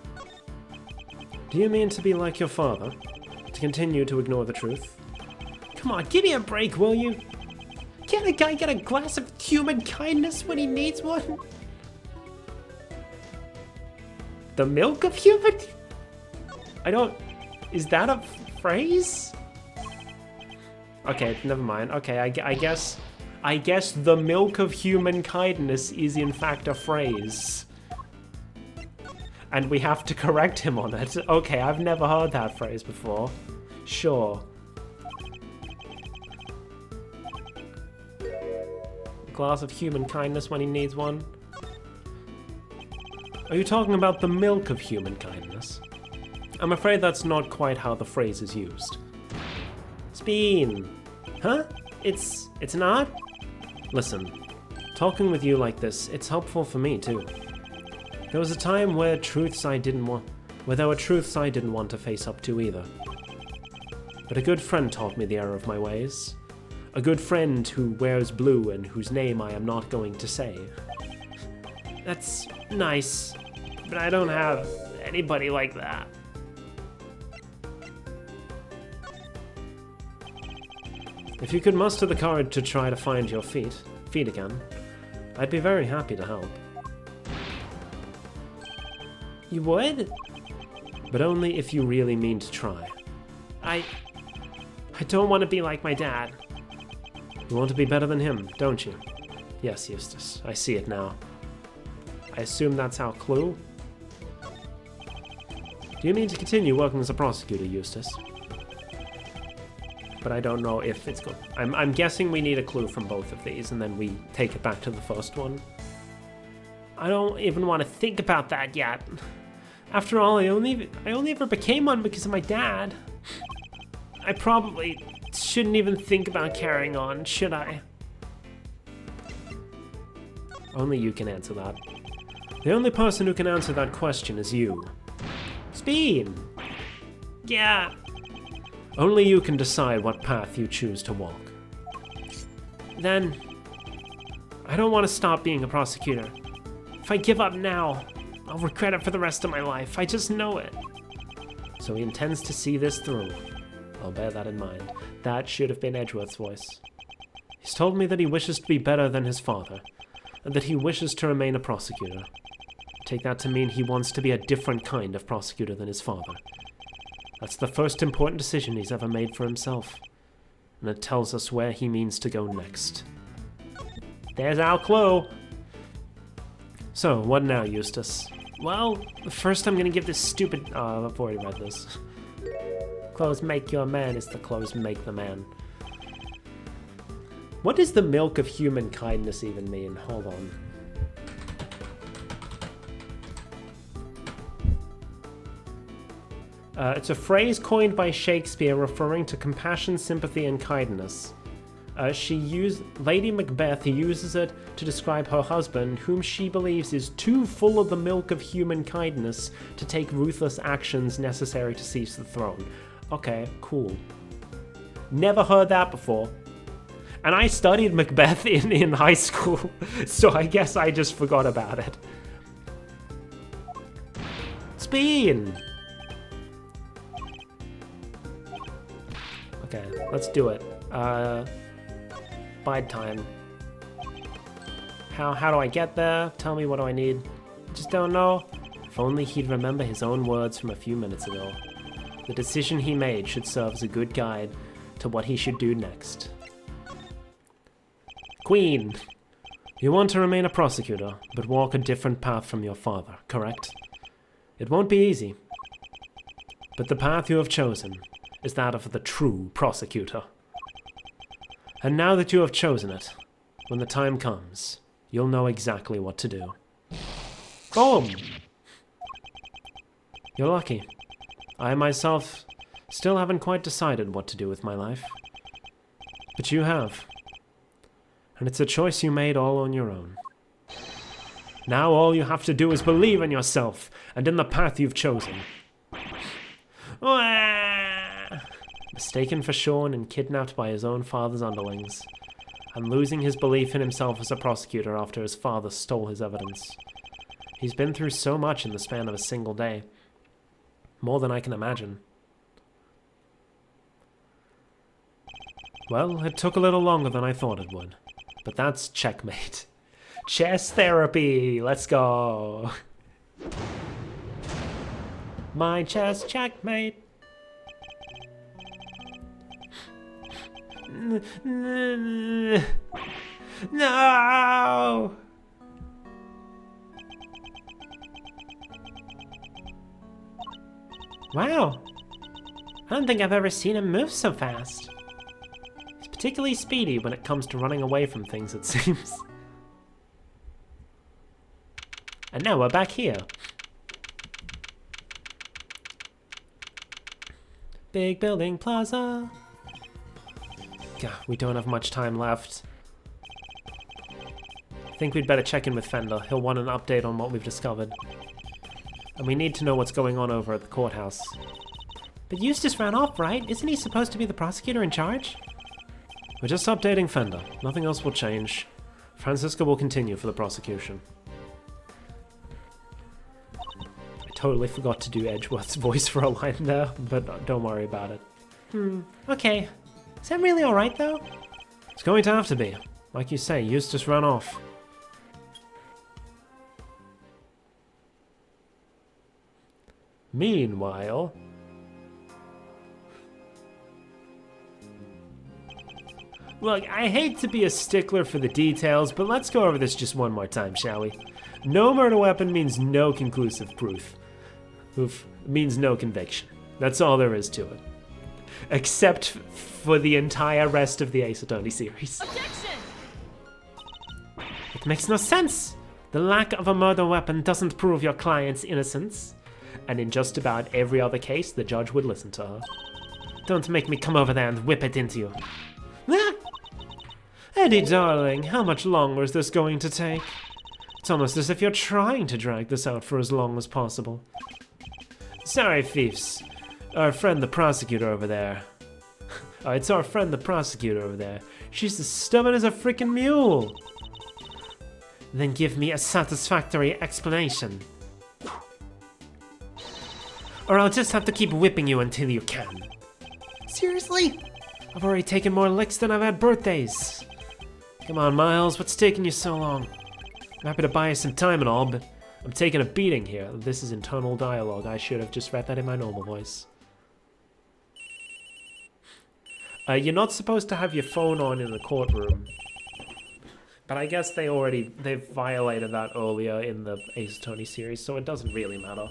Do you mean to be like your father? To continue to ignore the truth? Come on, give me a break, will you? Can't a guy get a glass of human kindness when he needs one? The milk of human? I don't... Is that a phrase? Okay, never mind. Okay, I guess the milk of human kindness is in fact a phrase. And we have to correct him on it. Okay, I've never heard that phrase before. Sure. A glass of human kindness when he needs one. Are you talking about the milk of human kindness? I'm afraid that's not quite how the phrase is used. Speen! Huh? It's not? Listen, talking with you like this, it's helpful for me too. There was a time where there were truths I didn't want to face up to either. But a good friend taught me the error of my ways. A good friend who wears blue and whose name I am not going to say. That's nice, but I don't have anybody like that. If you could muster the courage to try to find your feet again, I'd be very happy to help. You would? But only if you really mean to try. I don't want to be like my dad. You want to be better than him, don't you? Yes, Eustace, I see it now. I assume that's our clue? Do you mean to continue working as a prosecutor, Eustace? But I don't know if it's good. I'm guessing we need a clue from both of these, and then we take it back to the first one. I don't even want to think about that yet. After all, I only ever became one because of my dad. I probably shouldn't even think about carrying on, should I? Only you can answer that. The only person who can answer that question is you. Speen! Yeah. Only you can decide what path you choose to walk. Then, I don't want to stop being a prosecutor. If I give up now, I'll regret it for the rest of my life. I just know it. So he intends to see this through. I'll bear that in mind. That should have been Edgeworth's voice. He's told me that he wishes to be better than his father, and that he wishes to remain a prosecutor. Take that to mean he wants to be a different kind of prosecutor than his father. That's the first important decision he's ever made for himself. And it tells us where he means to go next. There's our clue! So, what now, Eustace? Well, first I'm gonna give this stupid... Oh, I've already read this. Clothes make you a man is the clothes make the man. What does the milk of human kindness even mean? Hold on. It's a phrase coined by Shakespeare referring to compassion, sympathy, and kindness. Lady Macbeth uses it to describe her husband, whom she believes is too full of the milk of human kindness to take ruthless actions necessary to seize the throne. Okay, cool. Never heard that before. And I studied Macbeth in high school, so I guess I just forgot about it. Spin! Okay, let's do it. Bide time. How do I get there? Tell me, what do I need? Just don't know. If only he'd remember his own words from a few minutes ago. The decision he made should serve as a good guide to what he should do next. Queen! You want to remain a prosecutor, but walk a different path from your father, correct? It won't be easy. But the path you have chosen is that of the true prosecutor. And now that you have chosen it, when the time comes, you'll know exactly what to do. Boom! You're lucky. I myself still haven't quite decided what to do with my life. But you have. And it's a choice you made all on your own. Now all you have to do is believe in yourself and in the path you've chosen. Mistaken for Sean and kidnapped by his own father's underlings, and losing his belief in himself as a prosecutor after his father stole his evidence. He's been through so much in the span of a single day. More than I can imagine. Well, it took a little longer than I thought it would. But that's checkmate. Chess therapy! Let's go! My chess checkmate! No! Wow! I don't think I've ever seen him move so fast. He's particularly speedy when it comes to running away from things, it seems. And now we're back here. Big building plaza. God, we don't have much time left. I think we'd better check in with Fender. He'll want an update on what we've discovered. And we need to know what's going on over at the courthouse. But Eustace ran off, right? Isn't he supposed to be the prosecutor in charge? We're just updating Fender. Nothing else will change. Francisca will continue for the prosecution. I totally forgot to do Edgeworth's voice for a line there, but don't worry about it. Okay. Is that really alright, though? It's going to have to be. Like you say, Eustace ran off. Meanwhile... Look, I hate to be a stickler for the details, but let's go over this just one more time, shall we? No murder weapon means no conclusive proof. Means no conviction. That's all there is to it. Except for the entire rest of the Ace Attorney series. Objection! It makes no sense! The lack of a murder weapon doesn't prove your client's innocence. And in just about every other case, the judge would listen to her. Don't make me come over there and whip it into you. Ah! Eddie, darling, how much longer is this going to take? It's almost as if you're trying to drag this out for as long as possible. Sorry, Fiefs. Our friend the prosecutor over there. It's our friend the prosecutor over there. She's as stubborn as a frickin' mule. Then give me a satisfactory explanation. Or I'll just have to keep whipping you until you can. Seriously? I've already taken more licks than I've had birthdays. Come on, Miles, what's taking you so long? I'm happy to buy you some time and all, but I'm taking a beating here. This is internal dialogue. I should have just read that in my normal voice. You're not supposed to have your phone on in the courtroom. But I guess they've violated that earlier in the Ace Attorney series, so it doesn't really matter.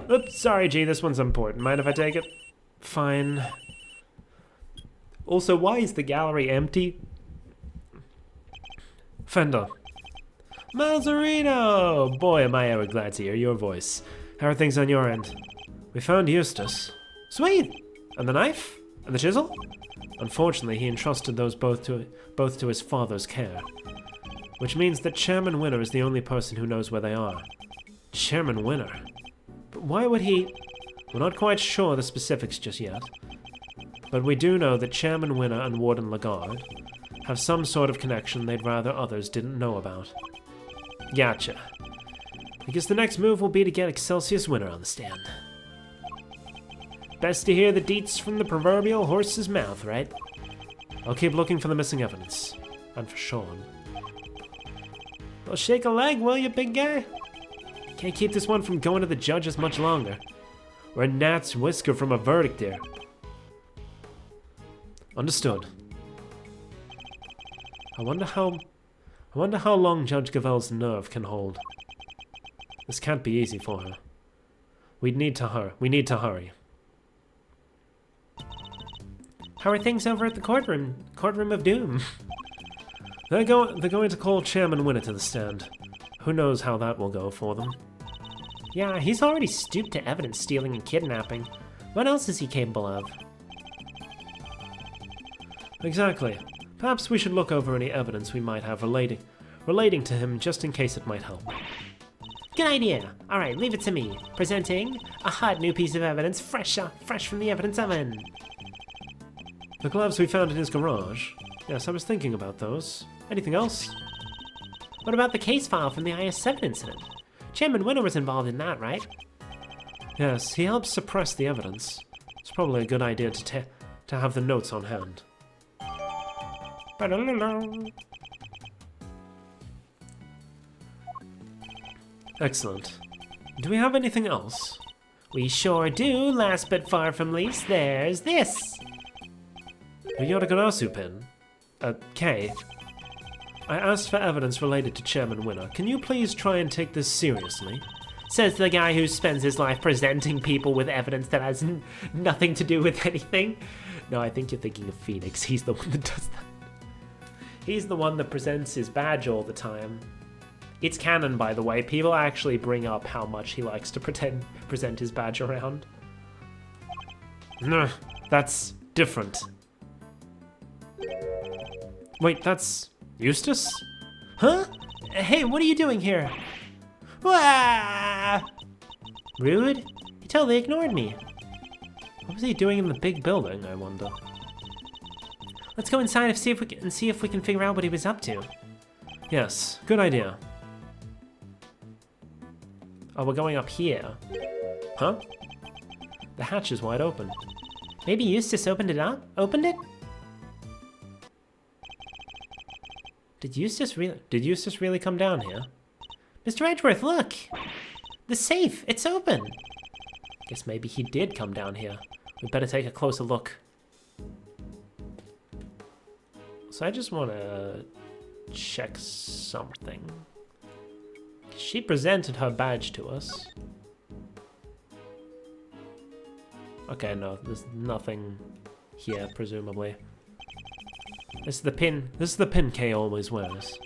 Oops, sorry, G, this one's important. Mind if I take it? Fine. Also, why is the gallery empty? Fender. Malzarino! Boy, am I ever glad to hear your voice. How are things on your end? We found Eustace. Sweet! And the knife? And the chisel? Unfortunately, he entrusted those both to his father's care. Which means that Chairman Winner is the only person who knows where they are. Chairman Winner? But why would he... We're not quite sure the specifics just yet. But we do know that Chairman Winner and Warden Lagarde have some sort of connection they'd rather others didn't know about. Gotcha. I guess the next move will be to get Excelsius Winter on the stand. Best to hear the deets from the proverbial horse's mouth, right? I'll keep looking for the missing evidence. And for Sean. Well, shake a leg, will you, big guy? Can't keep this one from going to the judges much longer. We're a gnat's whisker from a verdict here. Understood. I wonder how long Judge Gavel's nerve can hold. This can't be easy for her. We need to hurry. How are things over at the courtroom? Courtroom of Doom? They're going to call Chairman Winner to the stand. Who knows how that will go for them. Yeah, he's already stooped to evidence stealing and kidnapping. What else is he capable of? Exactly. Perhaps we should look over any evidence we might have relating to him just in case it might help. Good idea. All right, leave it to me. Presenting a hot new piece of evidence, fresh from the evidence oven. The gloves we found in his garage. Yes, I was thinking about those. Anything else? What about the case file from the IS-7 incident? Chairman Winter was involved in that, right? Yes, he helped suppress the evidence. It's probably a good idea to have the notes on hand. Excellent. Do we have anything else? We sure do. Last but far from least, there's this. A Yotagarasu pin. Kay. I asked for evidence related to Chairman Winner. Can you please try and take this seriously? Says the guy who spends his life presenting people with evidence that has nothing to do with anything. No, I think you're thinking of Phoenix. He's the one that does that. He's the one that presents his badge all the time. It's canon, by the way. People actually bring up how much he likes to present his badge around. No, that's different. Wait, that's Eustace? Huh? Hey, what are you doing here? Wah! Rude? He totally ignored me. What was he doing in the big building, I wonder? Let's go inside and see if we can figure out what he was up to. Yes, good idea. Oh, we're going up here. Huh? The hatch is wide open. Maybe Eustace opened it up? Opened it? Did Eustace really come down here? Mr. Edgeworth, look! The safe, it's open! Guess maybe he did come down here. We'd better take a closer look. So I just want to check something. She presented her badge to us. Okay, no, there's nothing here, presumably. This is the pin Kay always wears.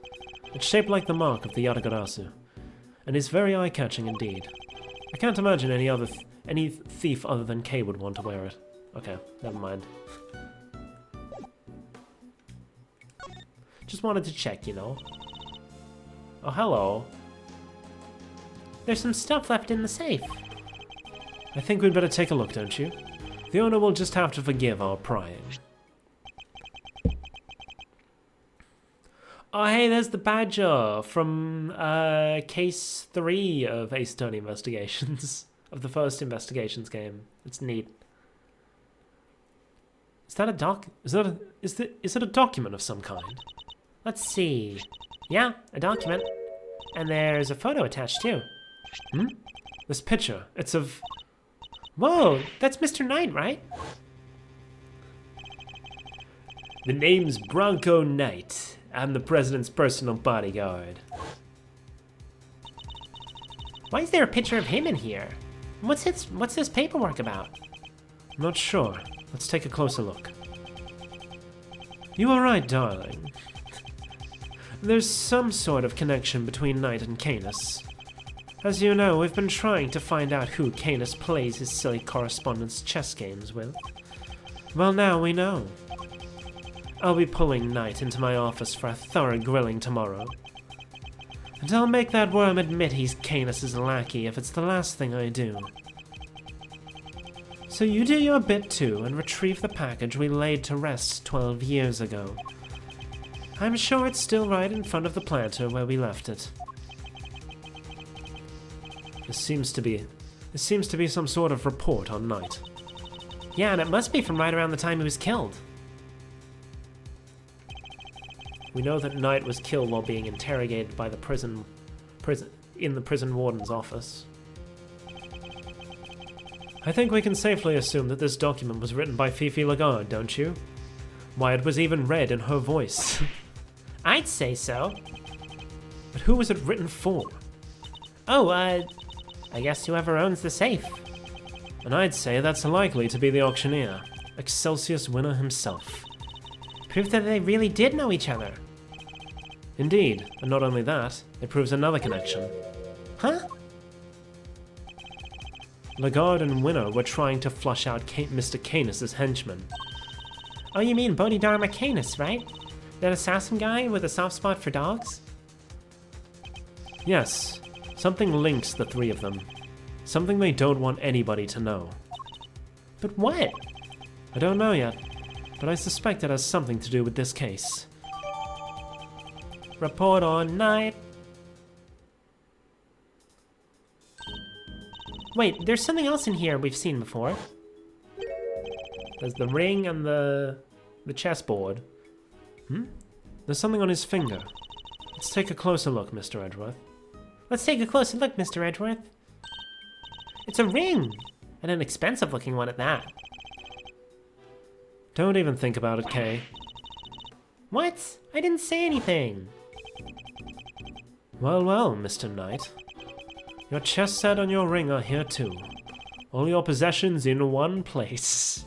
It's shaped like the mark of the Yatagarasu, and is very eye-catching indeed. I can't imagine any thief other than Kay would want to wear it. Okay, never mind. Just wanted to check, you know. Oh, hello. There's some stuff left in the safe. I think we'd better take a look, don't you? The owner will just have to forgive our prying. Oh, hey, there's the badger from case 3 of Ace Attorney Investigations, of the first Investigations game. It's neat. Is that a is it a document of some kind? Let's see. Yeah, a document. And there's a photo attached too. Hmm? This picture, it's of... Whoa, that's Mr. Knight, right? The name's Bronco Knight. I'm the president's personal bodyguard. Why is there a picture of him in here? What's this paperwork about? I'm not sure. Let's take a closer look. You are right, darling. There's some sort of connection between Knight and Canis. As you know, we've been trying to find out who Canis plays his silly correspondence chess games with. Well, now we know. I'll be pulling Knight into my office for a thorough grilling tomorrow. And I'll make that worm admit he's Canis' lackey if it's the last thing I do. So you do your bit too and retrieve the package we laid to rest 12 years ago. I'm sure it's still right in front of the planter where we left it. This seems to be some sort of report on Knight. Yeah, and it must be from right around the time he was killed. We know that Knight was killed while being interrogated by the in the prison warden's office. I think we can safely assume that this document was written by Fifi Lagarde, don't you? Why, it was even read in her voice. I'd say so. But who was it written for? Oh, I guess whoever owns the safe. And I'd say that's likely to be the auctioneer, Excelsius winner himself. Proof that they really did know each other. Indeed, and not only that, it proves another connection. Huh? Lagarde and Winner were trying to flush out Mr. Canis' henchmen. Oh, you mean Bodhidharma Canis, right? That assassin guy with a soft spot for dogs? Yes, something links the three of them. Something they don't want anybody to know. But what? I don't know yet, but I suspect it has something to do with this case. Report on Knight. Wait, there's something else in here we've seen before. There's the ring and the chessboard. There's something on his finger. Let's take a closer look, Mr. Edgeworth. Let's take a closer look, Mr. Edgeworth. It's a ring! And an expensive looking one at that. Don't even think about it, Kay. What? I didn't say anything. Well, well, Mr. Knight. Your chess set and your ring are here too. All your possessions in one place.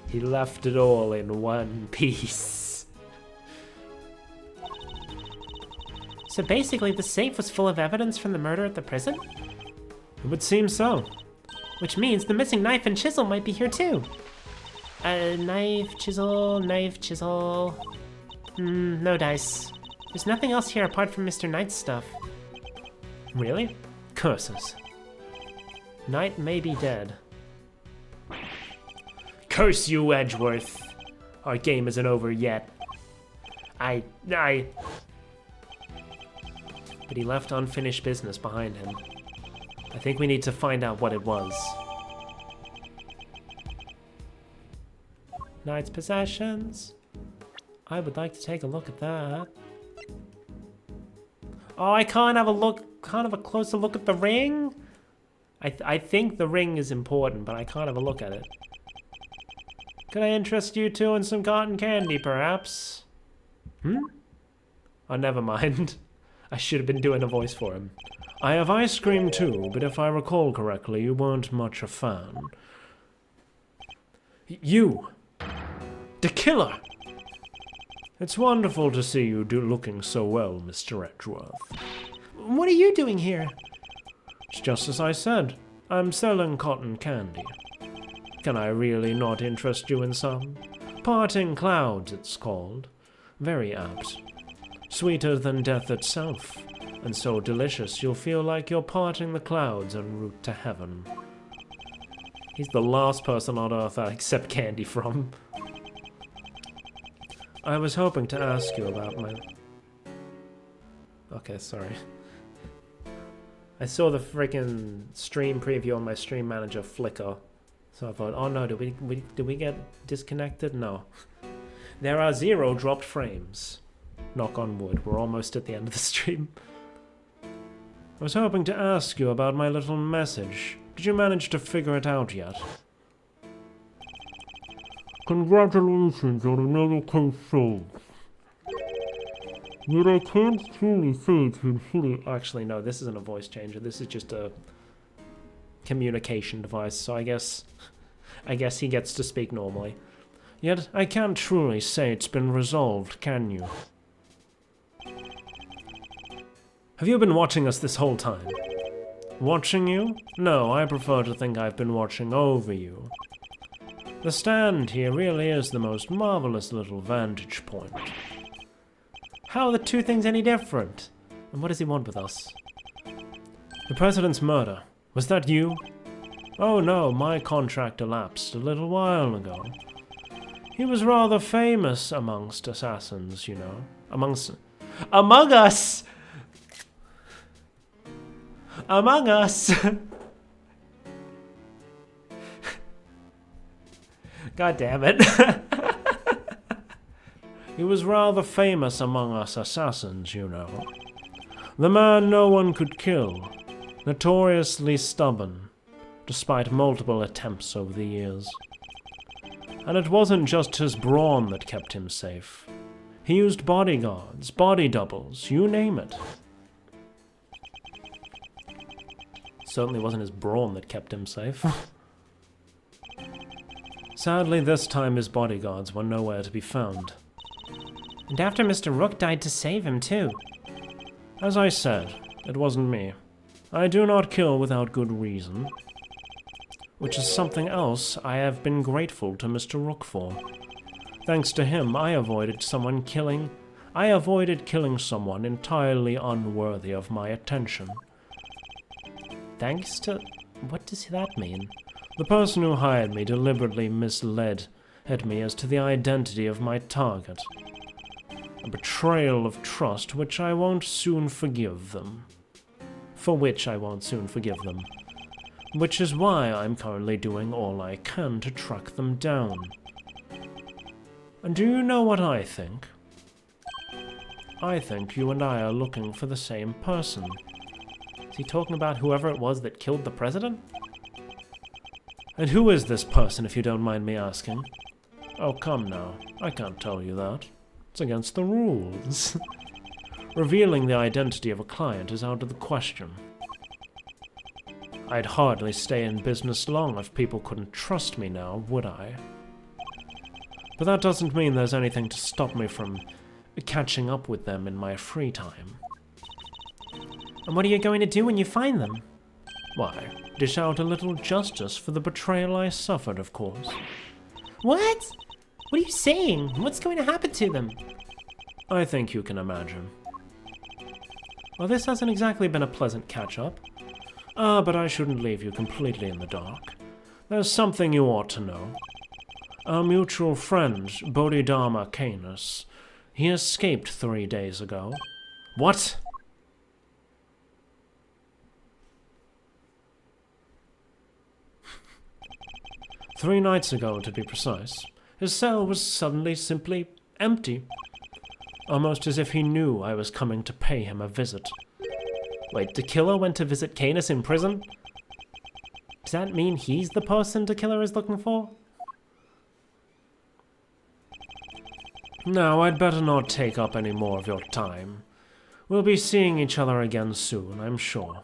He left it all in one piece. So basically the safe was full of evidence from the murder at the prison? It would seem so. Which means the missing knife and chisel might be here too. Knife, chisel, knife, chisel. No dice. There's nothing else here apart from Mr. Knight's stuff. Really? Curses. Knight may be dead. Curse you, Edgeworth! Our game isn't over yet. But he left unfinished business behind him. I think we need to find out what it was. Knight's possessions. I would like to take a look at that. Oh, I can't have a closer look at the ring? I think the ring is important, but I can't have a look at it. Could I interest you two in some cotton candy, perhaps? Oh, never mind. I should have been doing a voice for him. I have ice cream too, but if I recall correctly, you weren't much a fan. You! The killer! It's wonderful to see you looking so well, Mr. Edgeworth. What are you doing here? It's just as I said. I'm selling cotton candy. Can I really not interest you in some? Parting Clouds, it's called. Very apt. Sweeter than death itself, and so delicious you'll feel like you're parting the clouds en route to heaven. He's the last person on Earth I accept candy from. I was hoping to ask you about my... Okay, sorry. I saw the freaking stream preview on my stream manager flicker. So I thought, oh no, did we get disconnected? No. There are 0 dropped frames. Knock on wood, we're almost at the end of the stream. I was hoping to ask you about my little message. Did you manage to figure it out yet? Congratulations on another case solved. Yet I can't truly say it's been fully... Actually, no, this isn't a voice changer. This is just a communication device, so I guess he gets to speak normally. Yet I can't truly say it's been resolved, can you? Have you been watching us this whole time? Watching you? No, I prefer to think I've been watching over you. The stand here really is the most marvelous little vantage point. How are the two things any different? And what does he want with us? The President's murder. Was that you? Oh no, my contract elapsed a little while ago. He was rather famous amongst assassins, you know. Among us! Among us! God damn it. He was rather famous among us assassins, you know. The man no one could kill. Notoriously stubborn, despite multiple attempts over the years. And it wasn't just his brawn that kept him safe. He used bodyguards, body doubles, you name it. Certainly wasn't his brawn that kept him safe. Sadly, this time his bodyguards were nowhere to be found. And after Mr. Rook died to save him, too. As I said, it wasn't me. I do not kill without good reason. Which is something else I have been grateful to Mr. Rook for. Thanks to him, I avoided killing someone entirely unworthy of my attention. Thanks to... what does that mean? The person who hired me deliberately misled me as to the identity of my target. A betrayal of trust which I won't soon forgive them. For which I won't soon forgive them. Which is why I'm currently doing all I can to track them down. And do you know what I think? I think you and I are looking for the same person. Is he talking about whoever it was that killed the president? And who is this person, if you don't mind me asking? Oh, come now. I can't tell you that. It's against the rules. Revealing the identity of a client is out of the question. I'd hardly stay in business long if people couldn't trust me now, would I? But that doesn't mean there's anything to stop me from catching up with them in my free time. And what are you going to do when you find them? Why, dish out a little justice for the betrayal I suffered, of course. What? What are you saying? What's going to happen to them? I think you can imagine. Well, this hasn't exactly been a pleasant catch-up. But I shouldn't leave you completely in the dark. There's something you ought to know. Our mutual friend, Bodhidharma Canis, he escaped 3 days ago. What? Three nights ago, to be precise. His cell was suddenly simply empty. Almost as if he knew I was coming to pay him a visit. Wait, the killer went to visit Canis in prison? Does that mean he's the person the killer is looking for? Now, I'd better not take up any more of your time. We'll be seeing each other again soon, I'm sure.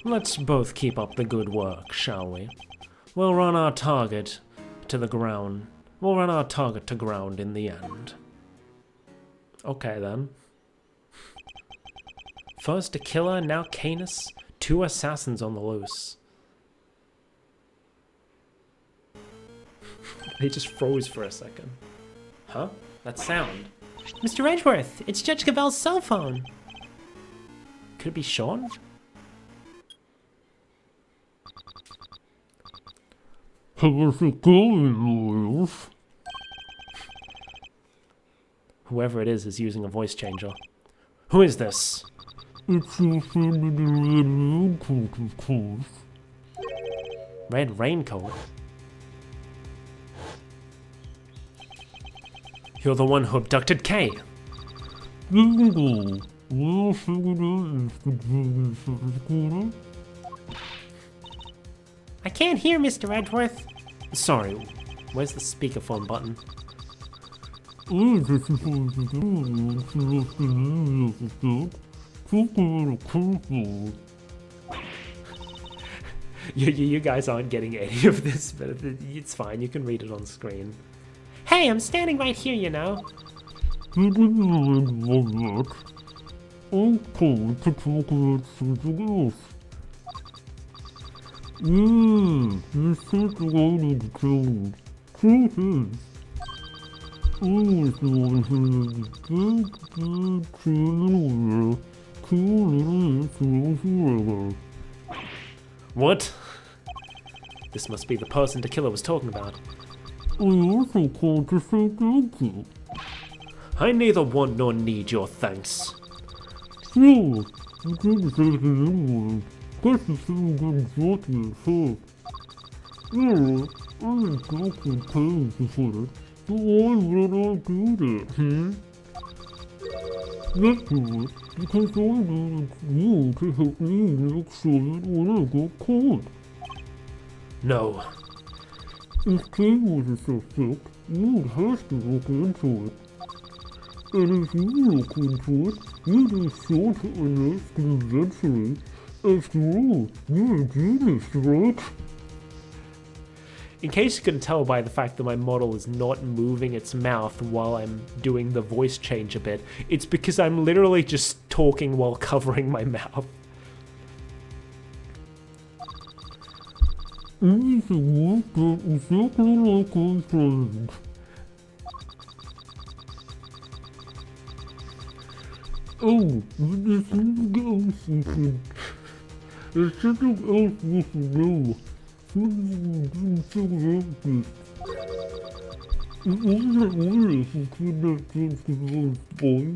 Let's both keep up the good work, shall we? We'll run our target to the ground. We'll run our target to ground in the end. Okay, then. First a killer, now Canis. 2 assassins on the loose. He just froze for a second. Huh? That sound. Mr. Edgeworth, it's Judge Cavell's cell phone. Could it be Sean? How's it going, Wolf? Whoever it is using a voice changer. Who is this? It's your friend in the red raincoat, of course. Red raincoat? You're the one who abducted Kay. Bingo! Well figured out, Mr. Prosecutor. I can't hear Mr. Edgeworth. Sorry, where's the speakerphone button? I just supposed to do is left the name of the stuff. Took a little careful. You guys aren't getting any of this, but it's fine. You can read it on screen. Hey, I'm standing right here, you know. You didn't really love that. I'm called to talk about something else. You said the lady to kill me. She is. I was the one who made the bad criminal cool little forever. What? This must be the person the killer was talking about. I also called to say thank you. I neither want nor need your thanks. Sure, you didn't say it anyway. Guess you shouldn't get exhausted first. Yeah, I was talking pain before it, so why would I do that, Let's do it, because I wanted you to help me make sure that when I got caught. No. If Kay was a suspect, you'd have to look into it. And if you look into it, you'd be sure to unearth it eventually. After all, you're a genius, right? In case you couldn't tell by the fact that my model is not moving its mouth while I'm doing the voice change a bit, it's because I'm literally just talking while covering my mouth. Everything worked out exactly like I planned. Oh, but there's something else you should... There's something else you should know. Something you didn't figure out this. It wasn't Willis who kidnapped James Cameron's boy.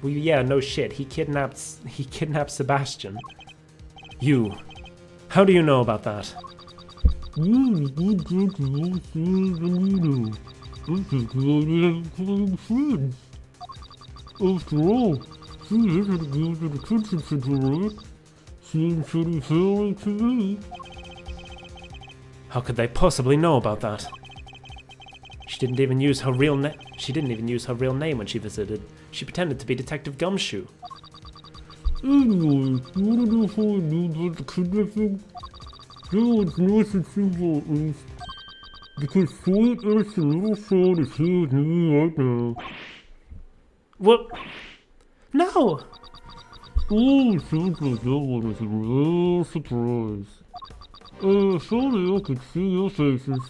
Well, yeah, no shit. He kidnapped Sebastian. You. How do you know about that? You're a good gentleman, serious than you know. I'm just glad I have playing friends. After all, she isn't going to the kitchen center, right? Seems pretty fair to me. How could they possibly know about that? She didn't even use her real name when she visited. She pretended to be Detective Gumshoe. Anyway, you wanna know how I knew about the kidnapping? No, it's nice and simple at least. Because sweet innocent little Sean is here with me right now. What? No! Oh, it sounds like that one is a real surprise. Sorry I could see your faces.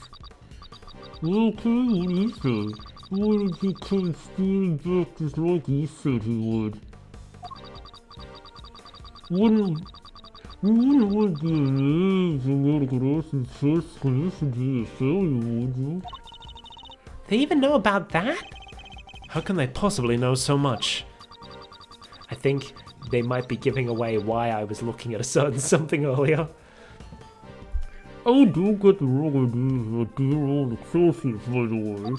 Well, okay, what do you say? Why did he come stealing back just like he said he would? You wouldn't want the names and autographs and first connection to your failure, would you? They even know about that? How can they possibly know so much? I think they might be giving away why I was looking at a certain something earlier. Oh, don't get the wrong idea about dear old associates, by the way.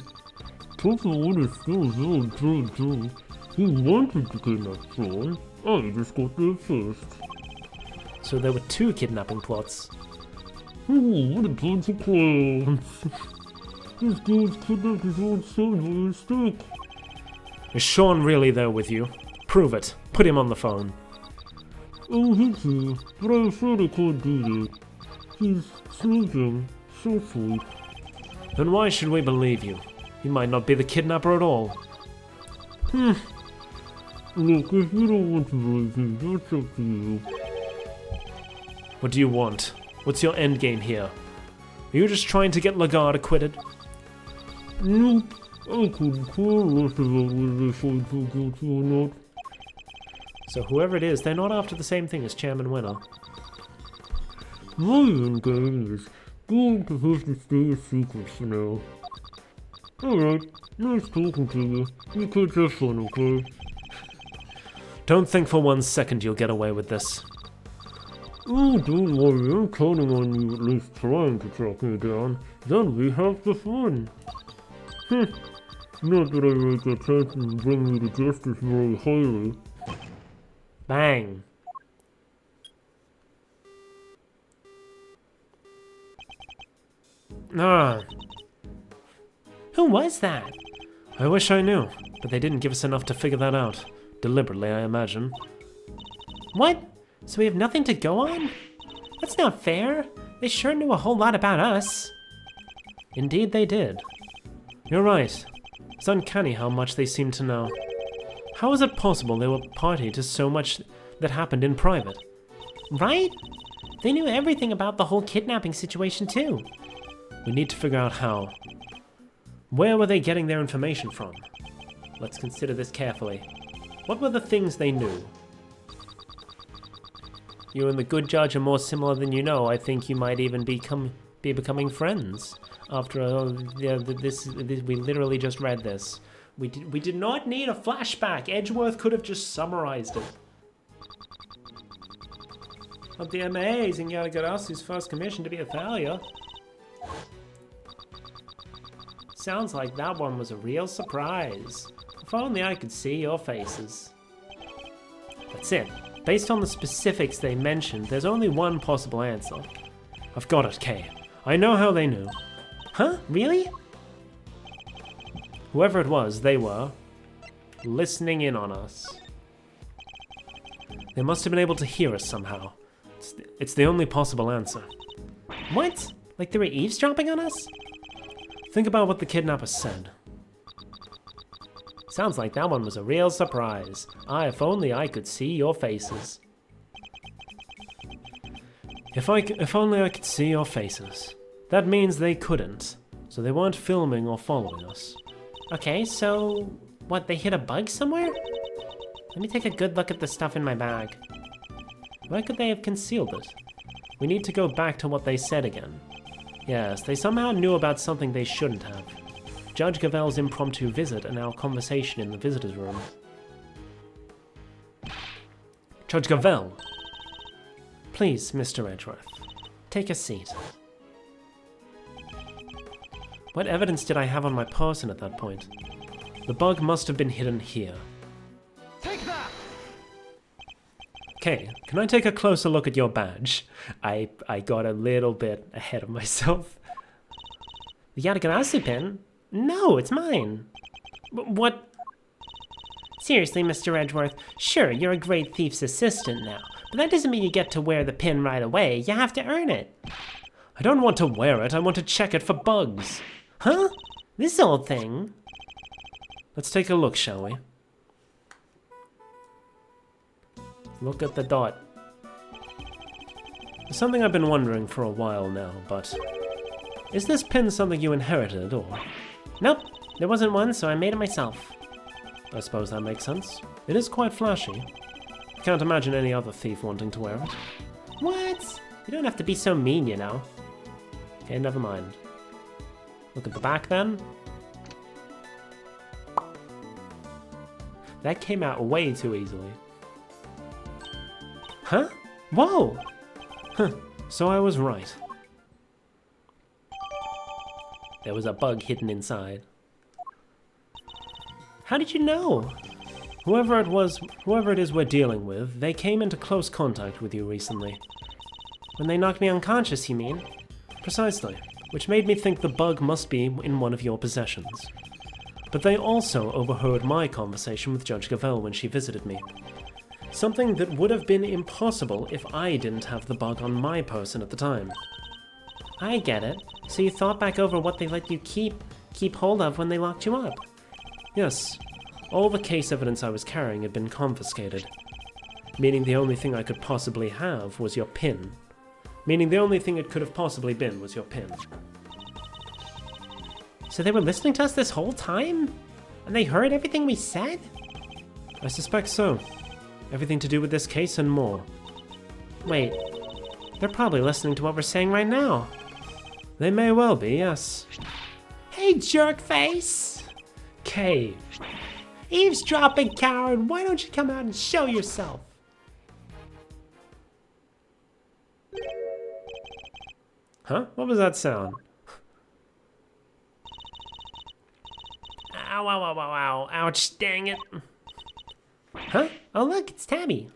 Papa One is still very good too. He wanted to kidnap Sean. I just got there first. So there were 2 kidnapping plots. Oh, what a bunch of clowns. This dude's kidnapped his own son by mistake. Is Sean really there with you? Prove it. Put him on the phone. Oh, he's here, but I'm afraid I can't do that. He's sleeping, so sweet. Then why should we believe you? He might not be the kidnapper at all. Look, if you don't want to believe me, that's up to you. What do you want? What's your endgame here? Are you just trying to get Lagarde acquitted? Nope, I couldn't care less about whether they find you guilty or not. So whoever it is, they're not after the same thing as Chairman Winner. My endgame is going to have to stay a secret for now. Alright, nice talking to you. You kids have fun, okay? Don't think for 1 second you'll get away with this. Oh, don't worry, I'm counting on you at least trying to track me down. Then we have the fun. Not that I rate your chances of bringing you to justice very highly. Bang. Ah, Who was that? I wish I knew, but they didn't give us enough to figure that out. Deliberately, I imagine. What? So we have nothing to go on? That's not fair. They sure knew a whole lot about us. Indeed they did. You're right. It's uncanny how much they seem to know. How is it possible they were party to so much that happened in private? Right? They knew everything about the whole kidnapping situation too. We need to figure out how. Where were they getting their information from? Let's consider this carefully. What were the things they knew? You and the good judge are more similar than you know. I think you might even be be becoming friends. After we literally just read this. We did not need a flashback. Edgeworth could have just summarized it. Of the amazing Yadagarasu's first commission to be a failure. Sounds like that one was a real surprise. If only I could see your faces. That's it. Based on the specifics they mentioned, there's only one possible answer. I've got it, Kay. I know how they knew. Huh? Really? Whoever it was, they were listening in on us. They must have been able to hear us somehow. It's the only possible answer. What? Like they were eavesdropping on us? Think about what the kidnappers said. Sounds like that one was a real surprise. If only I could see your faces. If only I could see your faces. That means they couldn't. So they weren't filming or following us. Okay, so what, they hit a bug somewhere? Let me take a good look at the stuff in my bag. Where could they have concealed it? We need to go back to what they said again. Yes, they somehow knew about something they shouldn't have. Judge Gavel's impromptu visit and our conversation in the visitor's room. Judge Gavel! Please, Mr. Edgeworth, take a seat. What evidence did I have on my person at that point? The bug must have been hidden here. Take that! Okay, can I take a closer look at your badge? I got a little bit ahead of myself. The Yadagarasu pin? No, it's mine. What? Seriously, Mr. Edgeworth, sure, you're a great thief's assistant now, but that doesn't mean you get to wear the pin right away. You have to earn it. I don't want to wear it, I want to check it for bugs. Huh? This old thing? Let's take a look, shall we? Look at the dot. It's something I've been wondering for a while now, but... Is this pin something you inherited, or...? Nope, there wasn't one, so I made it myself. I suppose that makes sense. It is quite flashy. I can't imagine any other thief wanting to wear it. What? You don't have to be so mean, you know. Okay, never mind. Look at the back, then. That came out way too easily. Huh? Whoa! Huh, so I was right. There was a bug hidden inside. How did you know? Whoever it is we're dealing with, they came into close contact with you recently. When they knocked me unconscious, you mean? Precisely, which made me think the bug must be in one of your possessions. But they also overheard my conversation with Judge Gavel when she visited me. Something that would have been impossible if I didn't have the bug on my person at the time. I get it. So you thought back over what they let you keep hold of when they locked you up? Yes. All the case evidence I was carrying had been confiscated. Meaning the only thing I could possibly have was your pin. Meaning the only thing it could have possibly been was your pin. So they were listening to us this whole time? And they heard everything we said? I suspect so. Everything to do with this case and more. Wait, they're probably listening to what we're saying right now. They may well be, yes. Hey, jerkface! Kay. Eavesdropping coward, why don't you come out and show yourself? Huh? What was that sound? Ow, ow, ow, ow, ow, ouch, dang it. Huh? Oh look, it's Tabby.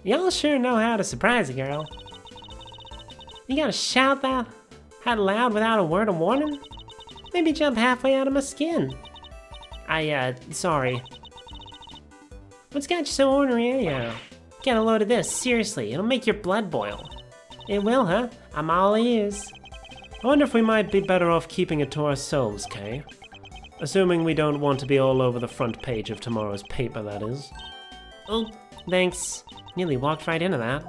Y'all sure know how to surprise a girl. You gotta shout that loud without a word of warning? Maybe jump halfway out of my skin. Sorry. What's got you so ornery anyhow? Get a load of this, seriously, it'll make your blood boil. It will, huh? I'm all ears. I wonder if we might be better off keeping it to ourselves, Kay. Assuming we don't want to be all over the front page of tomorrow's paper, that is. Oh, thanks. Nearly walked right into that.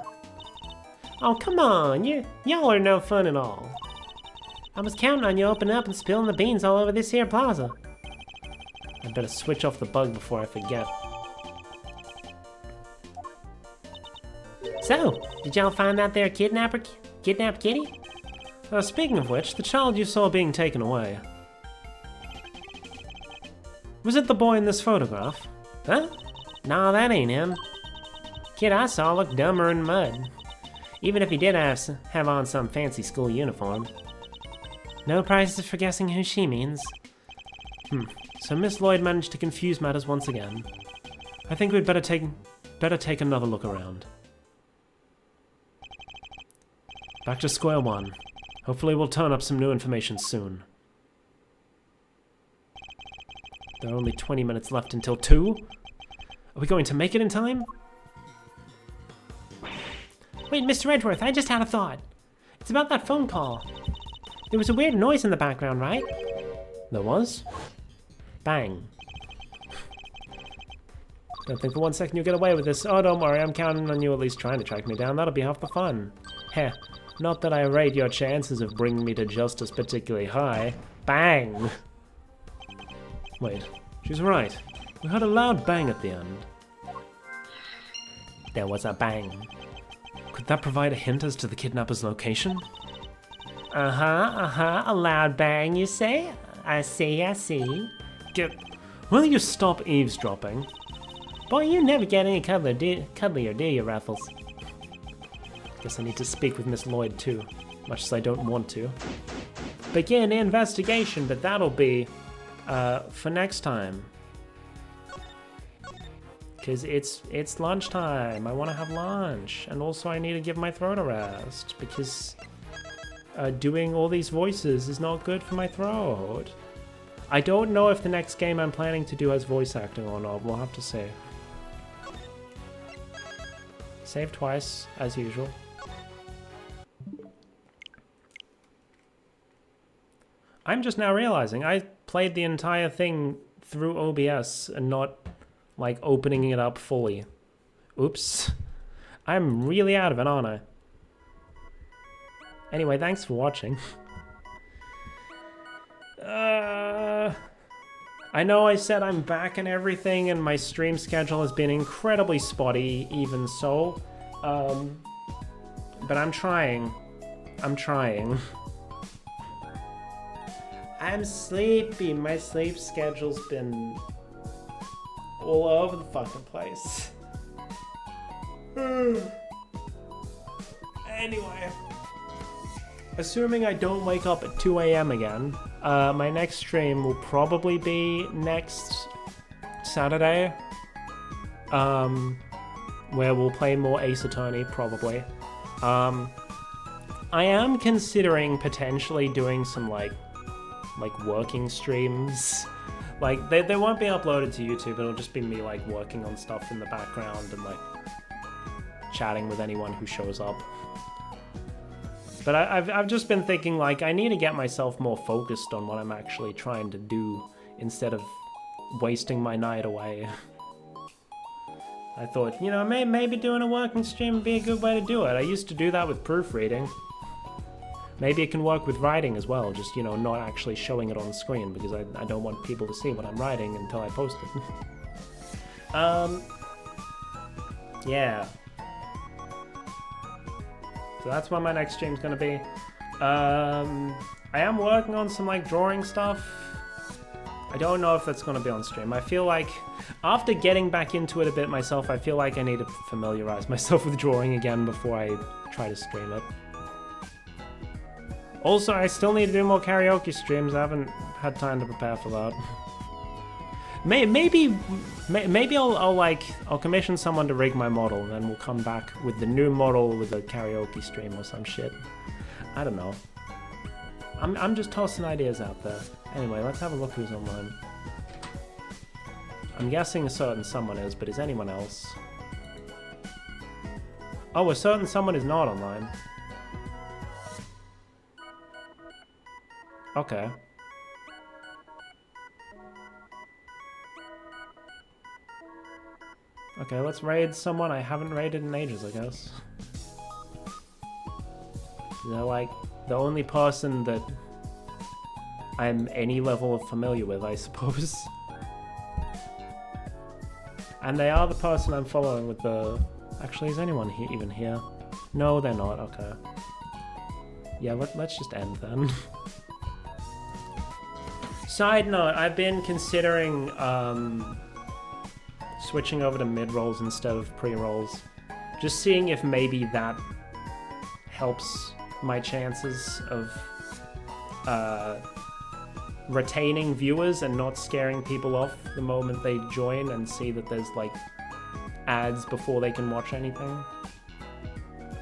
Oh, come on, y'all are no fun at all. I was counting on you opening up and spilling the beans all over this here plaza. I'd better switch off the bug before I forget. So, did y'all find that there kidnapped kitty? Speaking of which, the child you saw being taken away. Was it the boy in this photograph? Huh? Nah, that ain't him. Kid I saw looked dumber than mud. Even if he did have on some fancy school uniform. No prizes for guessing who she means. So Miss Lloyd managed to confuse matters once again. I think we'd better take another look around. Back to square one. Hopefully we'll turn up some new information soon. There are only 20 minutes left until 2. Are we going to make it in time? Wait, Mr. Edgeworth, I just had a thought. It's about that phone call. There was a weird noise in the background, right? There was? Bang. Don't think for 1 second you'll get away with this. Oh, don't worry, I'm counting on you at least trying to track me down. That'll be half the fun. Heh, not that I rate your chances of bringing me to justice particularly high. Bang! Wait, she's right. We heard a loud bang at the end. There was a bang. Could that provide a hint as to the kidnapper's location? A loud bang, you say? I see. Will you stop eavesdropping? Boy, you never get any cuddlier, do you, Raffles? Guess I need to speak with Miss Lloyd too, much as I don't want to. Begin investigation, but that'll be for next time. Because it's lunchtime. I want to have lunch. And also I need to give my throat a rest. Because doing all these voices is not good for my throat. I don't know if the next game I'm planning to do has voice acting or not. We'll have to see. Save twice, as usual. I'm just now realizing I played the entire thing through OBS and not, like, opening it up fully. Oops. I'm really out of it, aren't I? Anyway, thanks for watching. I know I said I'm back and everything, and my stream schedule has been incredibly spotty, even so. But I'm trying. I'm sleepy. My sleep schedule's been all over the fucking place. Anyway. Assuming I don't wake up at 2 a.m. again, my next stream will probably be next Saturday, where we'll play more Ace Attorney, probably. I am considering potentially doing some, like working streams. Like, they won't be uploaded to YouTube, it'll just be me, like, working on stuff in the background and, like, chatting with anyone who shows up. But I've just been thinking, like, I need to get myself more focused on what I'm actually trying to do instead of wasting my night away. I thought, you know, maybe doing a working stream would be a good way to do it. I used to do that with proofreading. Maybe it can work with writing as well, just, you know, not actually showing it on the screen because I don't want people to see what I'm writing until I post it. Yeah. So that's what my next stream's gonna be. I am working on some, like, drawing stuff. I don't know if that's gonna be on stream. I feel like, after getting back into it a bit myself, I feel like I need to familiarize myself with drawing again before I try to stream it. Also, I still need to do more karaoke streams. I haven't had time to prepare for that. Maybe I'll commission someone to rig my model, and then we'll come back with the new model with a karaoke stream or some shit. I don't know. I'm just tossing ideas out there. Anyway, let's have a look who's online. I'm guessing a certain someone is, but is anyone else? Oh, a certain someone is not online. Okay. Okay, let's raid someone I haven't raided in ages, I guess. They're like the only person that I'm any level of familiar with, I suppose. And they are the person I'm following with the Actually, is anyone even here? No, they're not. Okay. Yeah, let's just end then. Side note, I've been considering switching over to mid-rolls instead of pre-rolls. Just seeing if maybe that helps my chances of retaining viewers and not scaring people off the moment they join and see that there's like ads before they can watch anything.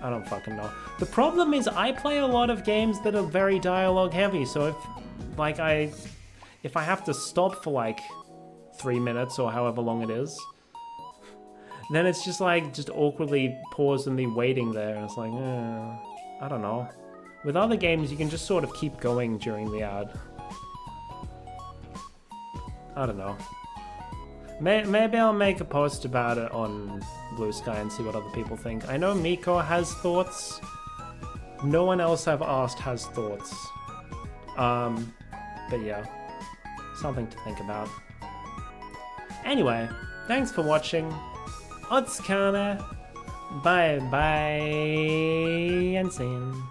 I don't fucking know. The problem is I play a lot of games that are very dialogue heavy, so if I have to stop for like 3 minutes or however long it is, then it's just like just awkwardly pause and me waiting there, and it's like, I don't know. With other games you can just sort of keep going during the ad. I don't know. Maybe I'll make a post about it on Blue Sky and see what other people think. I know Miko has thoughts. No one else I've asked has thoughts. But yeah, something to think about. Anyway, thanks for watching. Otsukame. Bye bye and see you.